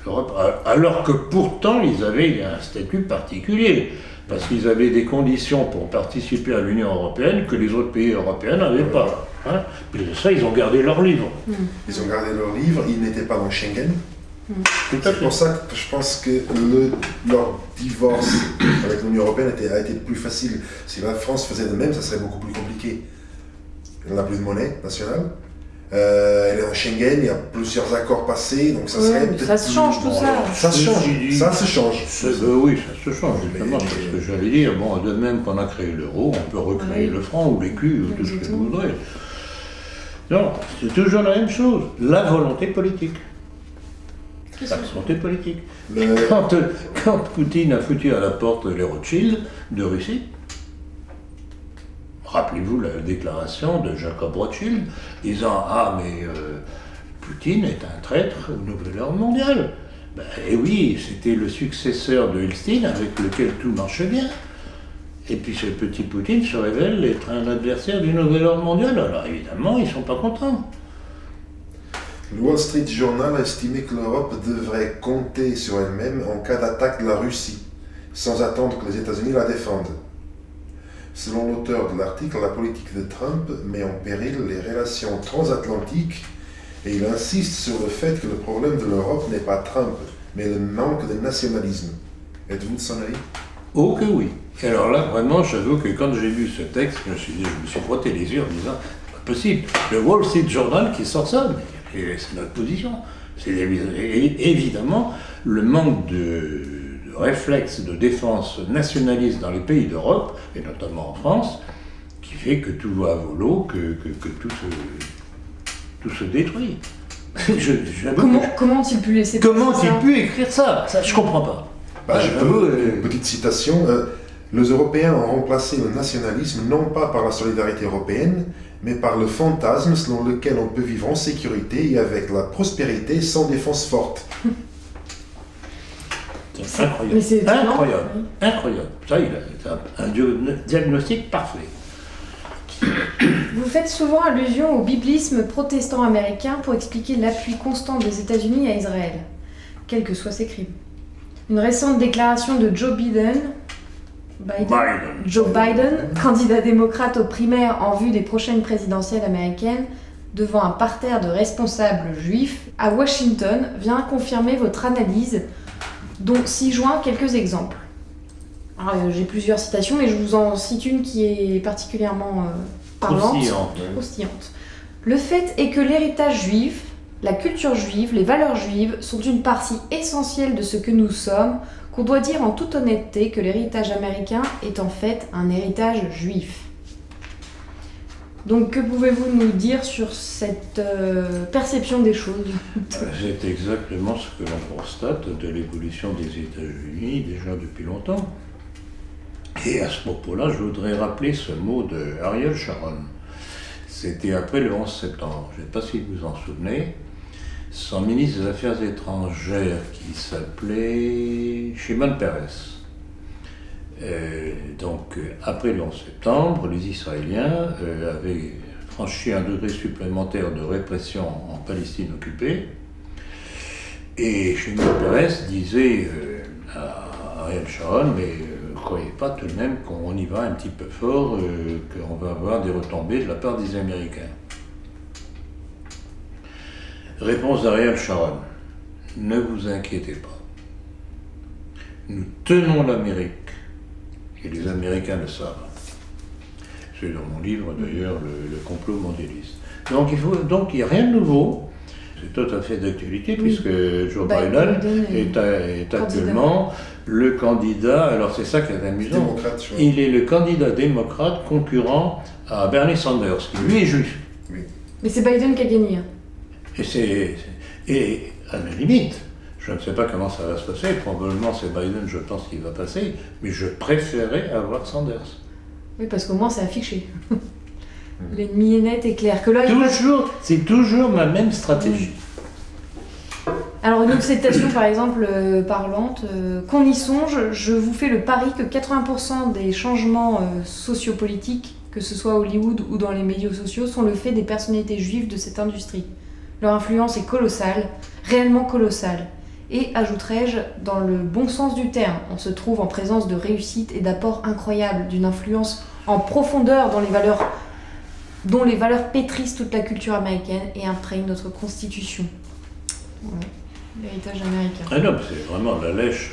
B: l'Europe, alors que pourtant ils avaient un statut particulier, parce qu'ils avaient des conditions pour participer à l'Union européenne que les autres pays européens n'avaient pas. Hein. Puis de ça, ils ont gardé leur livre.
C: Ils ont gardé leur livre, ils n'étaient pas dans Schengen.
B: Tout à
C: C'est
B: fait.
C: pour ça que je pense que leur divorce avec l'Union européenne a été plus facile. Si la France faisait de même, ça serait beaucoup plus compliqué. Elle n'a plus de monnaie nationale. Elle est en Schengen, il y a plusieurs accords passés, donc ça serait peut-être
A: ça se change tout ça.
C: Ça se change, ça se change.
B: Oui, ça se change, justement, c'est ce que j'allais dire. Bon, de même qu'on a créé l'euro, on peut recréer le franc ou l'écu, ou tout ce que vous voudrez. Non, c'est toujours la même chose. La volonté politique. La volonté politique. Quand Poutine a foutu à la porte les Rothschild de Russie, rappelez-vous la déclaration de Jacob Rothschild disant « Ah, mais Poutine est un traître au nouvel ordre mondial ». Et oui, c'était le successeur de Helmstein avec lequel tout marchait bien. Et puis ce petit Poutine se révèle être un adversaire du nouvel ordre mondial. Alors évidemment, ils ne sont pas contents.
C: Le Wall Street Journal a estimé que l'Europe devrait compter sur elle-même en cas d'attaque de la Russie, sans attendre que les États-Unis la défendent. Selon l'auteur de l'article, la politique de Trump met en péril les relations transatlantiques et il insiste sur le fait que le problème de l'Europe n'est pas Trump, mais le manque de nationalisme. Êtes-vous de son avis?
B: Oh que oui. Et alors là, vraiment, j'avoue que quand j'ai lu ce texte, je me suis frotté les yeux en disant « Pas possible, le Wall Street Journal qui sort ça, mais c'est notre position. » C'est évidemment le manque de réflexe de défense nationaliste dans les pays d'Europe, et notamment en France, qui fait que tout va à volo, que tout se détruit.
A: Comment ont-ils pu laisser
B: Comment
A: passer
B: ont-ils
A: ça
B: pu écrire ça? Ça, je comprends pas.
C: Une petite citation. Les Européens ont remplacé le nationalisme non pas par la solidarité européenne, mais par le fantasme selon lequel on peut vivre en sécurité et avec la prospérité sans défense forte.
B: C'est incroyable.
A: Mais c'est
B: incroyable.
A: Oui.
B: Incroyable. Ça, il a un diagnostic parfait.
A: Vous faites souvent allusion au biblisme protestant américain pour expliquer l'appui constant des États-Unis à Israël, quels que soient ses crimes. Une récente déclaration de Joe Biden, candidat démocrate aux primaires en vue des prochaines présidentielles américaines, devant un parterre de responsables juifs à Washington, vient confirmer votre analyse, dont s'y joint quelques exemples. Alors, j'ai plusieurs citations, mais je vous en cite une qui est particulièrement parlante. Croustillante. Le fait est que l'héritage juif, la culture juive, les valeurs juives sont une partie essentielle de ce que nous sommes, qu'on doit dire en toute honnêteté que l'héritage américain est en fait un héritage juif. Donc que pouvez-vous nous dire sur cette perception des choses?
B: C'est exactement ce que l'on constate de l'évolution des États-Unis déjà depuis longtemps. Et à ce propos-là, je voudrais rappeler ce mot de Ariel Sharon. C'était après le 11 septembre, je ne sais pas si vous vous en souvenez, son ministre des Affaires étrangères qui s'appelait Shimon Peres. Après le 11 septembre, les Israéliens avaient franchi un degré supplémentaire de répression en Palestine occupée. Et Shimon Peres disait à Ariel Sharon, mais ne croyez pas tout de même qu'on y va un petit peu fort, qu'on va avoir des retombées de la part des Américains. Réponse d'Ariel Sharon, ne vous inquiétez pas. Nous tenons l'Amérique, et les Américains le savent. C'est dans mon livre d'ailleurs, le complot mondialiste. Donc il n'y a rien de nouveau, c'est tout à fait d'actualité, puisque Joe Biden est actuellement le candidat, alors c'est ça qui est amusant, il est le candidat démocrate concurrent à Bernie Sanders, qui lui est juif.
A: Oui. Mais c'est Biden qui a gagné.
B: Et à la limite, je ne sais pas comment ça va se passer, probablement c'est Biden, je pense qu'il va passer, mais je préférais avoir Sanders.
A: Oui, parce qu'au moins c'est affiché. L'ennemi est net et clair. Que là,
B: c'est toujours ma même stratégie.
A: Alors une autre citation par exemple parlante, qu'on y songe, je vous fais le pari que 80% des changements sociopolitiques que ce soit à Hollywood ou dans les médias sociaux, sont le fait des personnalités juives de cette industrie. Leur influence est colossale, réellement colossale. Et, ajouterais-je, dans le bon sens du terme, on se trouve en présence de réussites et d'apports incroyables, d'une influence en profondeur dont les valeurs pétrissent toute la culture américaine et imprègnent notre constitution. Ouais. L'héritage américain.
B: Ah non, c'est vraiment la lèche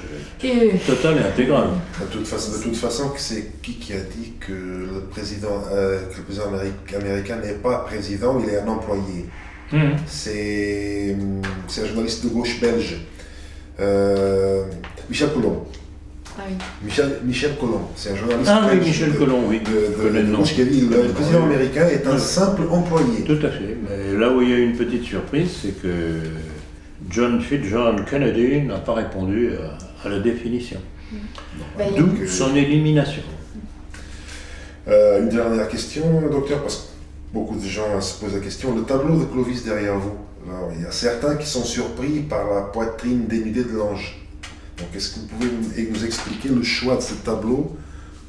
B: totale et intégrale.
C: De toute façon, c'est qui a dit que le président américain n'est pas président, il est un employé. C'est un journaliste de gauche belge, Michel Colomb.
A: Ah oui.
C: Michel Colomb, c'est un journaliste
B: Ah oui,
C: belge
B: Michel Colomb, oui.
C: de gauche qui a dit le président américain est un simple employé.
B: Tout à fait. Mais là où il y a une petite surprise, c'est que John Fitzgerald Kennedy n'a pas répondu à la définition. D'où son élimination.
C: Une dernière question, docteur, parce que beaucoup de gens se posent la question. Le tableau de Clovis derrière vous, alors, il y a certains qui sont surpris par la poitrine dénudée de l'ange. Donc, est-ce que vous pouvez nous expliquer le choix de ce tableau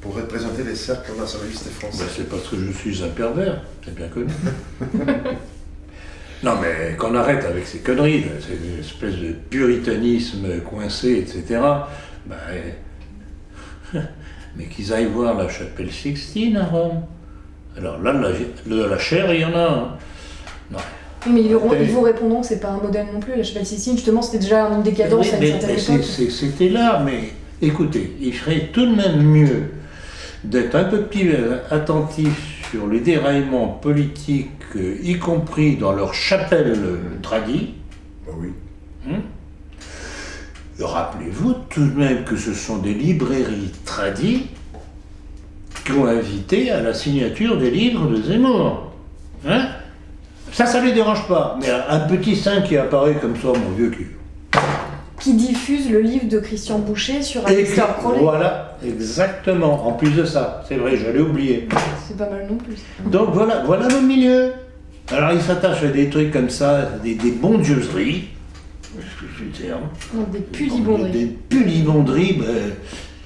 C: pour représenter les cercles nationalistes français?
B: C'est parce que je suis un pervers, c'est bien connu. Non, mais qu'on arrête avec ces conneries, cette espèce de puritanisme coincé, etc. Mais qu'ils aillent voir la chapelle Sixtine à Rome. Alors là, de la chair, il y en a. Hein. Non.
A: Mais ils vous répondront que c'est pas un modèle non plus. La chapelle Sixtine, justement, c'était déjà une décadence à une certaine époque.
B: C'était là, mais écoutez, il serait tout de même mieux d'être un peu plus attentif sur les déraillements politiques, y compris dans leur chapelle tradie.
C: Oui.
B: Rappelez-vous tout de même que ce sont des librairies tradies qui ont invité à la signature des livres de Zemmour. Hein? Ça les dérange pas, mais un petit sein qui apparaît comme ça, mon vieux cul.
A: Qui diffuse le livre de Christian Boucher sur Aleister Crowley.
B: Voilà, exactement. En plus de ça, c'est vrai, j'allais oublier.
A: C'est pas mal non plus.
B: Donc voilà le milieu. Alors ils s'attachent à des trucs comme ça, des bondieuseries.
A: Des pudibonderies.
B: Des pudibonderies,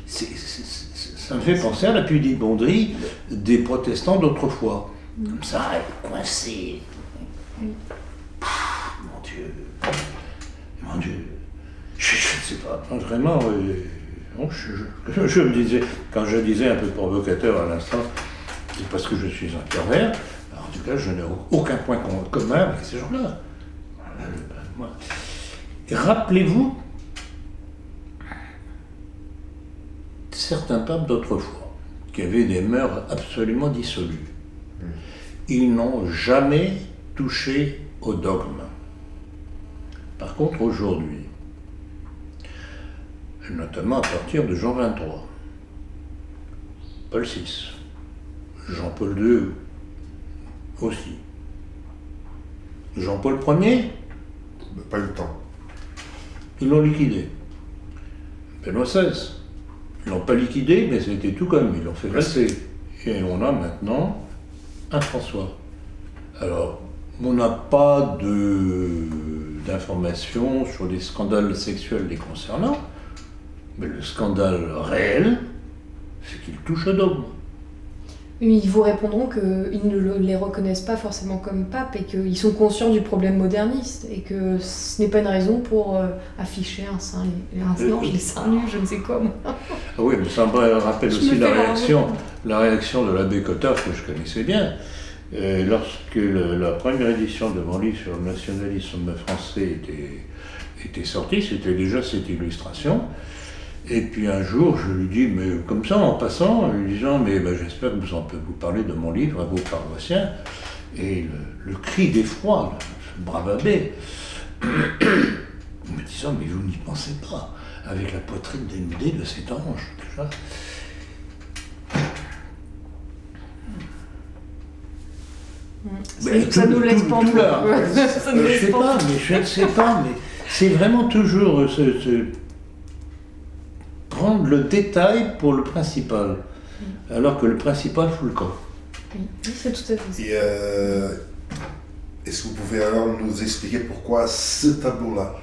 B: ça me fait penser à la pudibonderie des protestants d'autrefois. Comme ça, coincés. Mon Dieu. Je ne sais pas, vraiment, je me disais, quand je disais un peu provocateur à l'instant, c'est parce que je suis un pervers, en tout cas, je n'ai aucun point commun avec ces gens-là. Rappelez-vous certains papes d'autrefois, qui avaient des mœurs absolument dissolues. Ils n'ont jamais touché au dogme. Par contre, aujourd'hui, notamment à partir de Jean XXIII, Paul VI, Jean-Paul II aussi, Jean-Paul Ier,
C: pas eu le temps.
B: Ils l'ont liquidé. Benoît XVI, ils l'ont pas liquidé, mais c'était tout comme, ils l'ont fait passer. Et on a maintenant un François. Alors, on n'a pas d'informations sur les scandales sexuels les concernant, mais le scandale réel, c'est qu'ils touchent au dogme.
A: Mais ils vous répondront qu'ils ne les reconnaissent pas forcément comme papes et qu'ils sont conscients du problème moderniste et que ce n'est pas une raison pour afficher un sein, les seins nus, je ne sais quoi.
B: Ah oui, mais ça me rappelle aussi la réaction de l'abbé Cottard que je connaissais bien. Lorsque la première édition de mon livre sur le nationalisme français était sortie, c'était déjà cette illustration. Et puis un jour, je lui dis, mais comme ça, en passant, en lui disant, mais j'espère que vous en pouvez vous parler de mon livre à vos paroissiens. Et le cri d'effroi, ce brave abbé, me disant, mais vous n'y pensez pas, avec la poitrine dénudée de cet ange, déjà.
A: Ça nous laisse pas
B: tout là. Je ne sais pas, mais c'est vraiment toujours prendre le détail pour le principal, alors que le principal fout le camp.
A: Oui, c'est tout à fait ça.
C: Et est-ce que vous pouvez alors nous expliquer pourquoi ce tableau-là?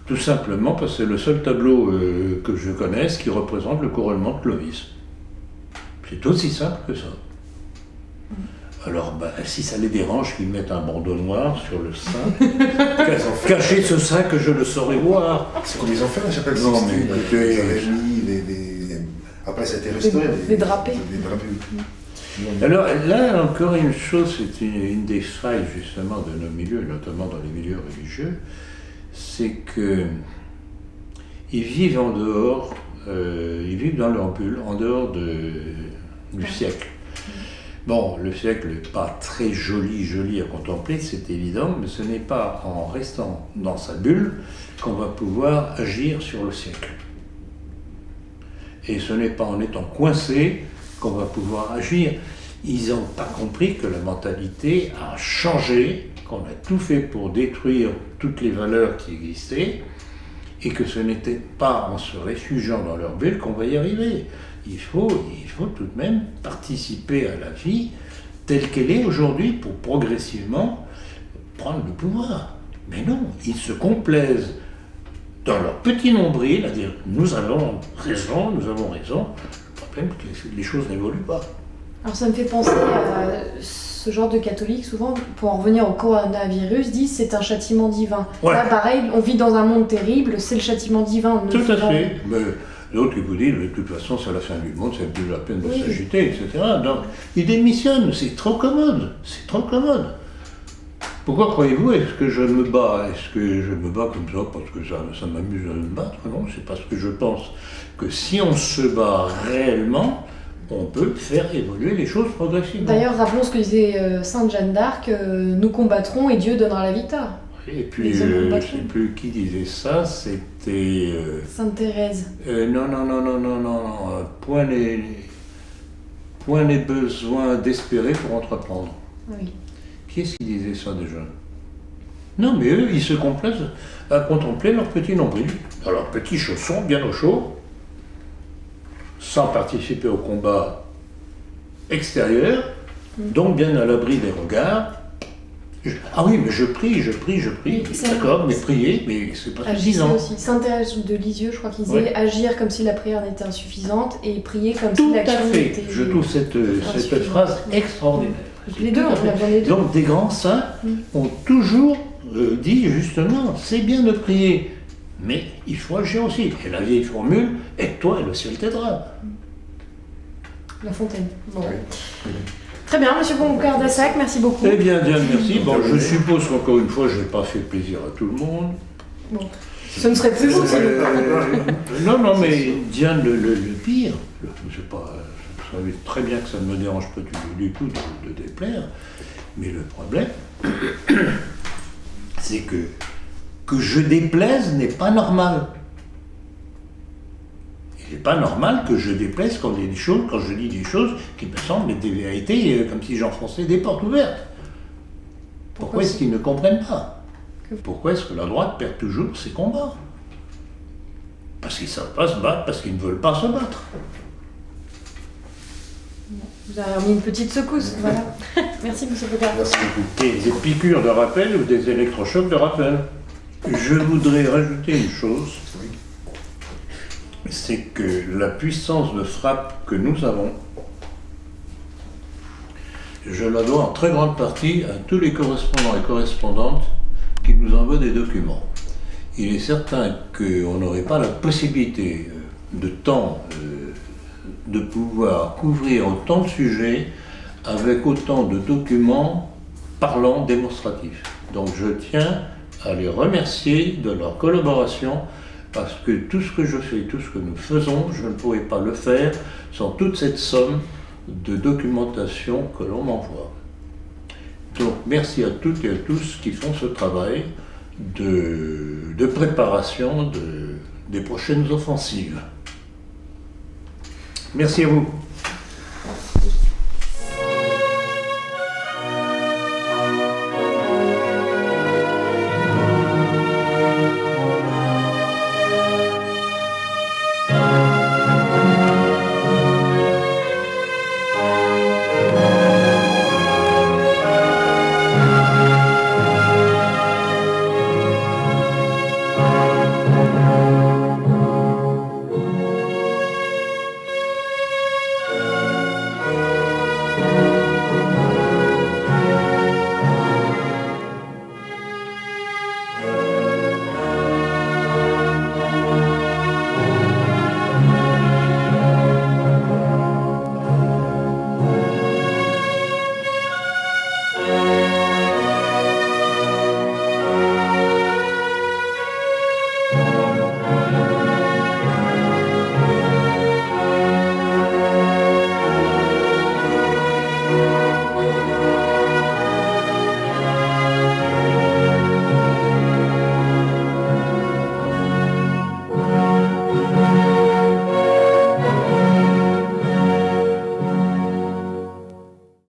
B: Tout simplement parce que c'est le seul tableau que je connaisse qui représente le couronnement de Clovis. C'est aussi simple que ça. Alors, si ça les dérange, qu'ils mettent un bandeau noir sur le sein, cacher ce sein que je ne saurais voir.
C: C'est comme ils ont fait la chapelle
B: Non,
C: Sixtine.
B: mais écoutez,
C: Ils avaient mis après, ça a été restauré.
A: Les drapés.
C: Les drapés.
B: Alors là, encore une chose, c'est une des failles justement de nos milieux, notamment dans les milieux religieux, c'est qu'ils vivent en dehors, ils vivent dans leur bulle, en dehors du siècle. Bon, le siècle n'est pas très joli à contempler, c'est évident, mais ce n'est pas en restant dans sa bulle qu'on va pouvoir agir sur le siècle. Et ce n'est pas en étant coincé qu'on va pouvoir agir. Ils n'ont pas compris que la mentalité a changé, qu'on a tout fait pour détruire toutes les valeurs qui existaient, et que ce n'était pas en se réfugiant dans leur bulle qu'on va y arriver. Il faut tout de même participer à la vie telle qu'elle est aujourd'hui pour progressivement prendre le pouvoir. Mais non, ils se complaisent dans leur petit nombril à dire « nous avons raison ». Le problème, c'est que les choses n'évoluent pas.
A: Alors ça me fait penser à ce genre de catholiques, souvent, pour en revenir au coronavirus, disent c'est un châtiment divin.
B: Ouais.
A: Là, pareil, on vit dans un monde terrible, c'est le châtiment divin.
B: Tout à fait. Mais l'autre qui vous dit, de toute façon, c'est la fin du monde, c'est plus la peine de s'agiter, etc. Donc, ils démissionnent, c'est trop commode, Pourquoi croyez-vous, est-ce que je me bats? Est-ce que je me bats comme ça parce que ça m'amuse de me battre? Non, c'est parce que je pense que si on se bat réellement, on peut faire évoluer les choses progressivement.
A: D'ailleurs, rappelons ce que disait Sainte Jeanne d'Arc, nous combattrons et Dieu donnera la victoire.
B: Et puis, je ne sais plus qui disait ça, c'était...
A: Sainte Thérèse.
B: Non. Point n'est besoin d'espérer pour entreprendre.
A: Oui.
B: Qui est-ce qui disait ça déjà? Non, mais eux, ils se complaisent à contempler leur petit nombril, dans leurs petits chaussons bien au chaud, sans participer au combat extérieur, donc bien à l'abri des regards. Ah oui, mais je prie. D'accord, mais prier, mais c'est pas suffisant.
A: Aussi. Sainte Thérèse de Lisieux, je crois qu'il disait agir comme si la prière n'était insuffisante et prier comme si l'action était...
B: Tout à fait. Je trouve cette phrase extraordinaire.
A: Les deux, on a bien les deux.
B: Donc des grands saints ont toujours dit justement, c'est bien de prier, mais il faut agir aussi. Et la vieille formule, aide-toi et le ciel t'aidera.
A: La Fontaine. Bon. Oui. Très bien, monsieur Boucard-Dassac, merci beaucoup.
B: Eh bien, Diane, merci. Bon, je suppose qu'encore une fois, je n'ai pas fait plaisir à tout le monde.
A: Bon. Ce ne serait plus vous, c'est
B: Non, mais Diane, le pire, je sais pas, vous savez très bien que ça ne me dérange pas du tout de déplaire, mais le problème, c'est que je déplaise n'est pas normal. Il n'est pas normal que je déplaise quand je dis des choses qui me semblent être des vérités, comme si j'enfonçais des portes ouvertes. Pourquoi est-ce qu'ils ne comprennent pas? Pourquoi est-ce que la droite perd toujours ses combats? Parce qu'ils ne savent pas se battre, parce qu'ils ne veulent pas se battre.
A: Vous avez remis une petite secousse, voilà. Merci, monsieur Boucard.
C: Merci beaucoup.
B: Et des piqûres de rappel ou des électrochocs de rappel. Je voudrais rajouter une chose. C'est que la puissance de frappe que nous avons, je la dois en très grande partie à tous les correspondants et correspondantes qui nous envoient des documents. Il est certain qu'on n'aurait pas la possibilité de temps de pouvoir couvrir autant de sujets avec autant de documents parlants, démonstratifs. Donc je tiens à les remercier de leur collaboration, parce que tout ce que je fais, tout ce que nous faisons, je ne pourrais pas le faire sans toute cette somme de documentation que l'on m'envoie. Donc merci à toutes et à tous qui font ce travail de préparation des prochaines offensives. Merci à vous.